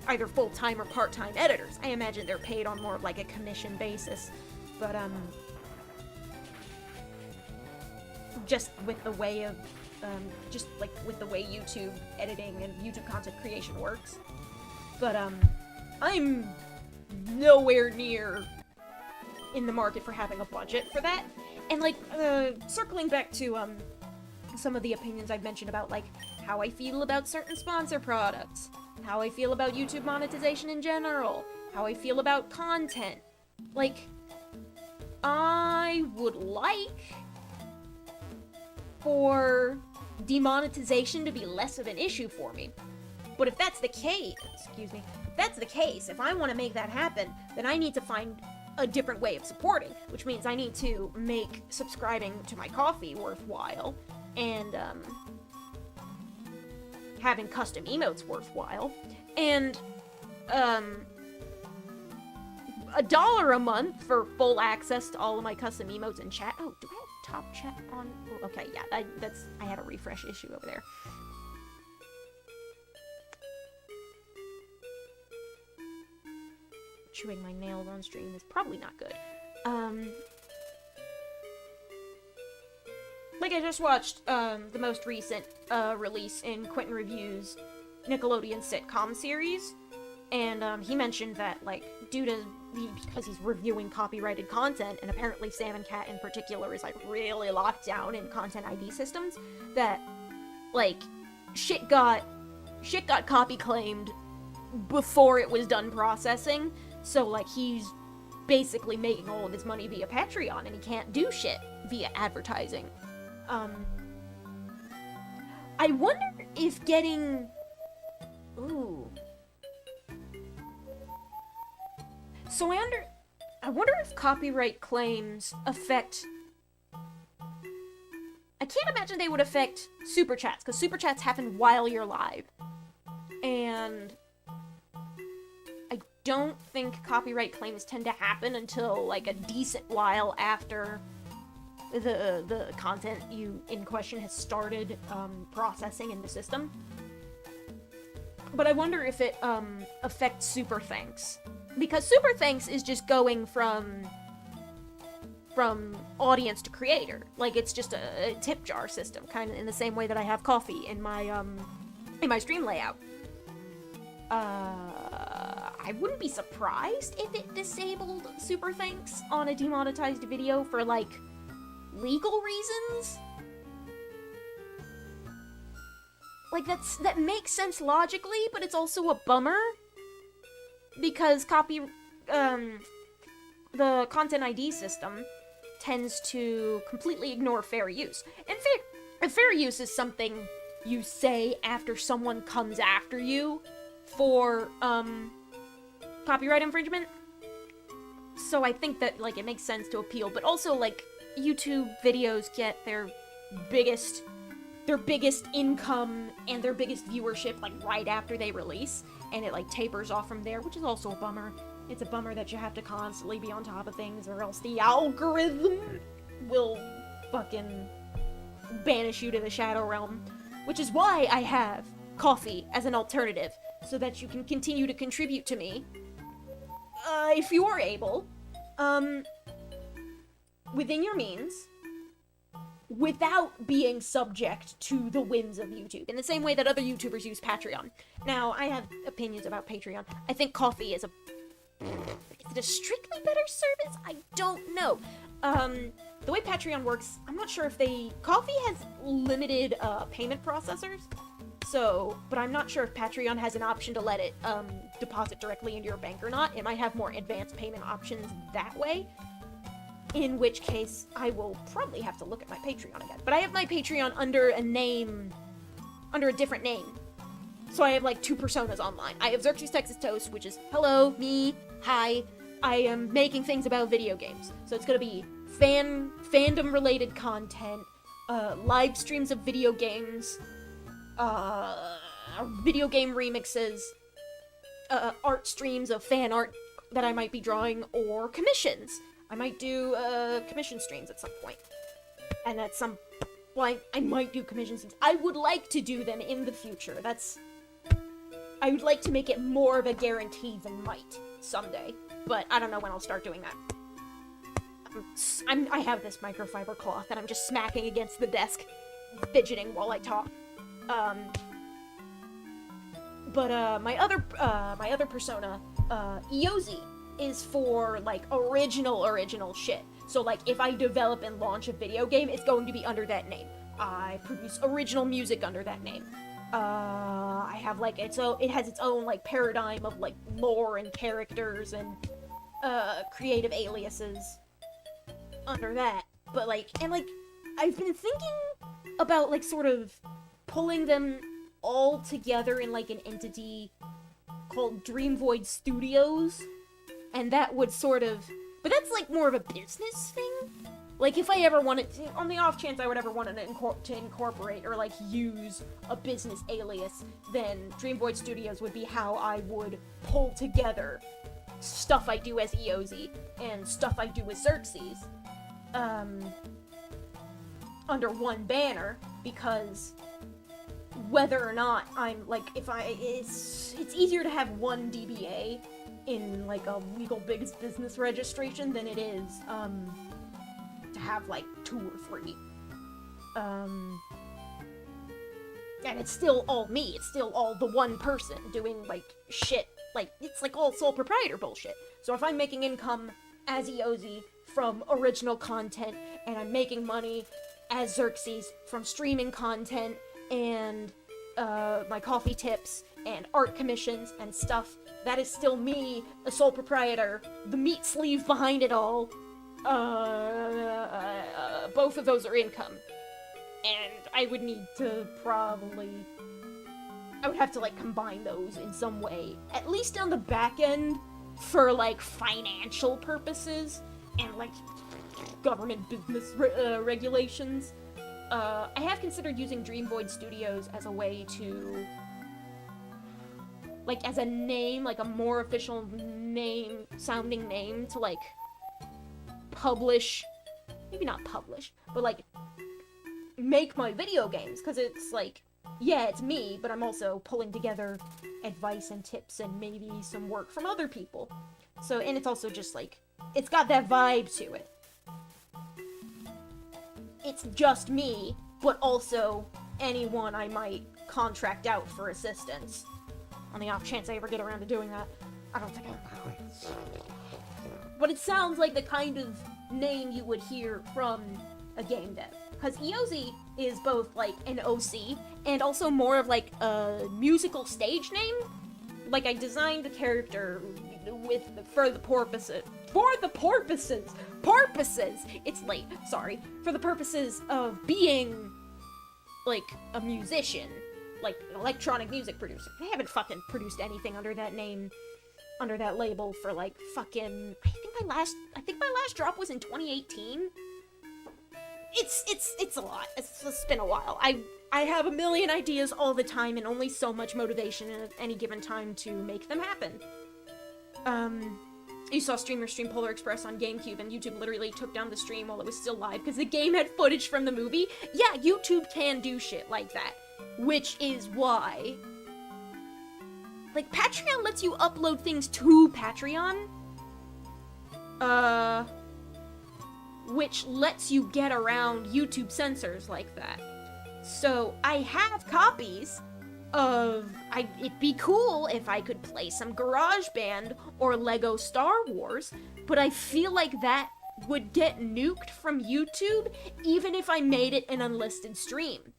either full-time or part-time editors. I imagine they're paid on more of, like, a commission basis, but, just with the way of, with the way YouTube editing and YouTube content creation works. But, I'm nowhere near in the market for having a budget for that. And, like, circling back to, some of the opinions I've mentioned about, like, how I feel about certain sponsor products, how I feel about YouTube monetization in general, how I feel about content. Like, I would like for demonetization to be less of an issue for me. But if that's the case, if I want to make that happen, then I need to find a different way of supporting, which means I need to make subscribing to my coffee worthwhile, and, having custom emotes worthwhile, and, $1 a month for full access to all of my custom emotes and chat. Oh, do I have top chat on? Oh, okay, yeah, I had a refresh issue over there. Chewing my nails on stream is probably not good. Like, I just watched, the most recent, release in Quentin Review's Nickelodeon sitcom series, and, he mentioned that, like, because he's reviewing copyrighted content, and apparently Sam and Cat in particular is, like, really locked down in content ID systems, that, like, shit got copy claimed before it was done processing. So, like, he's basically making all of his money via Patreon, and he can't do shit via advertising. I wonder if getting... Ooh. So I wonder if copyright claims affect... I can't imagine they would affect super chats, because super chats happen while you're live. And... I don't think copyright claims tend to happen until, like, a decent while after the content in question has started, processing in the system. But I wonder if it, affects super thanks. Because super thanks is just going from audience to creator. Like, it's just a tip jar system, kind of in the same way that I have coffee in my stream layout. I wouldn't be surprised if it disabled super thanks on a demonetized video for, like, legal reasons. Like, that makes sense logically, but it's also a bummer. Because the content ID system tends to completely ignore fair use. And fair use is something you say after someone comes after you for, copyright infringement. So I think that, like, it makes sense to appeal, but also, like, YouTube videos get their their biggest income and their biggest viewership, like, right after they release, and it, like, tapers off from there, which is also a bummer. It's a bummer that you have to constantly be on top of things, or else the algorithm will fucking banish you to the Shadow Realm, which is why I have coffee as an alternative, so that you can continue to contribute to me, if you are able, within your means, without being subject to the whims of YouTube, in the same way that other YouTubers use Patreon. Now, I have opinions about Patreon. I think coffee is is it a strictly better service? I don't know. The way Patreon works, I'm not sure if coffee has limited, payment processors, but I'm not sure if Patreon has an option to let it, deposit directly into your bank or not. It might have more advanced payment options that way, in which case I will probably have to look at my Patreon again. But I have my Patreon under a different name. So I have, like, 2 personas online. I have Xerxes Texas Toast, which is, hello, me, hi, I am making things about video games. So it's gonna be fandom-related content, live streams of video games, video game remixes, art streams of fan art that I might be drawing, or commissions. I might do, commission streams at some point. And at some point, I might do commission streams. I would like to do them in the future. I would like to make it more of a guarantee than might someday, but I don't know when I'll start doing that. I have this microfiber cloth and I'm just smacking against the desk, fidgeting while I talk. My other persona, Eozy, is for, like, original shit. So, like, if I develop and launch a video game, it's going to be under that name. I produce original music under that name. I have, like, it has its own, like, paradigm of, like, lore and characters and, creative aliases under that. But, like, I've been thinking about, like, sort of pulling them all together in, like, an entity called Dream Void Studios, and that would sort of, but that's, like, more of a business thing. Like, if I ever wanted to, on the off chance I would ever want to incorporate or, like, use a business alias, then Dream Void Studios would be how I would pull together stuff I do as Eozy and stuff I do as Xerxes, under one banner, because whether or not I'm, like, it's easier to have one DBA in, like, a legal business registration than it is, to have, like, 2 or 3. And it's still all me. It's still all the one person doing, like, shit. Like, it's, like, all sole proprietor bullshit. So if I'm making income as Eozy from original content, and I'm making money as Xerxes from streaming content, and, my coffee tips, and art commissions, and stuff, that is still me, a sole proprietor, the meat sleeve behind it all. Both of those are income. And I would need to I would have to, like, combine those in some way, at least on the back end, for, like, financial purposes, and, like, government business regulations. I have considered using Dream Void Studios as a way to, like, as a name, like, a more official sounding name to, like, maybe not publish, but, like, make my video games, because it's, like, yeah, it's me, but I'm also pulling together advice and tips and maybe some work from other people. So, and it's also just, like, it's got that vibe to it. It's just me, but also anyone I might contract out for assistance. On the off chance I ever get around to doing that. I don't think I will. But it sounds like the kind of name you would hear from a game dev. Because Eozy is both, like, an OC, and also more of, like, a musical stage name. Like, I designed the character for the purposes, it's late, sorry, for the purposes of being, like, a musician, like, an electronic music producer. I haven't fucking produced anything under that name, under that label for, like, fucking, I think my last drop was in 2018. It's a lot. It's been a while. I have a million ideas all the time and only so much motivation at any given time to make them happen. You saw streamers stream Polar Express on GameCube, and YouTube literally took down the stream while it was still live because the game had footage from the movie. Yeah, YouTube can do shit like that. Which is why... Like, Patreon lets you upload things to Patreon. Which lets you get around YouTube censors like that. So, I have copies of... It'd be cool if I could play some GarageBand or Lego Star Wars, but I feel like that would get nuked from YouTube even if I made it an unlisted stream.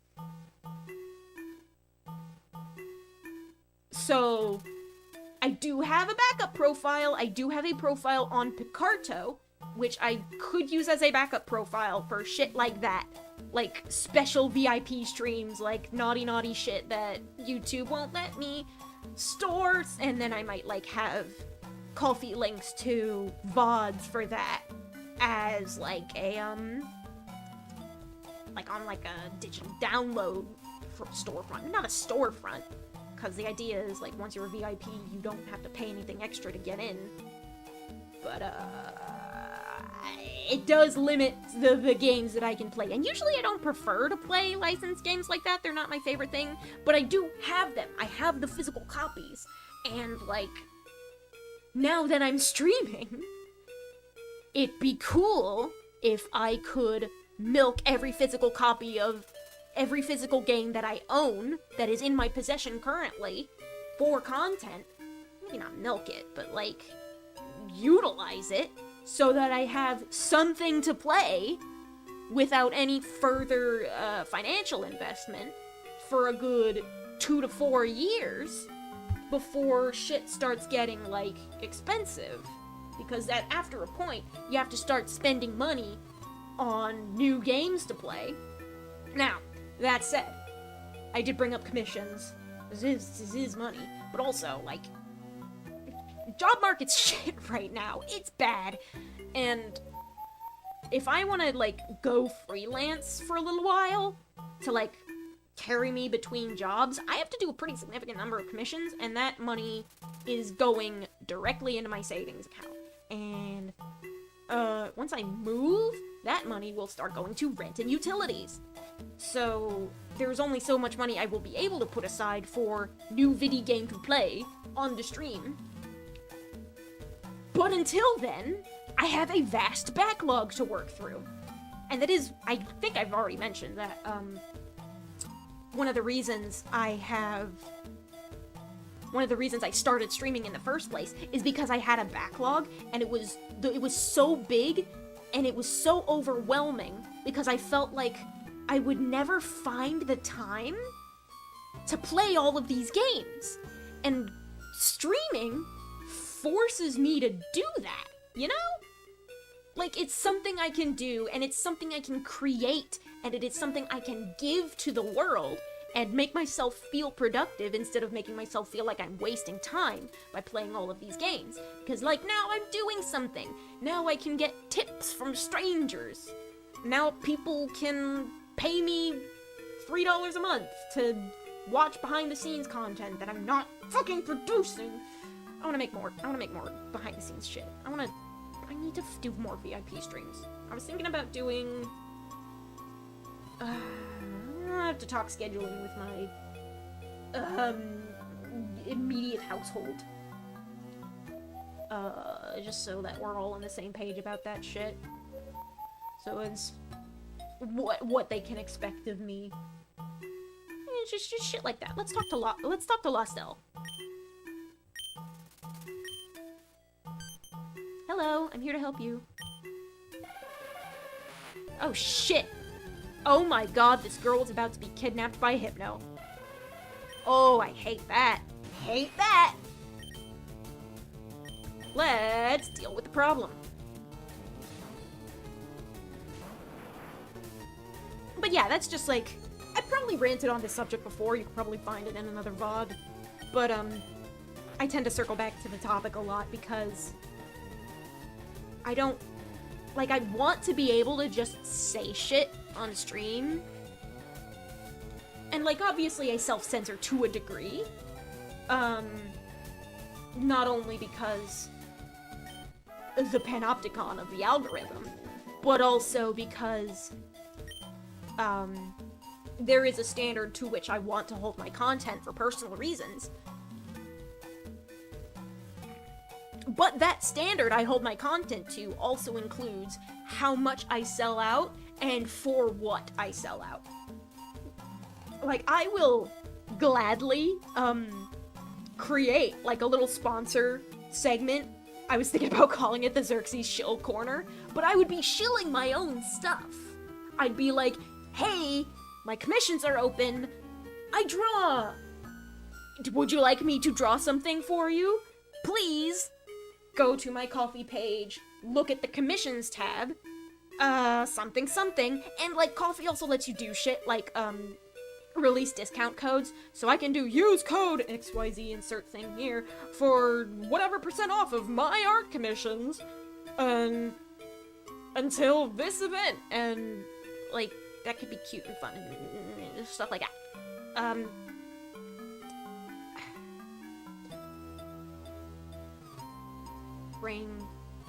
So, I do have a backup profile. I do have a profile on Picarto, which I could use as a backup profile for shit like that. Like, special VIP streams, like, naughty shit that YouTube won't let me store, and then I might, like, have Ko-fi links to VODs for that as, like, a, like, on, like, a digital download for storefront. Not a storefront, because the idea is, like, once you're a VIP, you don't have to pay anything extra to get in. But, it does limit the games that I can play. And usually I don't prefer to play licensed games like that. They're not my favorite thing. But I do have them. I have the physical copies. And, like, now that I'm streaming, it'd be cool if I could milk every physical copy of every physical game that I own, that is in my possession currently, for content. Maybe not milk it, but, like, utilize it. So that I have something to play without any further financial investment for a good 2 to 4 years before shit starts getting, like, expensive. Because after a point, you have to start spending money on new games to play. Now, that said, I did bring up commissions. This is money. But also, like, job market's shit right now. It's bad. And if I want to, like, go freelance for a little while to, like, carry me between jobs, I have to do a pretty significant number of commissions, and that money is going directly into my savings account. And, once I move, that money will start going to rent and utilities. So, there's only so much money I will be able to put aside for new video game to play on the stream. But until then, I have a vast backlog to work through. And that is, I think I've already mentioned that, one of the reasons I started streaming in the first place is because I had a backlog, and it was so big, and it was so overwhelming, because I felt like I would never find the time to play all of these games. And streaming forces me to do that, you know? Like, it's something I can do, and it's something I can create, and it is something I can give to the world, and make myself feel productive instead of making myself feel like I'm wasting time by playing all of these games. Because, like, now I'm doing something. Now I can get tips from strangers. Now people can pay me $3 a month to watch behind-the-scenes content that I'm not fucking producing. I want to make more behind-the-scenes shit. I need to do more VIP streams. I was thinking about doing... I have to talk scheduling with my, immediate household. Just so that we're all on the same page about that shit. So it's... what they can expect of me. It's just shit like that. Let's talk to Lostel. Hello, I'm here to help you. Oh shit! Oh my god, this girl was about to be kidnapped by Hypno. Oh, I hate that. Hate that! Let's deal with the problem. But yeah, that's just like... I probably ranted on this subject before, you could probably find it in another VOD. But, I tend to circle back to the topic a lot because... I don't like, I want to be able to just say shit on stream. And, like, obviously I self-censor to a degree. Not only because the panopticon of the algorithm, but also because, there is a standard to which I want to hold my content for personal reasons. But that standard I hold my content to also includes how much I sell out and for what I sell out. Like, I will gladly, create, like, a little sponsor segment. I was thinking about calling it the Xerxes Shill Corner, but I would be shilling my own stuff. I'd be like, hey, my commissions are open. I draw. Would you like me to draw something for you? Please go to my Ko-fi page, look at the commissions tab, something something, and, like, Ko-fi also lets you do shit like, release discount codes, so I can do use code XYZ insert thing here for whatever % off of my art commissions, until this event, and, like, that could be cute and fun and stuff like that. Brain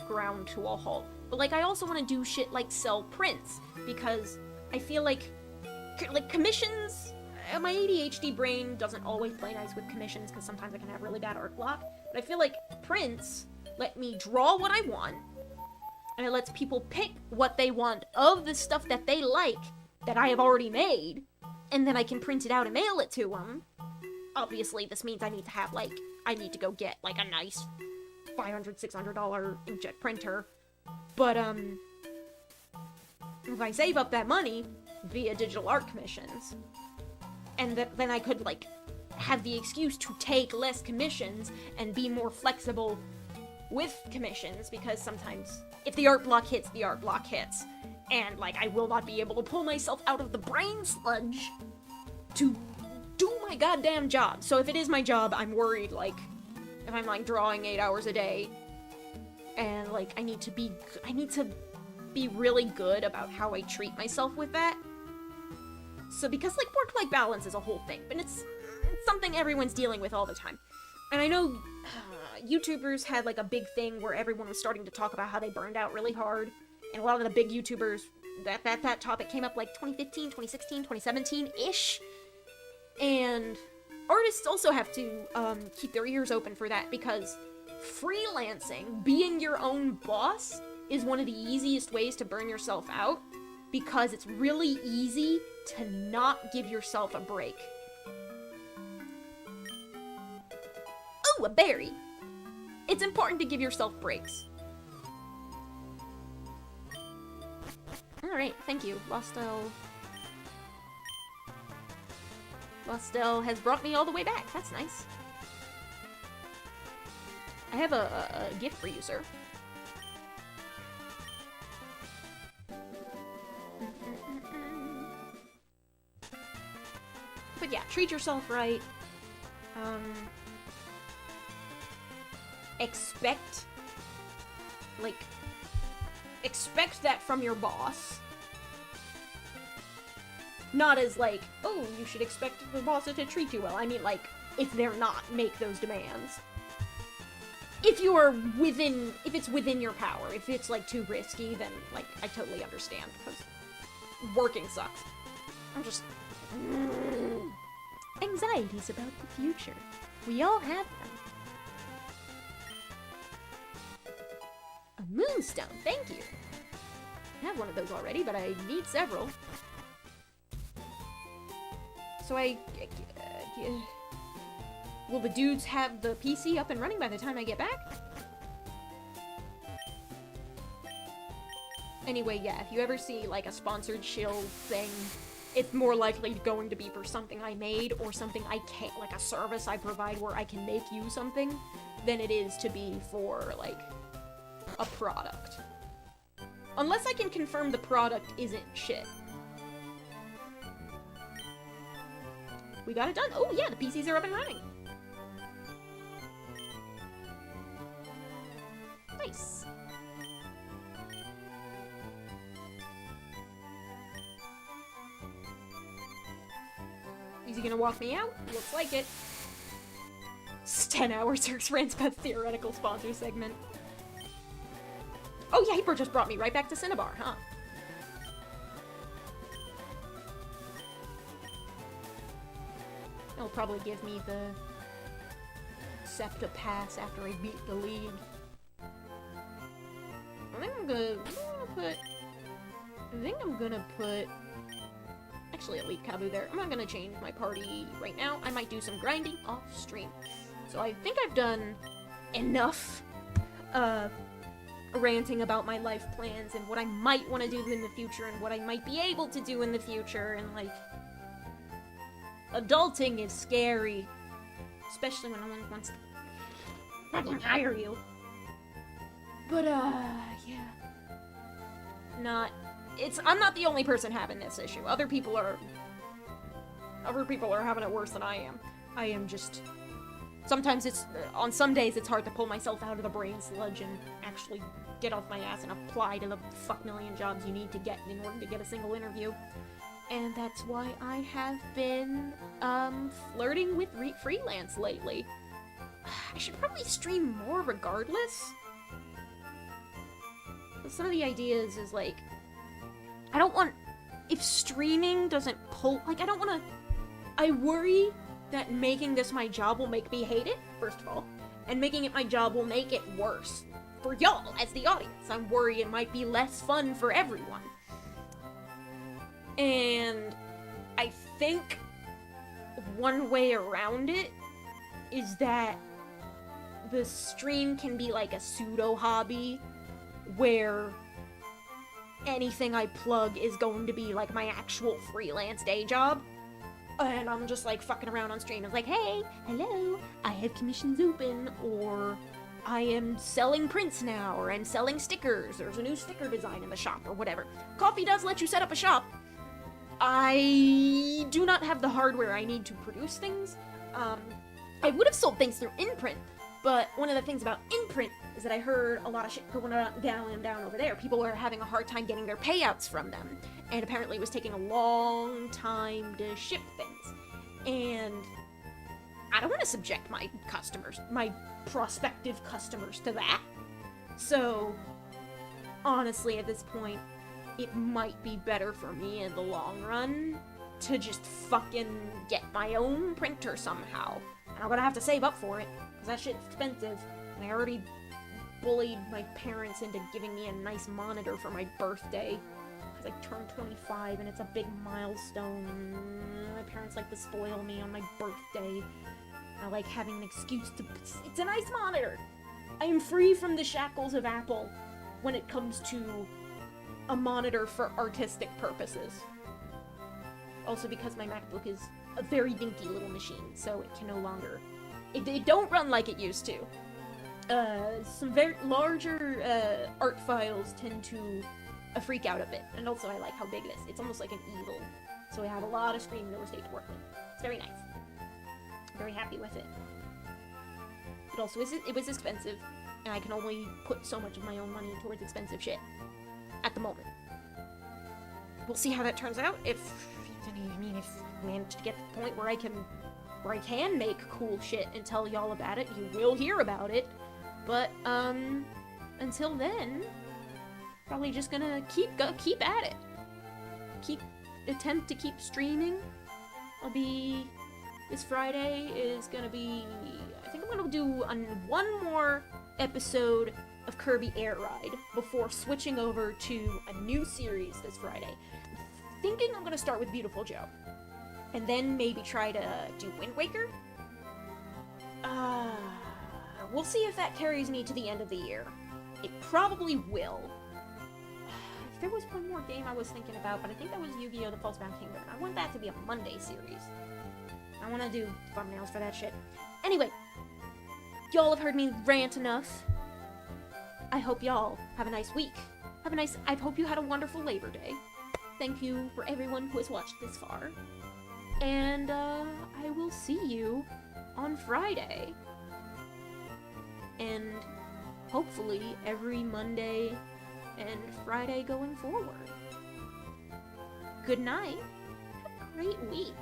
ground to a halt. But, like, I also want to do shit like sell prints, because I feel like commissions, my ADHD brain doesn't always play nice with commissions, because sometimes I can have really bad art block, but I feel like prints let me draw what I want, and it lets people pick what they want of the stuff that they like, that I have already made, and then I can print it out and mail it to them. Obviously, this means I need to have, like, I need to go get, like, a nice $500, $600 inkjet printer, but, if I save up that money via digital art commissions, and then I could, like, have the excuse to take less commissions and be more flexible with commissions, because sometimes, if the art block hits, the art block hits, and, like, I will not be able to pull myself out of the brain sludge to do my goddamn job. So if it is my job, I'm worried, like, if I'm, like, drawing 8 hours a day, and, like, I need to be really good about how I treat myself with that. So, because, like, work-life balance is a whole thing, but it's something everyone's dealing with all the time. And I know YouTubers had, like, a big thing where everyone was starting to talk about how they burned out really hard, and a lot of the big YouTubers, that topic came up, like, 2015, 2016, 2017-ish, and artists also have to, keep their ears open for that, because freelancing, being your own boss, is one of the easiest ways to burn yourself out, because it's really easy to not give yourself a break. Ooh, a berry! It's important to give yourself breaks. Alright, thank you. Lostel has brought me all the way back. That's nice. I have a gift for you, sir. But yeah, treat yourself right. Expect that from your boss. Not as like, oh, you should expect the boss to treat you well. I mean, like, if they're not, make those demands. If it's within your power. If it's, like, too risky, then, like, I totally understand, because working sucks. I'm just... Anxieties about the future. We all have them. A moonstone, thank you. I have one of those already, but I need several. So will the dudes have the PC up and running by the time I get back? Anyway, yeah, if you ever see, like, a sponsored shill thing, it's more likely going to be for something I made, or something I can't, like a service I provide where I can make you something, than it is to be for, like, a product. Unless I can confirm the product isn't shit. We got it done. Oh yeah, the PCs are up and running. Nice. Is he gonna walk me out? Looks like it. It's 10 hours Zerx Ranspeth's theoretical sponsor segment. Oh yeah, Hyper just brought me right back to Cinnabar, huh? He'll probably give me the SEPTA pass after I beat the league. I think I'm gonna put actually Elite Kabu there. I'm not gonna change my party right now. I might do some grinding off stream. So I think I've done enough ranting about my life plans and what I might want to do in the future and what I might be able to do in the future, and like, adulting is scary, especially when no one wants to fucking hire you. But yeah, I'm not the only person having this issue. Other people are having it worse than I am. I am just, sometimes on some days it's hard to pull myself out of the brain sludge and actually get off my ass and apply to the fuck million jobs you need to get in order to get a single interview. And that's why I have been, flirting with freelance lately. I should probably stream more regardless. But some of the ideas is, like, if streaming doesn't pull, like, I worry that making this my job will make me hate it, first of all, and making it my job will make it worse for y'all as the audience. I'm worried it might be less fun for everyone. And I think one way around it is that the stream can be like a pseudo hobby where anything I plug is going to be like my actual freelance day job. And I'm just like fucking around on stream. It's like, hey, hello, I have commissions open, or I am selling prints now, or I'm selling stickers, there's a new sticker design in the shop, or whatever. Coffee does let you set up a shop. I do not have the hardware I need to produce things. I would have sold things through Imprint, but one of the things about Imprint is that I heard a lot of shit going down over there. People were having a hard time getting their payouts from them, and apparently it was taking a long time to ship things. And I don't want to subject my customers, my prospective customers, to that. So, honestly, at this point, it might be better for me in the long run to just fucking get my own printer somehow. And I'm gonna have to save up for it, because that shit's expensive. And I already bullied my parents into giving me a nice monitor for my birthday, because I turned 25 and it's a big milestone, and my parents like to spoil me on my birthday. I like having an excuse to... It's a nice monitor! I am free from the shackles of Apple when it comes to a monitor for artistic purposes. Also because my MacBook is a very dinky little machine, so it can no longer... It don't run like it used to. Some very larger art files tend to freak out a bit, and also I like how big it is. It's almost like an eagle, so I have a lot of screen real estate to work with. It's very nice. Very happy with it. It also it was expensive, and I can only put so much of my own money towards expensive shit at the moment. We'll see how that turns out. If I manage to get to the point where I can make cool shit and tell y'all about it, you will hear about it. But until then, probably just gonna keep at it. Attempt to keep streaming. This Friday is gonna be, I think I'm gonna do one more episode of Kirby Air Ride before switching over to a new series this Friday. I'm thinking I'm gonna start with Beautiful Joe, and then maybe try to do Wind Waker. We'll see if that carries me to the end of the year. It probably will. There was one more game I was thinking about, but I think that was Yu-Gi-Oh! The False-Bound Kingdom. I want that to be a Monday series. I want to do thumbnails for that shit. Anyway, y'all have heard me rant enough. I hope y'all have a nice week. I hope you had a wonderful Labor Day. Thank you for everyone who has watched this far. And, I will see you on Friday. And hopefully every Monday and Friday going forward. Good night. Have a great week.